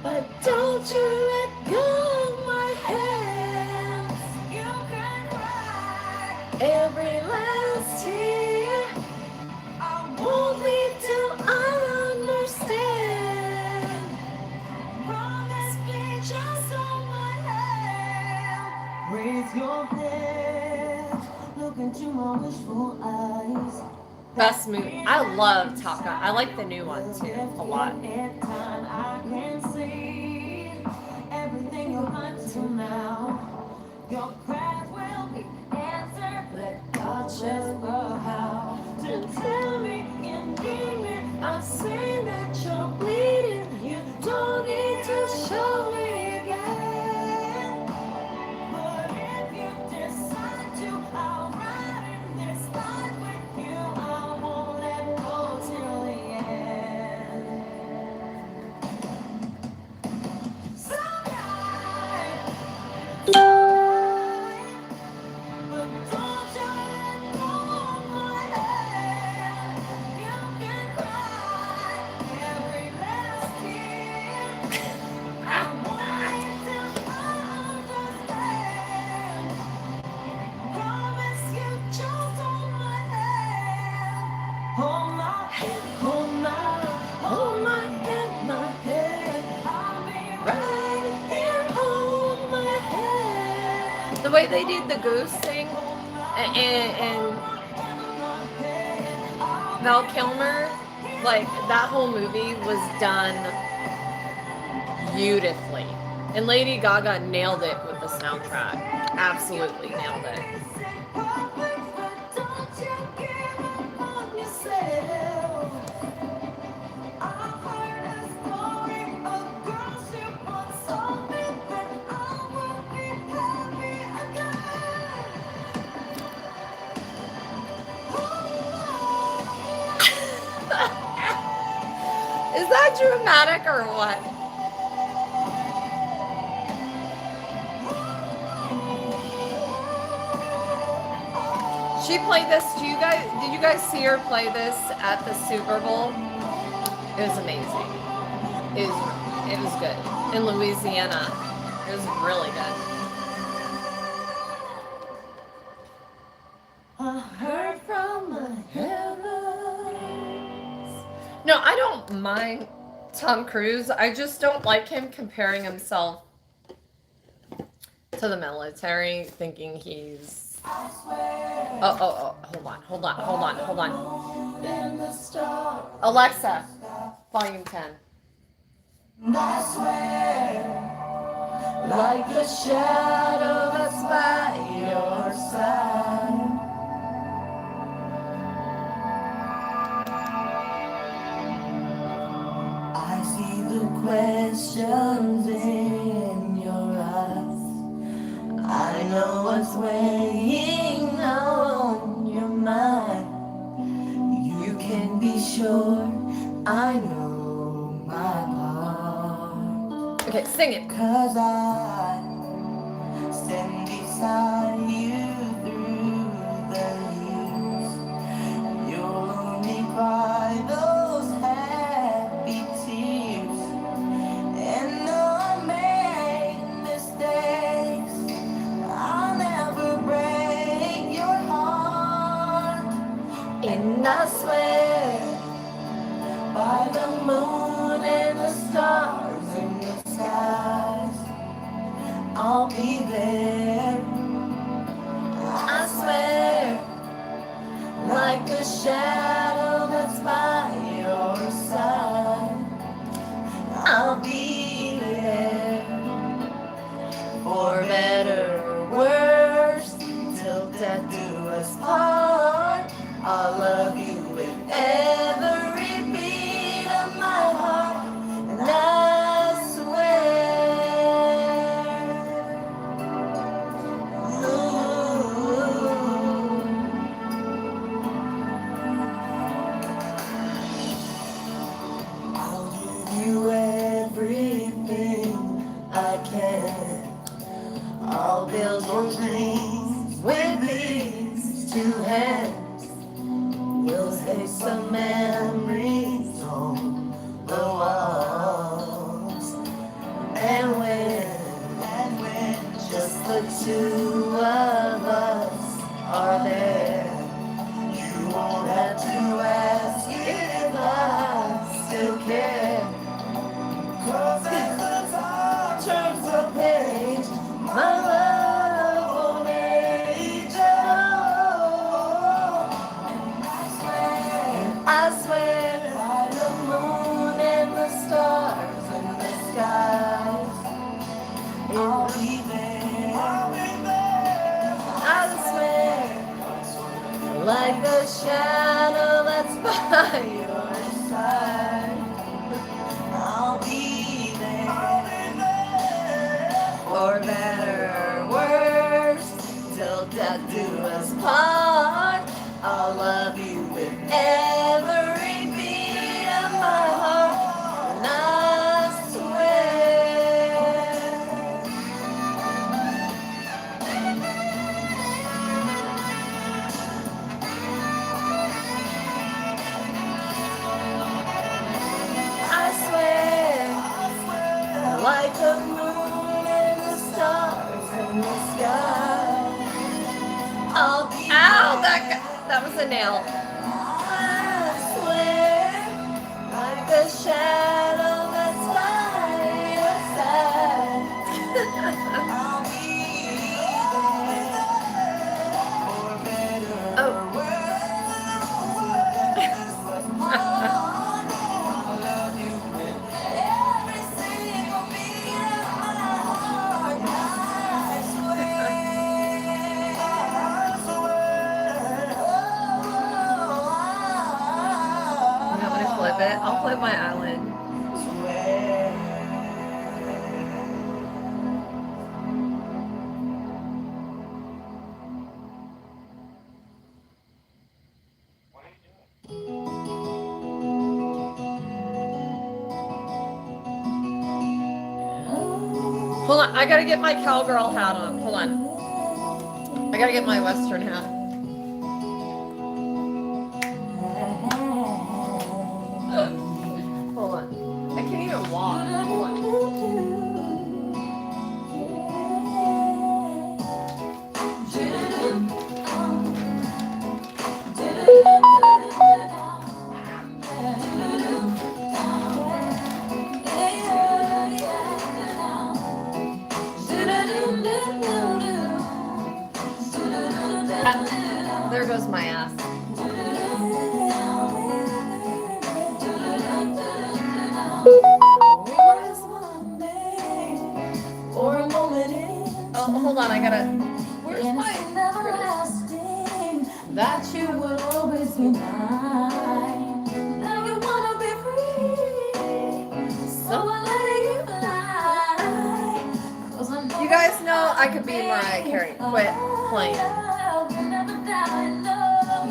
but don't you let go of my hands. You can cry every last tear. I won't leave till I understand. Promise me just hold my hand. Raise your head, look into my wishful eyes. Best movie. I love Top Gun. I like the new one too a lot. I can see everything you want to now. Your prayers will be answered. Let God just know how to tell me in demon. I say that you're bleeding. You don't need to show me again. But if you decide to, I'll ride in this life with you. I won't let go till the end. Sometime, but don't you let go of my hand. You can cry every last tear. I want to understand. Promise you just hold my hand. Hold my hand, hold my hand, my hand. I'll be right here, hold my hand. The way they did the goose thing and Val Kilmer, like that whole movie was done beautifully. And Lady Gaga nailed it with the soundtrack. Absolutely nailed it. Is that dramatic or what? She played this. Did you guys see her play this at the Super Bowl? It was amazing. It was good. In Louisiana. It was really good. I heard from the heavens. No, I don't mind Tom Cruise. I just don't like him comparing himself to the military, thinking he's. Oh, hold on. Alexa, volume 10. I swear, like the shadow that's by your side. I see the questions in your eyes. I know what's weighing on your mind. You can be sure I know my part. Okay, sing it. 'Cause I stand beside you through the years. You'll only cry those happy tears. And though I make mistakes, I'll never break your heart. And I swear by the moon and the stars in the skies, I'll be there. I swear, like a shadow that's by your side, I'll be there. For better or worse, till death do us part. I'll love you with every beat of my heart, and I swear. I'll give you everything I can. I'll build your dreams with these two hands. We'll save some memories on the walls. And when just the two of us are there, you won't have to ask if I still care. 'Cause as the time turns the page, my love won't age at all. I swear by the moon and the stars in the skies, I'll be there. I swear, like the shadow that's by your side, I'll be there. For better or worse, till death do us part. I'll love you with every beat of my heart, and I swear. I swear, like the moon and the stars in the sky, I'll be Ow, that was a nail. I swear, like the shadow that's by your side, I'll be there. For better or worse, Hold on, I gotta get my cowgirl hat on. Hold on. I gotta get my Western hat. Hold on. I can't even walk. Hold on. There goes my ass. Oh, hold on, I gotta. Where's my? That you will always be mine. Now you wanna be free, so I let you fly. 'Cause I know You guys know I could be Mariah Carey. Quit playing. love will never die. No,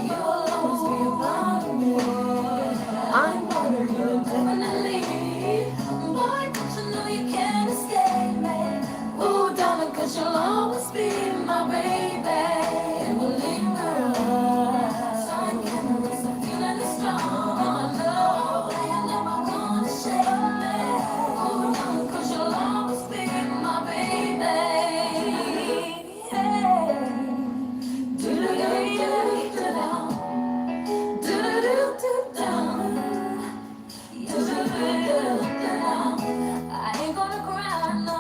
you'll always be a part of me. I'm part of you definitely. Boy, don't you know you can't escape me? Ooh, darling, 'cause you'll always be my baby. And we'll linger on. So I can't erase the feeling that's strong. And I know that you're never gonna shake me. Ooh, darling, 'cause you'll always be my baby. Hey. Do-do-do-do-do-do. Do-do-do-do-do. I ain't gonna cry, no,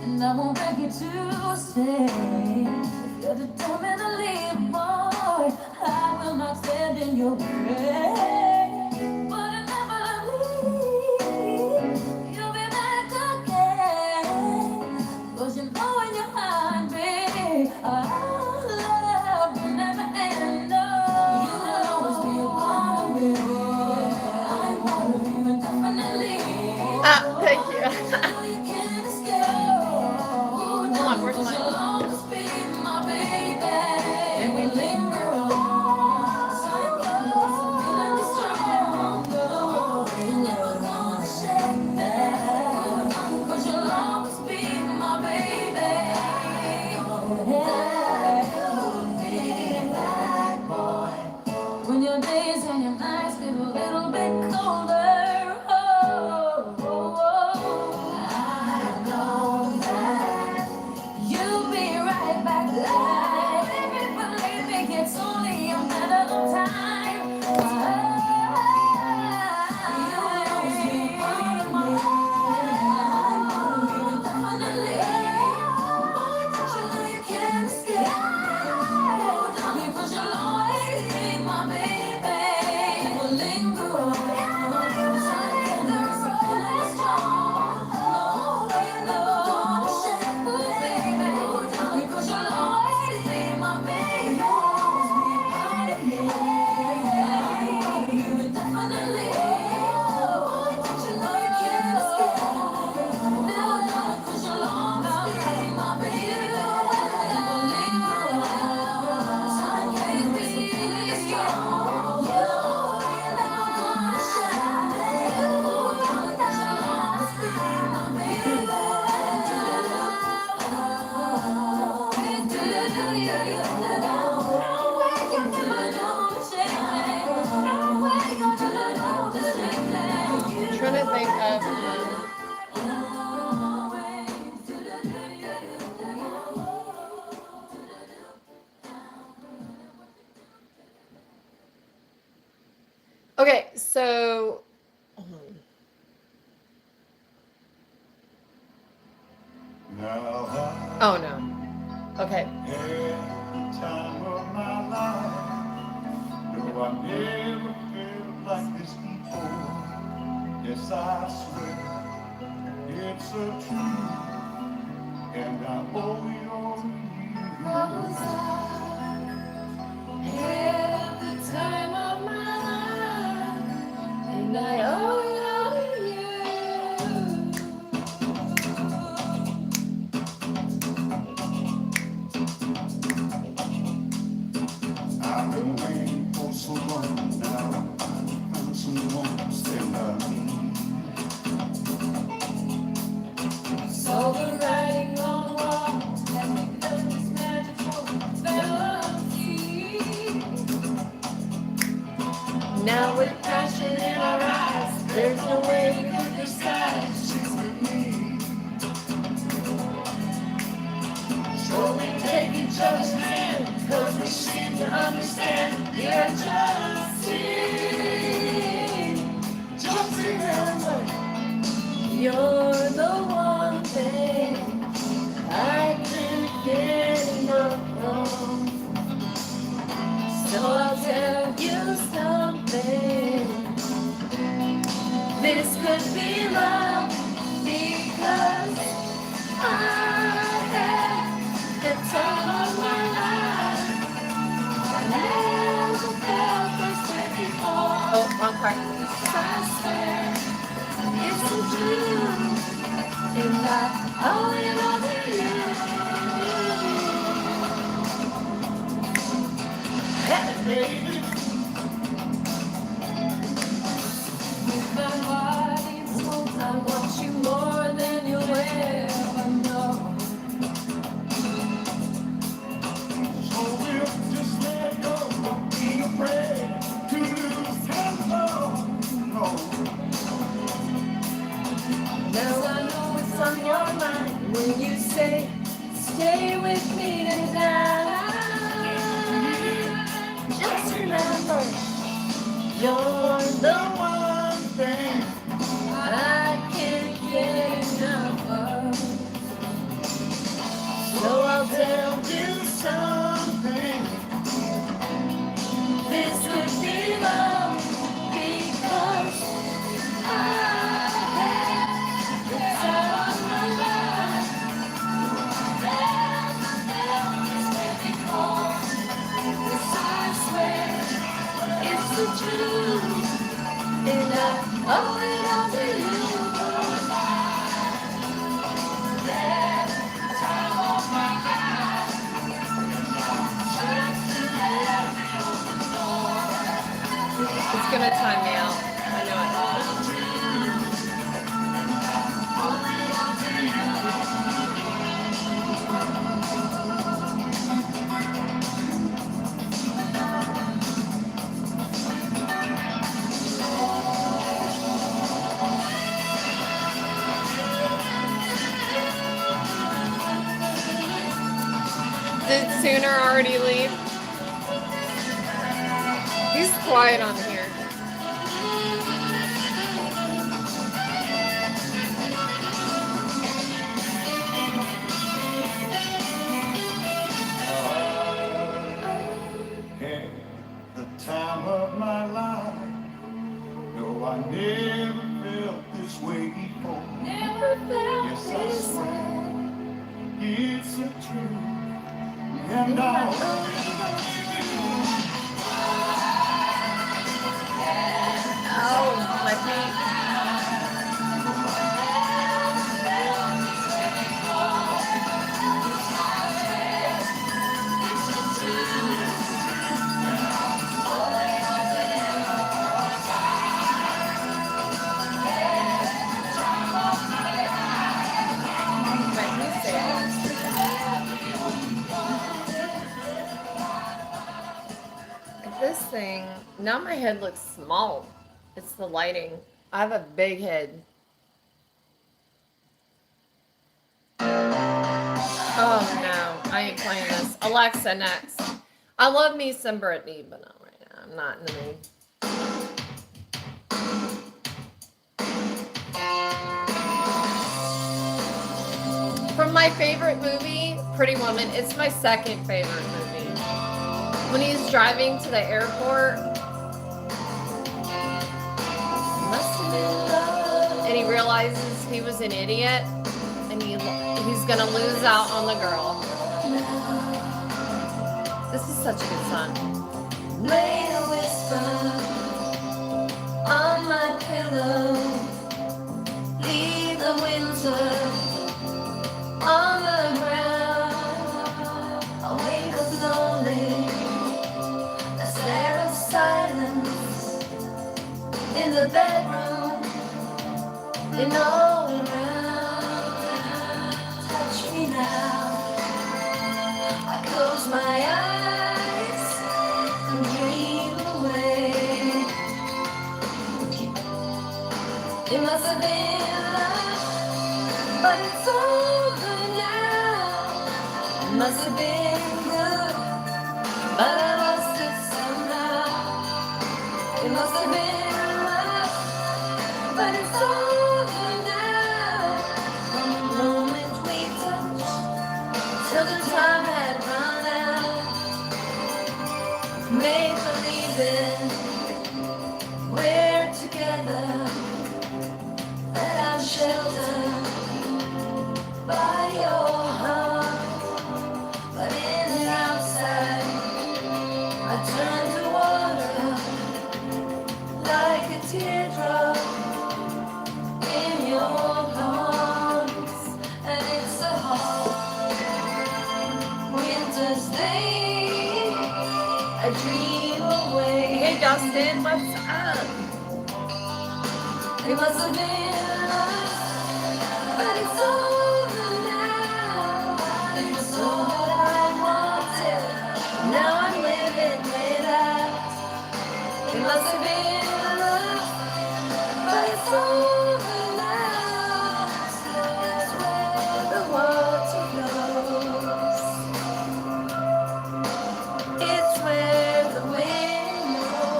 and I won't beg you to stay. If you're determined to leave, boy, I will not stand in your way. But inevitably, you'll be back again. 'Cause you know in your heart, baby, our love will never end. No, you will always be a part of me. I'm part of you indefinitely. Ah, thank you. You can't escape. Hold on, where's my- You'll always be my baby. And we linger on. So close, feeling strong. You're never gonna shake me. 'Cause you'll always be my baby. When your days and your nights get a little bit colder, I know that you'll be right back there. Baby, believe me, it's only a matter of time. You'll always be part of my life. Definitely. Don't you know you can't escape? Because you'll always be my baby. We'll linger on. Because you'll always be my baby. Definitely. Don't you know you can't escape? Because you'll always be my baby. We'll linger on. I'm trying to think of. Okay, so. Oh no. Okay. Time of my life, no, I never felt like this before. Yes, I swear it's a truth, and I owe it all to you. At the time of my life, and I owe it all to you. I've been waiting for so long now. I found someone to stand by me. So You're the one thing I can't get enough of. So I'll tell you something. This could be love because I had the time of my life. I never felt this way before. Oh, wrong part. I swear it's the truth, and I owe it all to you. Hey, baby. With my heart and soul, I want you more than you'll ever know. So we'll just let go, don't be afraid to lose control. No. Now I know it's on your mind when you say, stay with me tonight. Just remember, you're the one thing I can't get enough of. So I'll tell you something. This could be love because I had the time of my life. Never felt this way before. Yes, I swear it's the truth, and I owe it all to you. It's gonna time me out. I know it. Did Sooner already leave? He's quiet on here. Had the time of my life. No, I never felt this way before. Never felt Yes, I this swear way. it's the truth, and I Oh, my feet. This thing, now my head looks small. It's the lighting. I have a big head. Oh no, I ain't playing this. Alexa, next. I love me some Britney, but not right now. I'm not in the mood. From my favorite movie, Pretty Woman, it's my second favorite movie. When he's driving to the airport, and he realizes he was an idiot, and he's gonna lose out on the girl. This is such a good song. Lay a whisper on my pillow. Leave the winter on the ground. I'll wake up lonely. A stare of silence in the bedroom. And all around. Touch me now. I close my eyes and dream away. It must have been love, but it's over now. It must have been good, but I lost it somehow. It must have been love, but it's over now. sheltered by your heart. But in and outside, I turn to water like a teardrop in your arms. And it's a hard winter's day, I dream away. Hey Dustin, what's up? It must have been love, but it's over now. It's all that I wanted, now I'm living without. It must have been love, but it's over now. That's where the water flows. It's where the wind blows.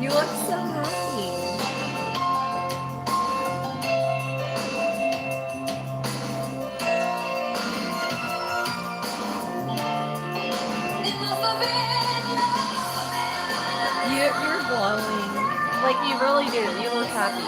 You look so happy. It must have been love. You're glowing. Like you really do. You look happy.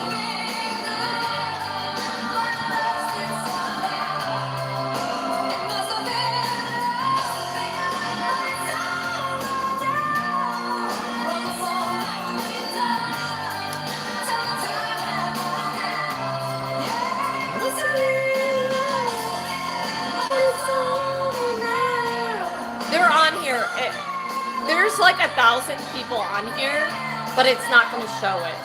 They're on here. There's like 1,000 people on here, but it's not going to show it.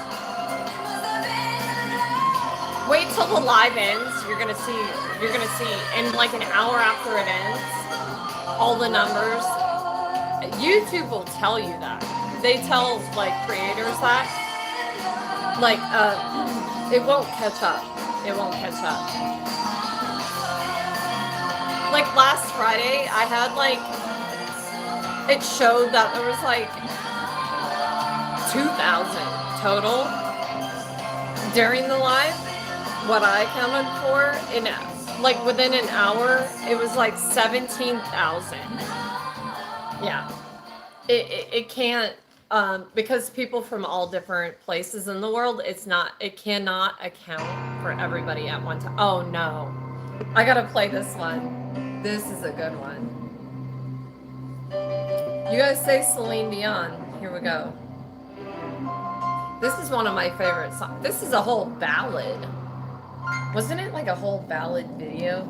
Wait till the live ends. You're gonna see, in like an hour after it ends, all the numbers. YouTube will tell you that. They tell like creators that. Like, it won't catch up. It won't catch up. Like last Friday, I had like, it showed that there was like 2,000 total during the live. What I counted for in like within an hour, it was like 17,000. Yeah, it can't because people from all different places in the world. It cannot account for everybody at one time. Oh no, I gotta play this one. This is a good one. You guys say Celine Dion. Here we go. This is one of my favorite songs. This is a whole ballad. Wasn't it like a whole ballad video?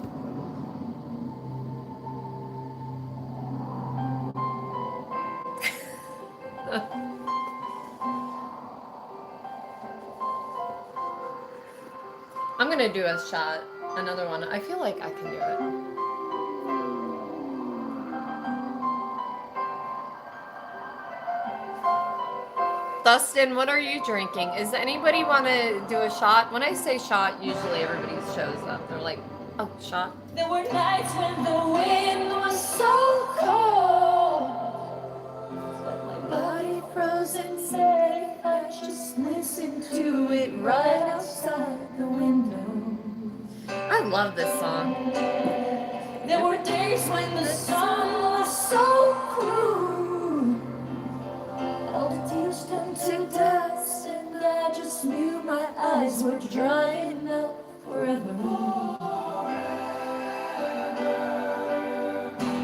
I'm gonna do a shot, another one. I feel like I can do it. Dustin, what are you drinking? Is anybody want to do a shot? When I say shot, usually everybody shows up. They're like, oh, shot. There were nights when the wind was so cold, my body frozen safe. I just listened to it right outside the window. I love this song. There were days when the sun was so cruel, all the tears turned to dust, and I just knew my eyes were drying up forever.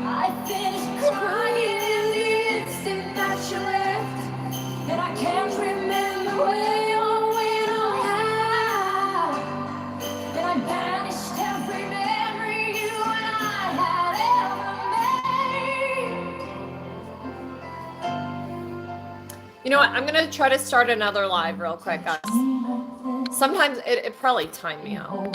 I finished crying in the instant that you left, and I can't remember where or when or how, and I banished every memory you and I had ever made. You know what? I'm going to try to start another live real quick, guys. Sometimes it probably timed me out.